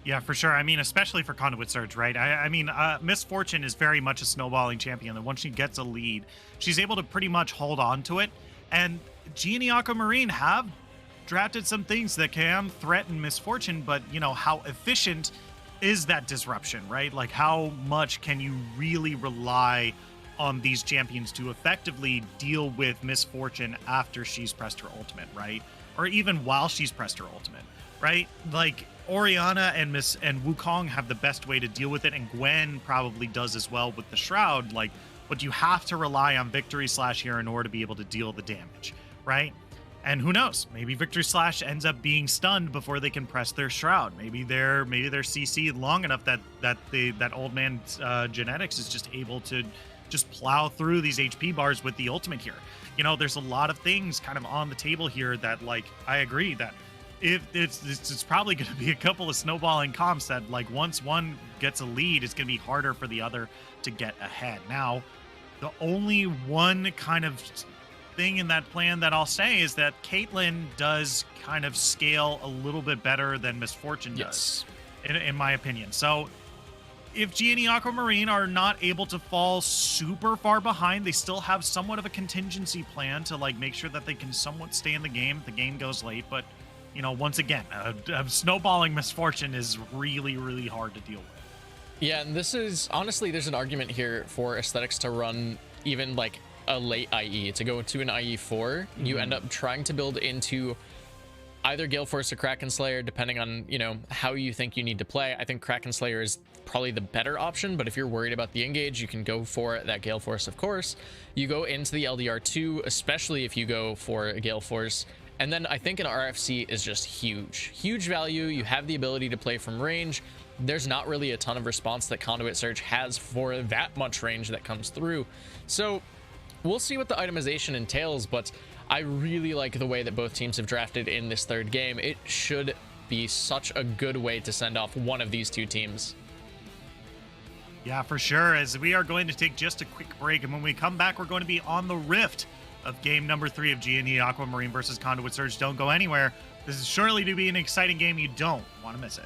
Yeah, for sure. I mean, especially for Conduit Surge, right? I mean, Misfortune is very much a snowballing champion that once she gets a lead, she's able to pretty much hold on to it. And Genie Aquamarine have drafted some things that can threaten Misfortune, but, you know, how efficient is that disruption, right? Like, how much can you really rely on these champions to effectively deal with Misfortune after she's pressed her ultimate, right? Or even while she's pressed her ultimate, right? Like, Orianna and Wukong have the best way to deal with it, and Gwen probably does as well with the Shroud. Like, but you have to rely on Victory Slash here in order to be able to deal the damage, right? And who knows? Maybe Victory Slash ends up being stunned before they can press their Shroud. Maybe they're CC'd long enough that old man genetics is just able to just plow through these HP bars with the ultimate here. You know, there's a lot of things kind of on the table here that, like, I agree that if it's probably going to be a couple of snowballing comps that, like, once one gets a lead, it's going to be harder for the other to get ahead. Now, the only one kind of thing in that plan that I'll say is that Caitlyn does kind of scale a little bit better than Misfortune does, in my opinion. So if Genie Aquamarine are not able to fall super far behind, they still have somewhat of a contingency plan to, like, make sure that they can somewhat stay in the game if the game goes late. But, you know, once again, a snowballing Misfortune is really, really hard to deal with.
Yeah, and this is, honestly, there's an argument here for aesthetics to run even, like, a late IE. To go to an IE4, you end up trying to build into either Gale Force or Kraken Slayer, depending on, you know, how you think you need to play. I think Kraken Slayer is probably the better option, but if you're worried about the engage, you can go for that Gale Force, of course. You go into the LDR2, especially if you go for a Gale Force, And then I think an RFC is just huge. Huge value. You have the ability to play from range. There's not really a ton of response that Conduit Surge has for that much range that comes through. So we'll see what the itemization entails, but I really like the way that both teams have drafted in this third game. It should be such a good way to send off one of these two teams.
Yeah, for sure. As we are going to take just a quick break, and when we come back, we're going to be on the Rift of game number 3 of G&E Aquamarine versus Conduit Surge. Don't go anywhere. This is surely to be an exciting game. You don't want to miss it.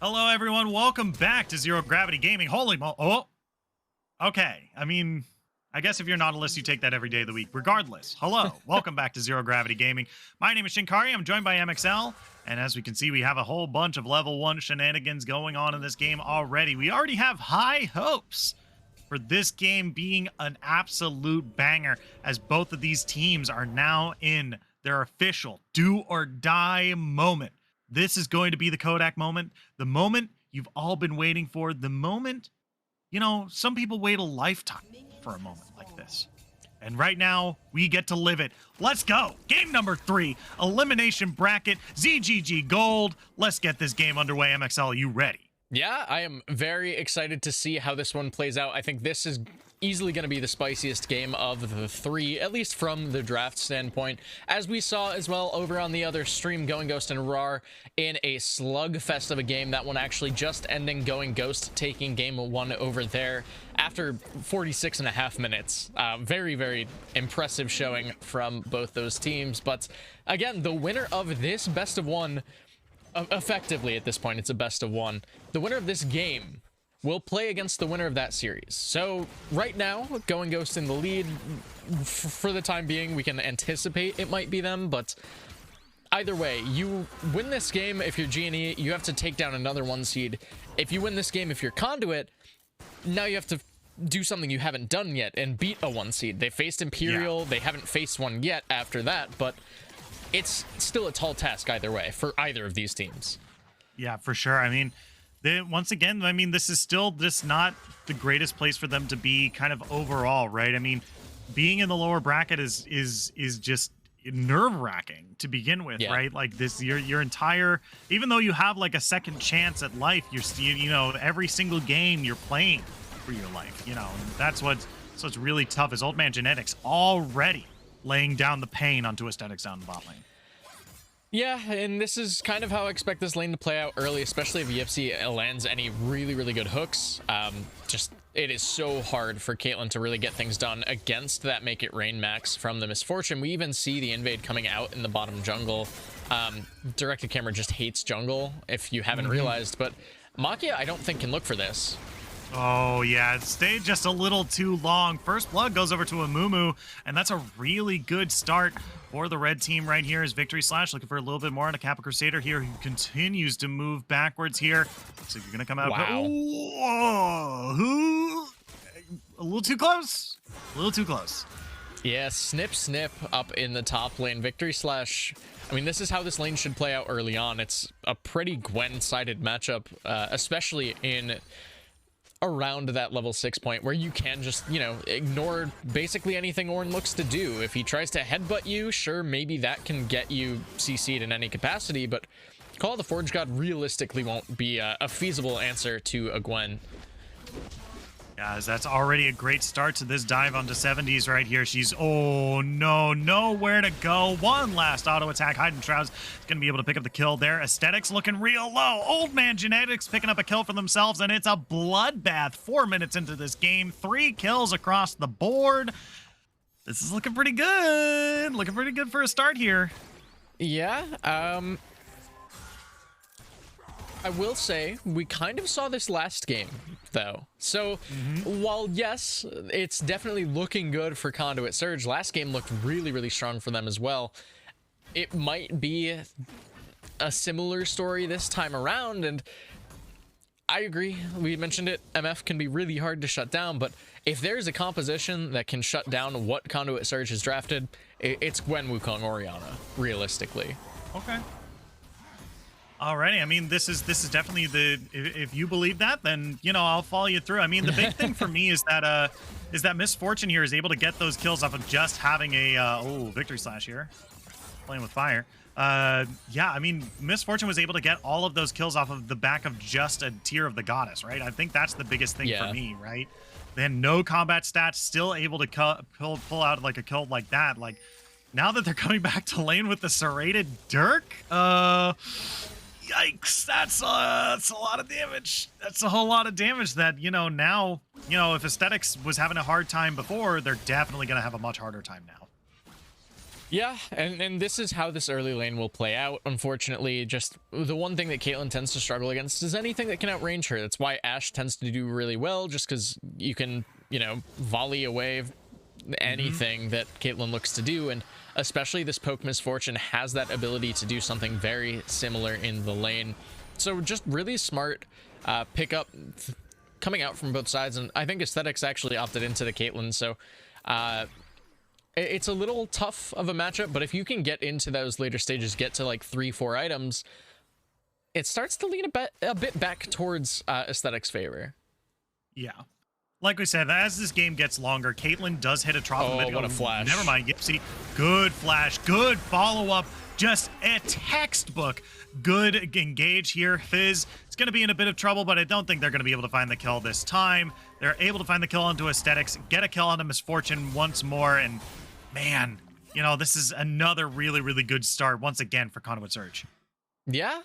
Hello, everyone. Welcome back to Zero Gravity Gaming. Holy mo... Oh. Okay. I mean, I guess if you're Nautilus, you take that every day of the week. Regardless, hello. Welcome back to Zero Gravity Gaming. My name is Shinkari. I'm joined by MXL. And as we can see, we have a whole bunch of level 1 shenanigans going on in this game already. We already have high hopes for this game being an absolute banger, as both of these teams are now in their official do-or-die moment. This is going to be the Kodak moment, the moment you've all been waiting for, the moment, you know, some people wait a lifetime for a moment like this. And right now, we get to live it. Let's go. Game number 3, elimination bracket, ZGG Gold. Let's get this game underway. MXL, you ready?
Yeah, I am very excited to see how this one plays out. I think this is easily going to be the spiciest game of the 3, at least from the draft standpoint, as we saw as well over on the other stream, Going Ghost and Rar in a slugfest of a game. That one actually just ending Going Ghost taking game 1 over there after 46.5 minutes. Very, very impressive showing from both those teams. But again, the winner of this best of 1, effectively at this point, it's a best of 1. The winner of this game will play against the winner of that series. So right now, Going Ghost in the lead. For the time being, we can anticipate it might be them, but either way, you win this game if you're G&E, you have to take down another 1 seed. If you win this game if you're Conduit, now you have to do something you haven't done yet and beat a 1 seed. They faced Imperial, They haven't faced one yet after that, but it's still a tall task either way for either of these teams.
Yeah, for sure. I mean, once again, I mean, this is still just not the greatest place for them to be kind of overall, right? I mean, being in the lower bracket is just nerve-wracking to begin with, right? Like this, your entire, even though you have like a second chance at life, you're still, you know, every single game you're playing for your life, you know, and that's what's really tough. Is Old Man Genetics already laying down the pain onto Aesthetics down the bot lane.
Yeah, and this is kind of how I expect this lane to play out early, especially if EFC lands any really, really good hooks. Just, it is so hard for Caitlyn to really get things done against that Make It Rain max from the Misfortune. We even see the invade coming out in the bottom jungle. Directed camera just hates jungle, if you haven't realized, but Makia, I don't think, can look for this.
Oh, yeah, it stayed just a little too long. First blood goes over to a Mumu, and that's a really good start for the red team right here as Victory Slash looking for a little bit more on a Kappa Crusader here who continues to move backwards here. So you're going to come out.
Wow.
Oh, a little too close. A little too close.
Yeah, snip up in the top lane. Victory Slash, I mean, this is how this lane should play out early on. It's a pretty Gwen-sided matchup, especially in around that level 6 point where you can just, you know, ignore basically anything Ornn looks to do. If he tries to headbutt you, sure, maybe that can get you CC'd in any capacity, but Call of the Forge God realistically won't be a feasible answer to a Gwen.
Guys, that's already a great start to this dive onto 70s right here. She's, oh no, nowhere to go. One last auto attack. Hidden Shrouds is going to be able to pick up the kill there. Aesthetics looking real low. Old Man Genetics picking up a kill for themselves, and it's a bloodbath 4 minutes into this game. 3 kills across the board. This is looking pretty good. Looking pretty good for a start here.
Yeah, I will say, we kind of saw this last game, though. So, while yes, it's definitely looking good for Conduit Surge, last game looked really, really strong for them as well. It might be a similar story this time around, and I agree. We mentioned it, MF can be really hard to shut down, but if there's a composition that can shut down what Conduit Surge has drafted, it's Gwen Wukong Orianna, realistically.
Okay. Alrighty, I mean, this is definitely the, if you believe that, then, you know, I'll follow you through. I mean, the big thing for me is that Misfortune here is able to get those kills off of just having a, Victory Slash here, playing with fire. Yeah, I mean, Misfortune was able to get all of those kills off of the back of just a tier of the Goddess, right? I think that's the biggest thing for me, right? Then no combat stats, still able to pull out like a kill like that. Like, now that they're coming back to lane with the serrated Dirk, yikes, that's a lot of damage. That's a whole lot of damage that, you know, now, you know, if Aesthetics was having a hard time before, they're definitely going to have a much harder time now.
Yeah, and this is how this early lane will play out. Unfortunately, just the one thing that Caitlyn tends to struggle against is anything that can outrange her. That's why Ashe tends to do really well, just because you can, you know, volley away anything that Caitlyn looks to do, and especially this poke Misfortune has that ability to do something very similar in the lane. So just really smart pickup coming out from both sides, and I think Aesthetics actually opted into the Caitlyn, so it's a little tough of a matchup, but if you can get into those later stages, get to like 3-4 items, it starts to lean a bit back towards Aesthetics' favor.
Yeah. Like we said, as this game gets longer, Caitlyn does hit a trough.
Oh, what a flash.
Never mind. Yep, see, good flash, good follow-up, just a textbook. Good engage here. Fizz is going to be in a bit of trouble, but I don't think they're going to be able to find the kill this time. They're able to find the kill onto Aesthetics, get a kill onto Misfortune once more, and man, you know, this is another really, really good start once again for Conduit Surge.
Yeah.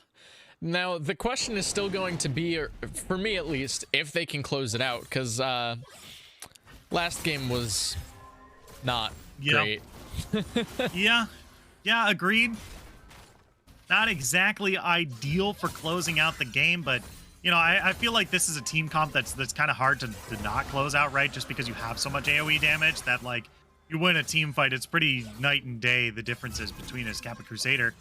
Now, the question is still going to be, or for me at least, if they can close it out, because last game was not great.
Yeah, agreed. Not exactly ideal for closing out the game, but, you know, I feel like this is a team comp that's kind of hard to not close out, right? Just because you have so much AoE damage that, like, you win a team fight, it's pretty night and day, the differences between his Kappa Crusader.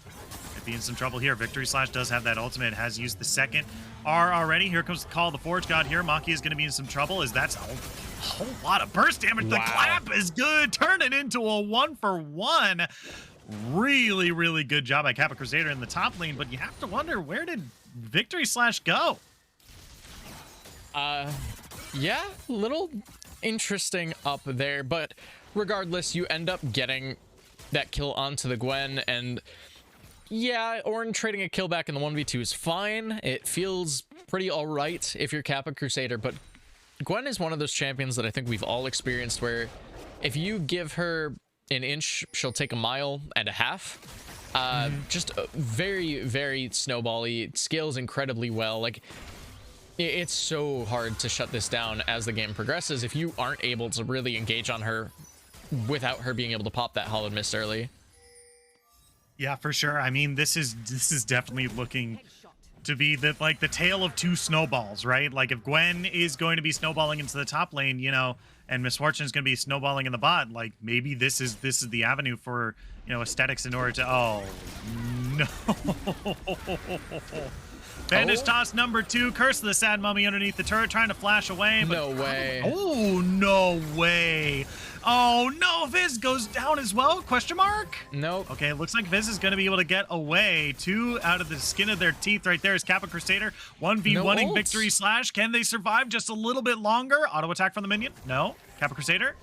Might be in some trouble here. Victory Slash does have that ultimate, has used the second R already. Here comes the Call of the Forge God here. Maki is going to be in some trouble, as that's a whole lot of burst damage. Wow. The clap is good. Turn it into a 1-for-1. Really, really good job by Kappa Crusader in the top lane, but you have to wonder, where did Victory Slash go?
Yeah, little interesting up there, but regardless, you end up getting that kill onto the Gwen, and yeah, Ornn trading a kill back in the 1v2 is fine. It feels pretty alright if you're Kappa Crusader, but Gwen is one of those champions that I think we've all experienced where if you give her an inch, she'll take a mile and a half. Just very, very snowbally. Scales incredibly well. Like, it's so hard to shut this down as the game progresses if you aren't able to really engage on her without her being able to pop that Hollowed Mist early.
Yeah, for sure. I mean, this is definitely looking to be the tale of two snowballs, right? Like, if Gwen is going to be snowballing into the top lane, you know, and Miss Fortune is going to be snowballing in the bot, like, maybe this is the avenue for, you know, aesthetics in order to... Oh, no. Bandage toss number 2. Curse of the Sad Mummy underneath the turret, trying to flash away. But
no way.
Oh, no way. Oh, no. Viz goes down as well? Question mark?
Nope.
Okay, it looks like Viz is going to be able to get away. 2 out of the skin of their teeth right there is Kappa Crusader. 1v1ing Victory Slash. Can they survive just a little bit longer? Auto attack from the minion? No. Kappa Crusader?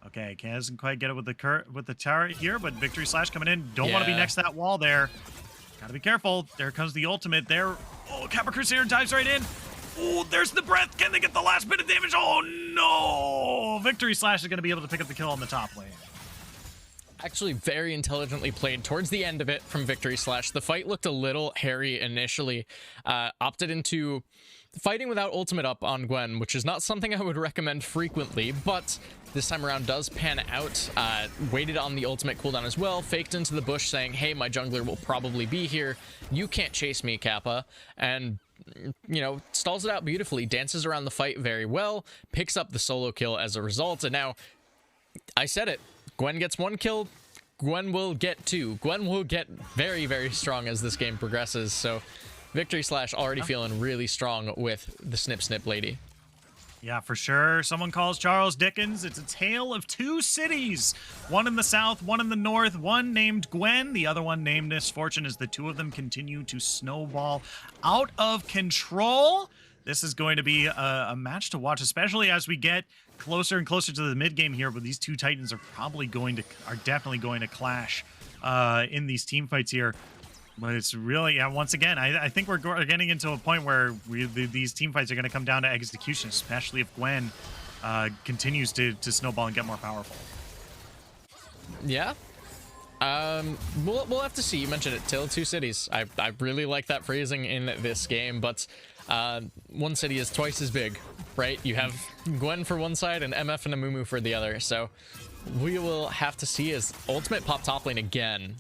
Okay, doesn't quite get it with the turret here, but Victory Slash coming in. Don't want to be next to that wall there. Gotta be careful. There comes the ultimate there. Oh, Kappa Crusader dives right in. Oh, there's the breath. Can they get the last bit of damage? Oh, no. Victory Slash is going to be able to pick up the kill on the top lane.
Actually, very intelligently played towards the end of it from Victory Slash. The fight looked a little hairy initially. Opted into fighting without ultimate up on Gwen, which is not something I would recommend frequently, but this time around does pan out. Waited on the ultimate cooldown as well, faked into the bush saying, hey, my jungler will probably be here. You can't chase me, Kappa. And, you know, stalls it out beautifully, dances around the fight very well, picks up the solo kill as a result. And now, I said it, Gwen gets 1 kill, Gwen will get 2. Gwen will get very, very strong as this game progresses. So Victory Slash already feeling really strong with the Snip Snip lady.
Yeah, for sure. Someone calls Charles Dickens. It's a tale of 2 cities. One in the south, one in the north, one named Gwen, the other one named Miss Fortune, as the 2 of them continue to snowball out of control. This is going to be a match to watch, especially as we get closer and closer to the mid game here, but these 2 Titans are definitely going to clash in these team fights here. But it's really, yeah, once again, I think we're getting into a point where these team fights are going to come down to execution, especially if Gwen continues to snowball and get more powerful.
Yeah. We'll have to see. You mentioned it, Tale of 2 Cities. I really like that phrasing in this game, but one city is twice as big, right? You have Gwen for one side and MF and Amumu for the other, so we will have to see as ultimate pop top lane again.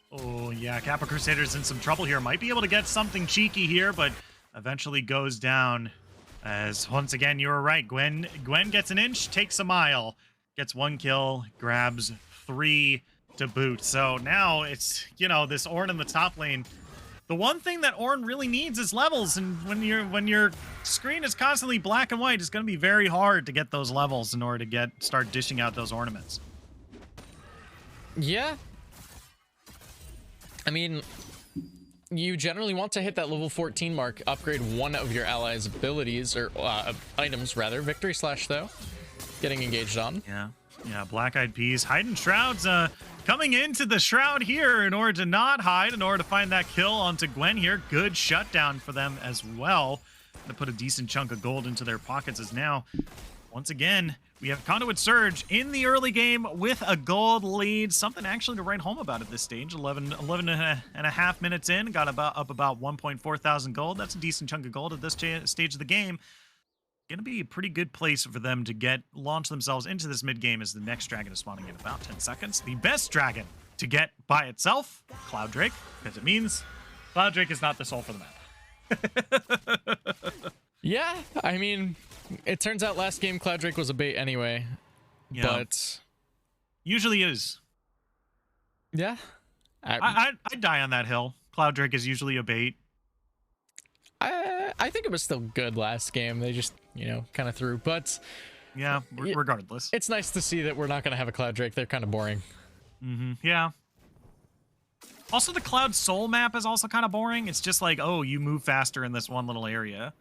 Oh, yeah, Kappa Crusader's in some trouble here. Might be able to get something cheeky here, but eventually goes down. As, once again, you were right. Gwen gets an inch, takes a mile. Gets 1 kill, grabs 3 to boot. So now it's, you know, this Ornn in the top lane. The one thing that Ornn really needs is levels, and when your screen is constantly black and white, it's going to be very hard to get those levels in order to start dishing out those ornaments.
Yeah. I mean, you generally want to hit that level 14 mark, upgrade one of your allies' abilities, or items, rather. Victory Slash, though, getting engaged on.
Yeah, Black Eyed Peas. Hiding Shrouds coming into the Shroud here in order to not hide, in order to find that kill onto Gwen here. Good shutdown for them as well. To put a decent chunk of gold into their pockets as now, once again, we have Conduit Surge in the early game with a gold lead. Something actually to write home about at this stage. 11 and a half minutes in. Got up about 1.4 thousand gold. That's a decent chunk of gold at this stage of the game. Going to be a pretty good place for them to launch themselves into this mid game, as the next dragon is spawning in about 10 seconds. The best dragon to get by itself, Cloud Drake, because it means Cloud Drake is not the soul for the map.
Yeah, I mean, it turns out last game Cloud Drake was a bait anyway, but
usually is.
Yeah,
I'd die on that hill. Cloud Drake is usually a bait.
I think it was still good last game. They just, you know, kind of threw, but
yeah, regardless,
it's nice to see that we're not going to have a Cloud Drake. They're kind of boring.
Yeah. Also, the Cloud Soul map is also kind of boring. It's just like, oh, you move faster in this one little area.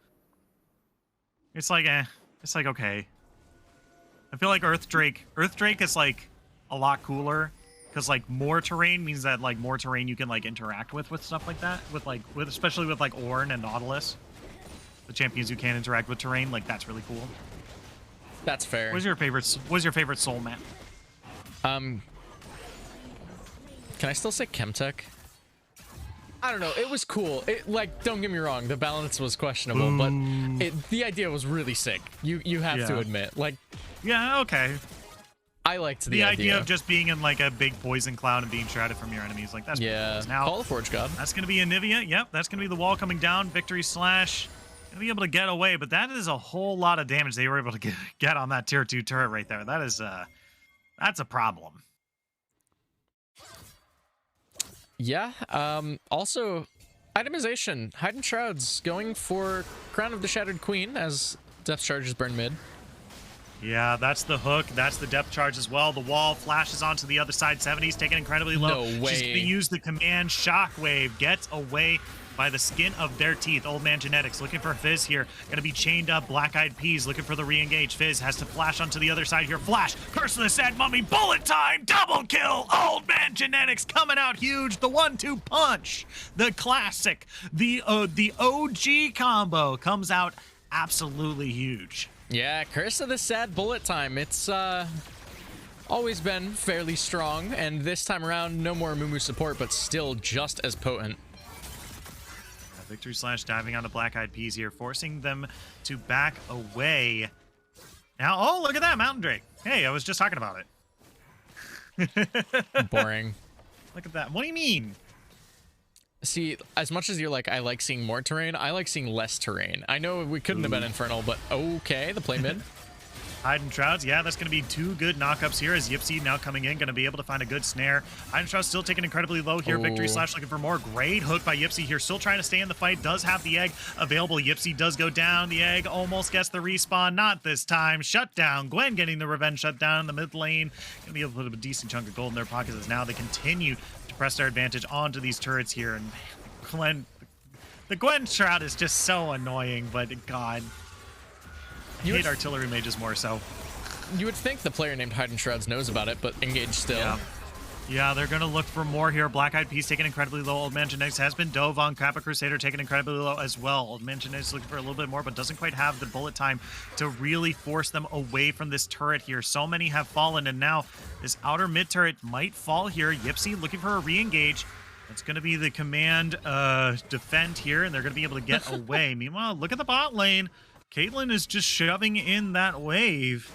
It's like, it's like, okay. I feel like Earth Drake is like a lot cooler, because like more terrain means that like more terrain you can like interact with stuff like that, especially with like Ornn and Nautilus, the champions who can interact with terrain. Like, that's really cool.
That's fair.
What's your favorite Soul map?
Can I still say Chemtech? I don't know. It was cool. Like, don't get me wrong, the balance was questionable, but the idea was really sick. You have to admit. Like,
yeah, okay.
I liked the
idea of just being in like a big poison cloud and being shrouded from your enemies. Like, that's
yeah.
Now,
Call of Forge God.
That's gonna be Anivia. Yep, that's gonna be the wall coming down. Victory Slash gonna be able to get away, but that is a whole lot of damage they were able to get on that tier 2 turret right there. That is that's a problem.
Yeah. Also, itemization. Hidden Shrouds going for Crown of the Shattered Queen as depth charges burn mid.
Yeah, that's the hook. That's the depth charge as well. The wall flashes onto the other side. 70's taken incredibly low.
No way.
She's going to use the command Shockwave. Gets away by the skin of their teeth. Old Man Genetics looking for Fizz here. Going to be chained up. Black Eyed Peas looking for the re-engage. Fizz has to flash onto the other side here. Flash. Curse of the Sad Mummy. Bullet time. Double kill. Old Man Genetics coming out huge. The 1-2 punch. The classic. The OG combo comes out absolutely huge.
Yeah, Curse of the Sad Bullet time. It's always been fairly strong, and this time around, no more Mumu support, but still just as potent.
Victory Slash diving onto Black Eyed Peas here, forcing them to back away. Now, oh, look at that, Mountain Drake. Hey, I was just talking about it.
Boring.
Look at that. What do you mean?
See, as much as you're like, I like seeing more terrain, I like seeing less terrain. I know we couldn't have been Infernal, but okay, the play mid.
Hidden Shrouds, yeah, that's going to be 2 good knockups here as Yipsy now coming in, going to be able to find a good snare. Hidden Shrouds still taking incredibly low here. Victory Slash looking for more. Great hook by Yipsy here, still trying to stay in the fight, does have the egg available. Yipsy does go down. The egg almost gets the respawn, not this time. Shutdown. Gwen getting the revenge shutdown in the mid lane. Going to be able to put a decent chunk of gold in their pockets as now they continue to press their advantage onto these turrets here. And Gwen, the Gwen Shroud is just so annoying, but God. I hate artillery mages more so.
You would think the player named Hidden Shrouds knows about it, but engage still.
Yeah, they're going to look for more here. Black Eyed Peas taking incredibly low. Old Man Genetics has been dove on. Kappa Crusader taking incredibly low as well. Old Man Genetics looking for a little bit more, but doesn't quite have the bullet time to really force them away from this turret here. So many have fallen, and now this outer mid turret might fall here. Yipsy looking for a re-engage. It's going to be the command defend here, and they're going to be able to get away. Meanwhile, look at the bot lane. Caitlyn is just shoving in that wave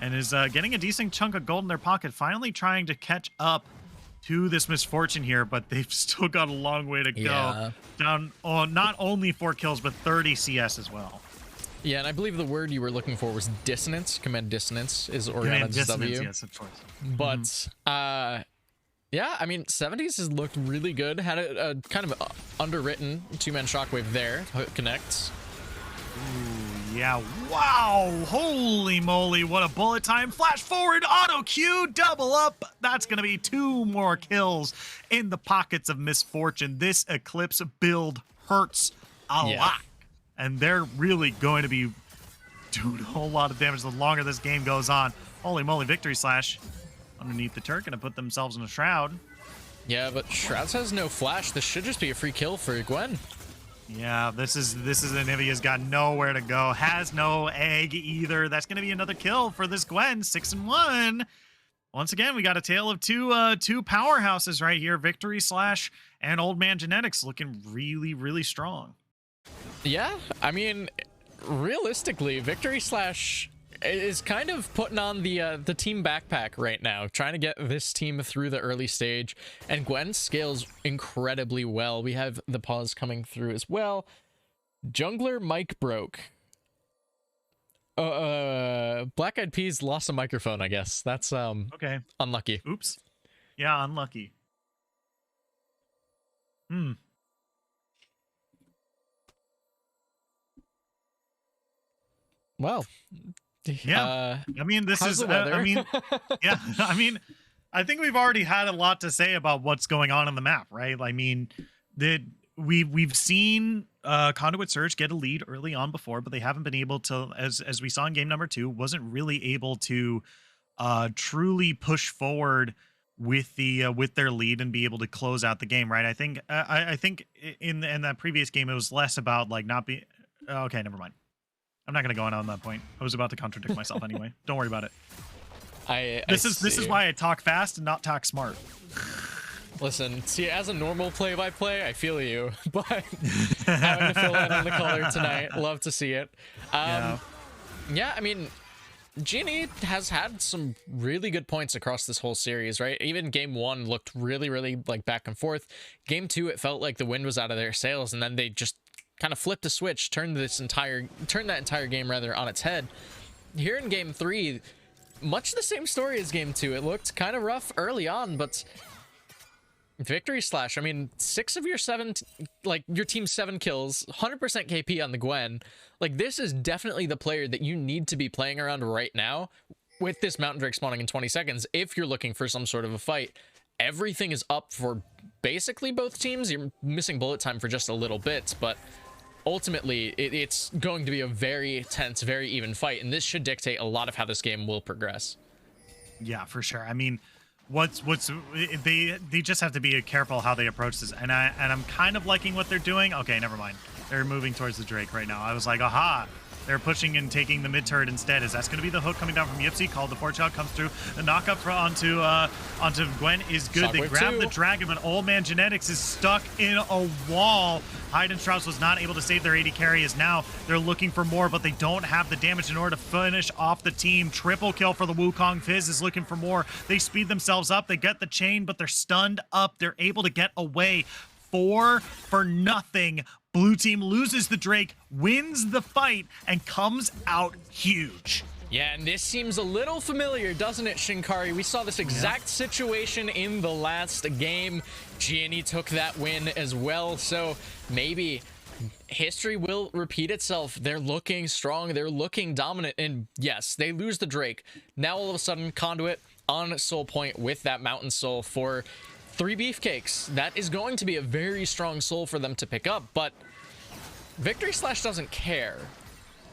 and is getting a decent chunk of gold in their pocket, finally trying to catch up to this misfortune here, but they've still got a long way to go. Down on not only 4 kills, but 30 CS as well.
Yeah, and I believe the word you were looking for was dissonance. Command dissonance is Oriana's W.
Yes, of course.
But, yeah, I mean, 70s has looked really good. Had a kind of underwritten 2-man shockwave there. Connects.
Ooh, yeah, wow, holy moly, what a bullet time. Flash forward, auto Q, double up. That's going to be 2 more kills in the pockets of misfortune. This Eclipse build hurts a lot, and they're really going to be doing a whole lot of damage the longer this game goes on. Holy moly, Victory Slash underneath the turret, going to put themselves in a shroud.
Yeah, but Shrouds has no flash. This should just be a free kill for Gwen.
Yeah, this is Anivia's got nowhere to go. Has no egg either. That's going to be another kill for this Gwen. 6-1. Once again, we got a tale of two powerhouses right here. Victory Slash and Old Man Genetics looking really, really strong.
Yeah, I mean, realistically, Victory Slash is kind of putting on the team backpack right now, trying to get this team through the early stage, and Gwen scales incredibly well. We have the pause coming through as well. Jungler mic broke. Black Eyed Peas lost a microphone, I guess. That's
okay.
Unlucky.
Oops. Yeah, unlucky.
Well,
yeah, I mean, this is,
I
mean, yeah, I mean, I think we've already had a lot to say about what's going on the map, right? I mean, we've seen Conduit Surge get a lead early on before, but they haven't been able to, as we saw in game number 2, wasn't really able to truly push forward with their lead and be able to close out the game, right? I think I think in that previous game it was less about like not being okay. Never mind. I'm not going to go on that point. I was about to contradict myself anyway. Don't worry about it. This is why I talk fast and not talk smart.
Listen, see, as a normal play-by-play, I feel you, but having to fill in on the color tonight, love to see it. Yeah, I mean, G&E has had some really good points across this whole series, right? Even game 1 looked really, really like back and forth. Game 2, it felt like the wind was out of their sails, and then they just kind of flipped a switch, turned that entire game rather on its head. Here in game 3, much the same story as game 2. It looked kind of rough early on, but Victory Slash, I mean, 6 of your 7, like your team's 7 kills, 100% KP on the Gwen. Like, this is definitely the player that you need to be playing around right now with this Mountain Drake spawning in 20 seconds if you're looking for some sort of a fight. Everything is up for basically both teams. You're missing bullet time for just a little bit, but ultimately it's going to be a very tense, very even fight, and this should dictate a lot of how this game will progress.
Yeah, for sure. I mean, they just have to be careful how they approach this, and I'm kind of liking what they're doing. Okay, never mind. They're moving towards the Drake right now. I was like, aha. They're pushing and taking the mid turret instead. Is that's going to be the hook coming down from Yipsy? Called the fortune comes through. The knockup onto Gwen is good. They grab the dragon, but Old Man Genetics is stuck in a wall. Hyde Strauss was not able to save their AD carry. As now they're looking for more, but they don't have the damage in order to finish off the team. Triple kill for the Wukong. Fizz is looking for more. They speed themselves up. They get the chain, but they're stunned up. They're able to get away. 4 for nothing. Blue team loses the Drake, wins the fight, and comes out huge.
Yeah, and this seems a little familiar, doesn't it, Shinkari? We saw this exact situation in the last game. G&E took that win as well, so maybe history will repeat itself. They're looking strong, they're looking dominant, and yes, they lose the Drake. Now all of a sudden, Conduit on Soul Point with that Mountain Soul for 3 beefcakes. That is going to be a very strong soul for them to pick up, but Victory Slash doesn't care.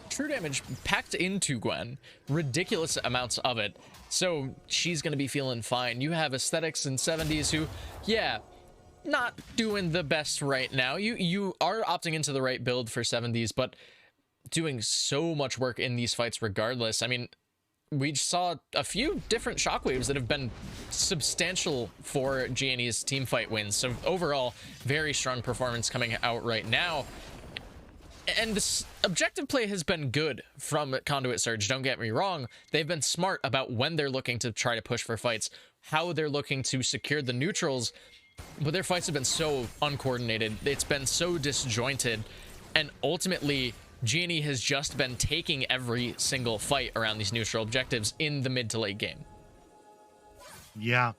True damage packed into Gwen, ridiculous amounts of it, so she's gonna be feeling fine. You have Aesthetics and 70s who, yeah, not doing the best right now. You are opting into the right build for 70s, but doing so much work in these fights regardless. I mean, we saw a few different shockwaves that have been substantial for G&E's team fight wins. So overall, very strong performance coming out right now. And this objective play has been good from Conduit Surge, don't get me wrong. They've been smart about when they're looking to try to push for fights, how they're looking to secure the neutrals, but their fights have been so uncoordinated. It's been so disjointed, and ultimately G&E has just been taking every single fight around these neutral objectives in the mid to late game.
Yeah.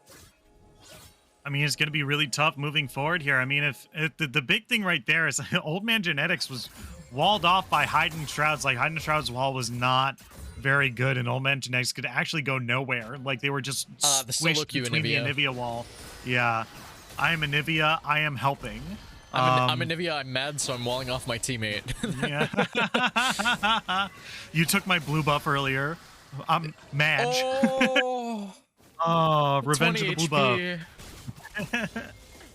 I mean, it's going to be really tough moving forward here. I mean, if the big thing right there is Old Man Genetics was walled off by Hyden Shrouds. Like, Hyden Shrouds' wall was not very good, and Old Man Genetics could actually go nowhere. Like, they were just squished between the Anivia wall. Yeah. I am Anivia. I am helping.
I'm Anivia. I'm mad, so I'm walling off my teammate.
Yeah. You took my blue buff earlier. I'm Madge. Oh, revenge of the blue buff.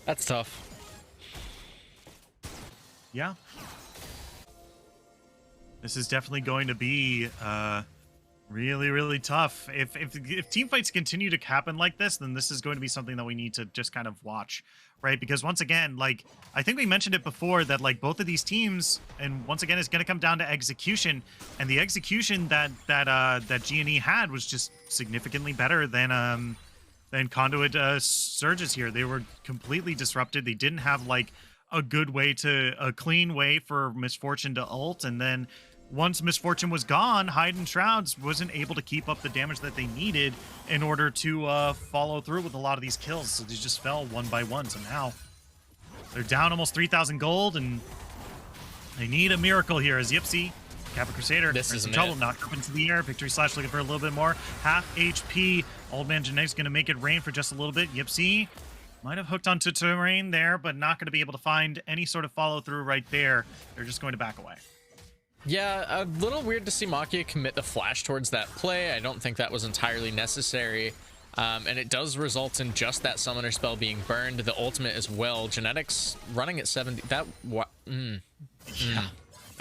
That's tough.
Yeah. This is definitely going to be really, really tough. If team fights continue to happen like this, then this is going to be something that we need to just kind of watch, right? Because once again, like, I think we mentioned it before that, like, both of these teams, and once again, it's going to come down to execution, and the execution that G&E had was just significantly better than Conduit Surges here. They were completely disrupted. They didn't have like a clean way for Misfortune to ult, and then once Misfortune was gone, Hyden Shrouds wasn't able to keep up the damage that they needed in order to follow through with a lot of these kills. So they just fell one by one. So now they're down almost 3,000 gold, and they need a miracle here as Yipsy, Kappa Crusader,
this is
in trouble, knocked up into the air. Victory Slash looking for a little bit more. Half HP. Old Man Genetics going to make it rain for just a little bit. Yipsy might have hooked onto terrain there, but not going to be able to find any sort of follow through right there. They're just going to back away.
Yeah, a little weird to see Makia commit the flash towards that play. I don't think that was entirely necessary. And it does result in just that summoner spell being burned. The ultimate as well. Genetics running at 70. Yeah.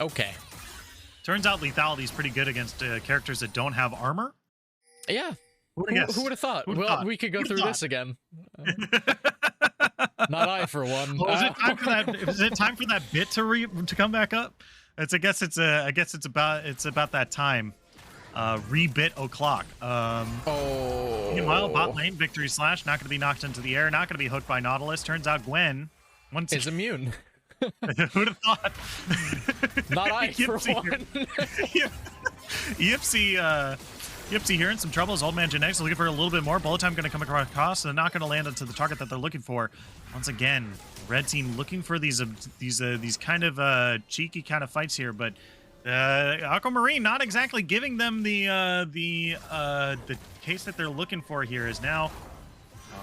Okay.
Turns out lethality is pretty good against characters that don't have armor.
Yeah. Who would have thought? Well, we could go through this again. Not I, for one.
Well, is it time for that? Is it time for that bit to come back up? I guess it's about that time. Rebit o'clock. Meanwhile, bot lane Victory Slash not going to be knocked into the air, not going to be hooked by Nautilus. Turns out Gwen
is immune.
Who'd have thought?
Not I, for one.
Yipsy here in some trouble. His old man Genetics looking for a little bit more. Bullet time going to come across and not going to land into the target that they're looking for. Once again, red team looking for these kind of cheeky kind of fights here, but Aquamarine not exactly giving them the case that they're looking for here. Is now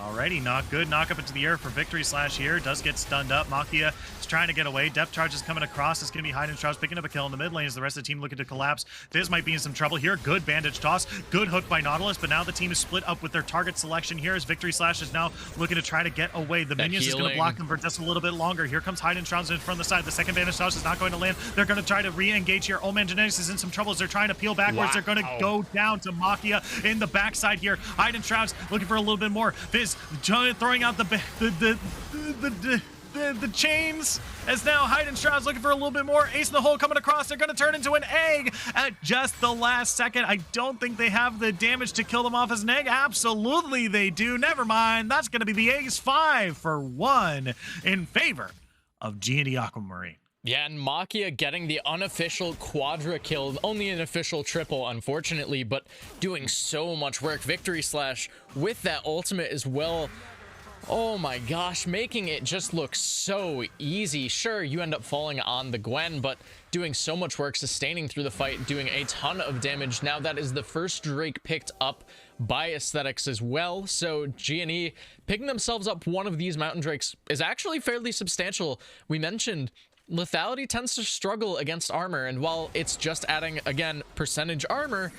alrighty, not good. Knock up into the air for Victory Slash here. Does get stunned up. Makia is trying to get away. Depth charge is coming across. It's going to be Hide and Shrouds picking up a kill in the mid lane as the rest of the team looking to collapse. Fizz might be in some trouble here. Good bandage toss. Good hook by Nautilus, but now the team is split up with their target selection here as Victory Slash is now looking to try to get away. The minions is going to block them for just a little bit longer. Here comes Hide and Shrouds in from the side. The second bandage toss is not going to land. They're going to try to re-engage here. Old Man Genetics is in some troubles. They're trying to peel backwards. They're going to go down to Makia in the backside here. Hide and Shrouds looking for a little bit more. Fizz throwing out the chains as now Hide and Shrouds looking for a little bit more. Ace in the hole coming across. They're going to turn into an egg at just the last second. I don't think they have the damage to kill them off as an egg. Absolutely they do. Never mind. That's going to be the Ace 5-for-1 in favor of G&E Aquamarine.
Yeah, and Makia getting the unofficial quadra kill, only an official triple, unfortunately, but doing so much work. Victory Slash with that ultimate as well. Oh my gosh, making it just look so easy. Sure, you end up falling on the Gwen, but doing so much work, sustaining through the fight, doing a ton of damage. Now that is the first Drake picked up by Aesthetics as well, so G&E picking themselves up one of these Mountain Drakes is actually fairly substantial. We mentioned lethality tends to struggle against armor, and while it's just adding, again, percentage armor,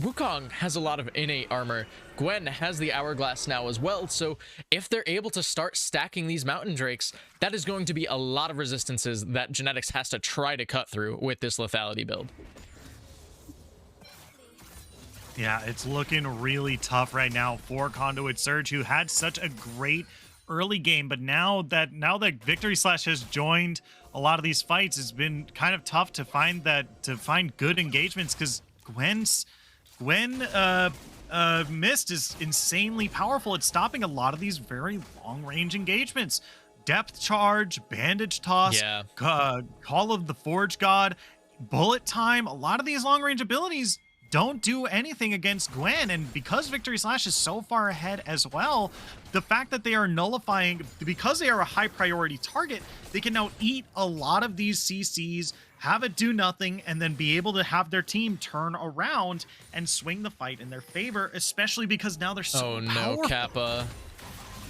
Wukong has a lot of innate armor. Gwen has the Hourglass now as well, so if they're able to start stacking these Mountain Drakes, that is going to be a lot of resistances that Genetics has to try to cut through with this lethality build.
Yeah, it's looking really tough right now for Conduit Surge, who had such a great early game, but now that Victory Slash has joined a lot of these fights, it's been kind of tough to find good engagements because Gwen Mist is insanely powerful at stopping a lot of these very long-range engagements. Depth charge, bandage toss,
yeah.
Call of the Forge God, bullet time, a lot of these long-range abilities don't do anything against Gwen, and because Victory Slash is so far ahead as well, the fact that they are nullifying, because they are a high priority target, they can now eat a lot of these CCs, have it do nothing, and then be able to have their team turn around and swing the fight in their favor, especially because now they're so powerful.
No, Kappa.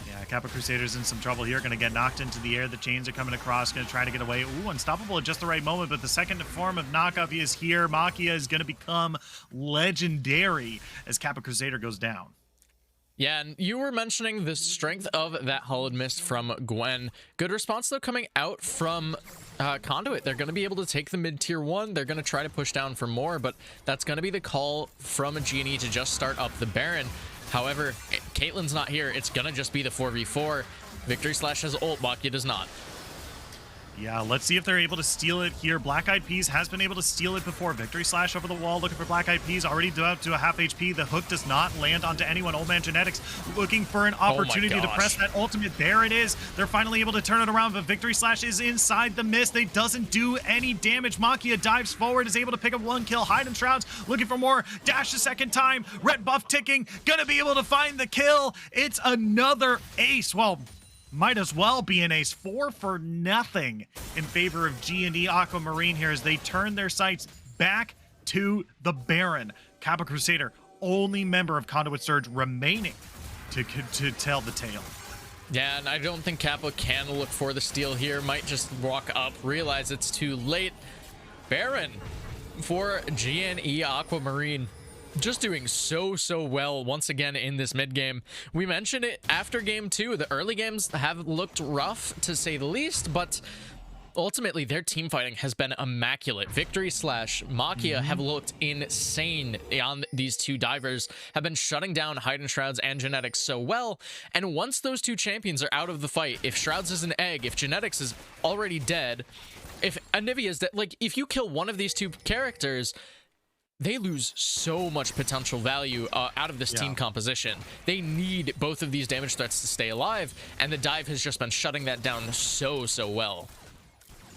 Yeah, Kappa Crusaders in some trouble here. Going to get knocked into the air. The chains are coming across. Going to try to get away. Ooh, unstoppable at just the right moment. But the second form of knockoff is here. Makia is going to become legendary as Kappa Crusader goes down.
Yeah, and you were mentioning the strength of that Hollowed Mist from Gwen. Good response, though, coming out from Conduit. They're going to be able to take the mid-tier 1. They're going to try to push down for more, but that's going to be the call from a G&E to just start up the Baron. However, Caitlyn's not here. It's going to just be the 4v4. Victory Slash has ult, Makia does not.
Yeah, let's see if they're able to steal it here. Black Eyed Peas has been able to steal it before. Victory Slash over the wall, looking for Black Eyed Peas, already up to a half HP. The hook does not land onto anyone. Old Man Genetics looking for an opportunity to press that ultimate. There it is. They're finally able to turn it around, but Victory Slash is inside the mist. They doesn't do any damage. Makia dives forward, is able to pick up one kill. Hide and Shrouds looking for more. Dash a second time. Red buff ticking. Gonna be able to find the kill. It's another ace. Well, might as well be an ace. 4-for-0 in favor of G&E Aquamarine here as they turn their sights back to the Baron. Kappa Crusader, only member of Conduit Surge remaining to tell the tale.
Yeah, and I don't think Kappa can look for the steal here. Might just walk up, realize it's too late. Baron for G&E Aquamarine. Just doing so well once again in this mid game. We mentioned it after game 2. The early games have looked rough to say the least, but ultimately their team fighting has been immaculate. Victory slash Makia have looked insane on these two divers, have been shutting down Hidden Shrouds and Genetics so well. And once those two champions are out of the fight, if Shrouds is an egg, if Genetics is already dead, if Anivia is dead, like if you kill one of these two characters, they lose so much potential value out of this team composition. They need both of these damage threats to stay alive, and the dive has just been shutting that down so well.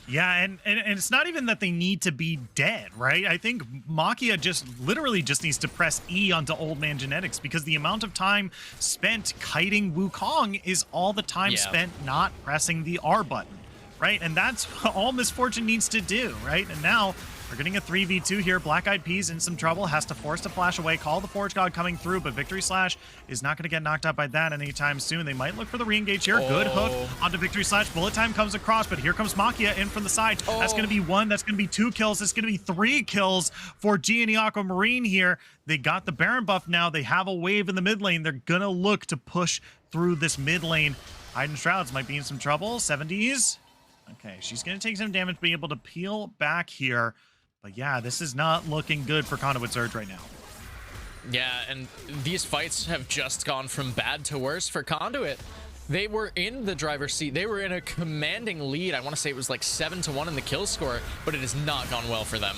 Yeah, and it's not even that they need to be dead, right? I think Makia just literally just needs to press E onto Old Man Genetics, because the amount of time spent kiting Wukong is all the time spent not pressing the R button, right? And that's all Misfortune needs to do, right? And now we're getting a 3v2 here. Black Eyed Peas in some trouble, has to force to flash away, call the Forge God coming through, but Victory Slash is not going to get knocked out by that anytime soon. They might look for the re-engage here. Good hook onto Victory Slash. Bullet time comes across, but here comes Makia in from the side. That's going to be one. That's going to be 2 kills. That's going to be 3 kills for G&E Aquamarine here. They got the Baron buff now. They have a wave in the mid lane. They're going to look to push through this mid lane. Hidden Shrouds might be in some trouble. 70s. Okay, she's going to take some damage, be able to peel back here. But yeah, this is not looking good for Conduit Surge right now.
Yeah, and these fights have just gone from bad to worse for Conduit. They were in the driver's seat. They were in a commanding lead. I want to say it was like 7-1 in the kill score, but it has not gone well for them.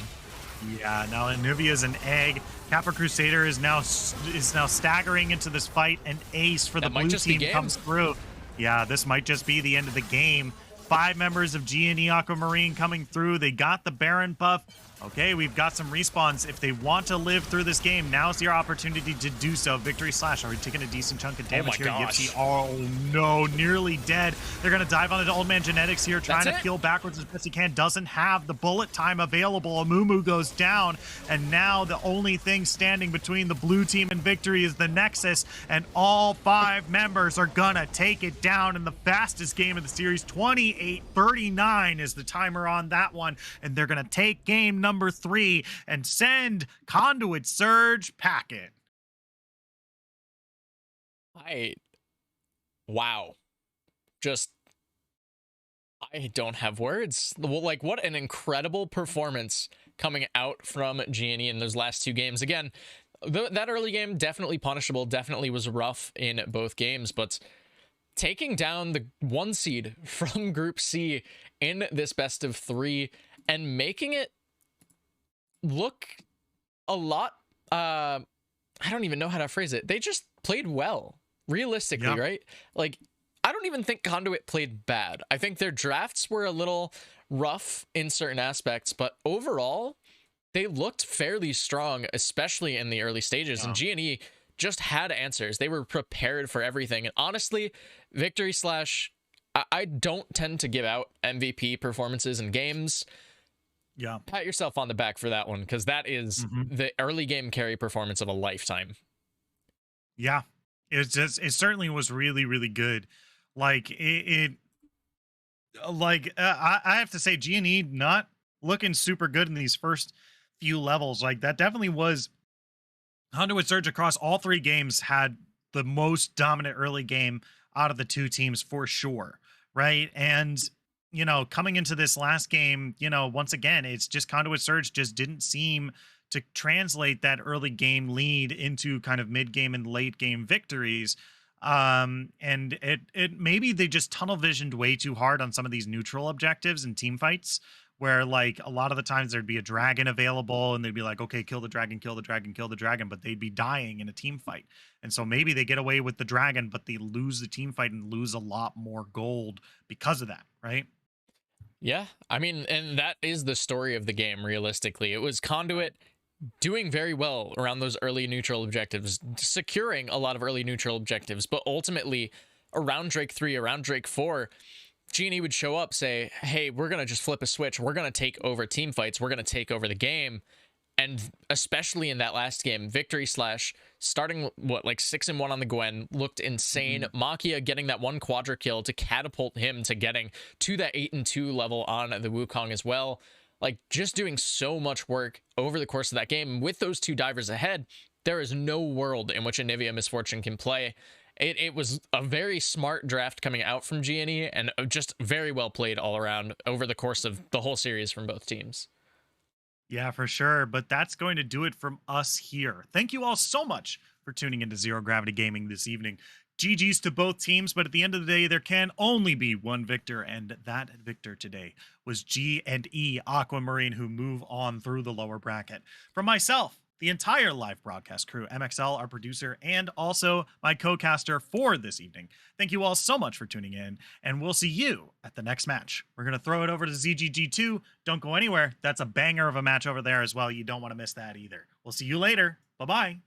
Yeah, now Anuvia's an egg. Kappa Crusader is now staggering into this fight, and Ace for the blue team comes through. Yeah, this might just be the end of the game. 5 members of G&E Aquamarine coming through. They got the Baron buff. Okay, we've got some respawns. If they want to live through this game, now's your opportunity to do so. Victory Slash already taking a decent chunk of damage here. Yipsy, oh no, nearly dead. They're going to dive onto Old Man Genetics here, trying to peel backwards as best he can. Doesn't have the bullet time available. Amumu goes down, and now the only thing standing between the blue team and victory is the Nexus, and all 5 members are going to take it down in the fastest game of the series. 28:39 is the timer on that one, and they're going to take game number 3 and send Conduit Surge packing.
Wow. Just, I don't have words. Well, like, what an incredible performance coming out from G&E in those last 2 games. Again, that early game, definitely punishable, definitely was rough in both games, but taking down the 1 seed from Group C in this best of 3 and making it look a lot, I don't even know how to phrase it. They just played well, realistically, right? Like, I don't even think Conduit played bad. I think their drafts were a little rough in certain aspects, but overall, they looked fairly strong, especially in the early stages. And G&E just had answers. They were prepared for everything. And honestly, Victory Slash, I don't tend to give out MVP performances in games. Yeah, pat yourself on the back for that one, because that is the early game carry performance of a lifetime.
Yeah, it certainly was really, really good. Like I have to say, G&E not looking super good in these first few levels. Like, that definitely was Conduit Surge across all 3 games had the most dominant early game out of the 2 teams for sure, right? And you know, coming into this last game, you know, once again, it's just Conduit Surge just didn't seem to translate that early game lead into kind of mid game and late game victories. And it maybe they just tunnel visioned way too hard on some of these neutral objectives and team fights, where like a lot of the times there'd be a dragon available and they'd be like, okay, kill the dragon, kill the dragon, kill the dragon, but they'd be dying in a team fight. And so maybe they get away with the dragon, but they lose the team fight and lose a lot more gold because of that, right?
Yeah, I mean, and that is the story of the game, realistically. It was Conduit doing very well around those early neutral objectives, securing a lot of early neutral objectives, but ultimately around Drake 3, around Drake 4, G&E would show up, say, hey, we're going to just flip a switch. We're going to take over team fights. We're going to take over the game. And especially in that last game, Victory Slash starting, what, like 6-1 on the Gwen, looked insane. Makia getting that 1 quadra kill to catapult him to getting to that 8-2 level on the Wukong as well. Like, just doing so much work over the course of that game. With those 2 divers ahead, there is no world in which Anivia Misfortune can play. it was a very smart draft coming out from GNE, and just very well played all around over the course of the whole series from both teams.
Yeah, for sure. But that's going to do it from us here. Thank you all so much for tuning into Zero Gravity Gaming this evening. GG's to both teams, but at the end of the day, there can only be one victor, and that victor today was G&E Aquamarine, who move on through the lower bracket. From myself, the entire live broadcast crew, MXL, our producer, and also my co-caster for this evening. Thank you all so much for tuning in, and we'll see you at the next match. We're going to throw it over to ZGG2. Don't go anywhere. That's a banger of a match over there as well. You don't want to miss that either. We'll see you later. Bye-bye.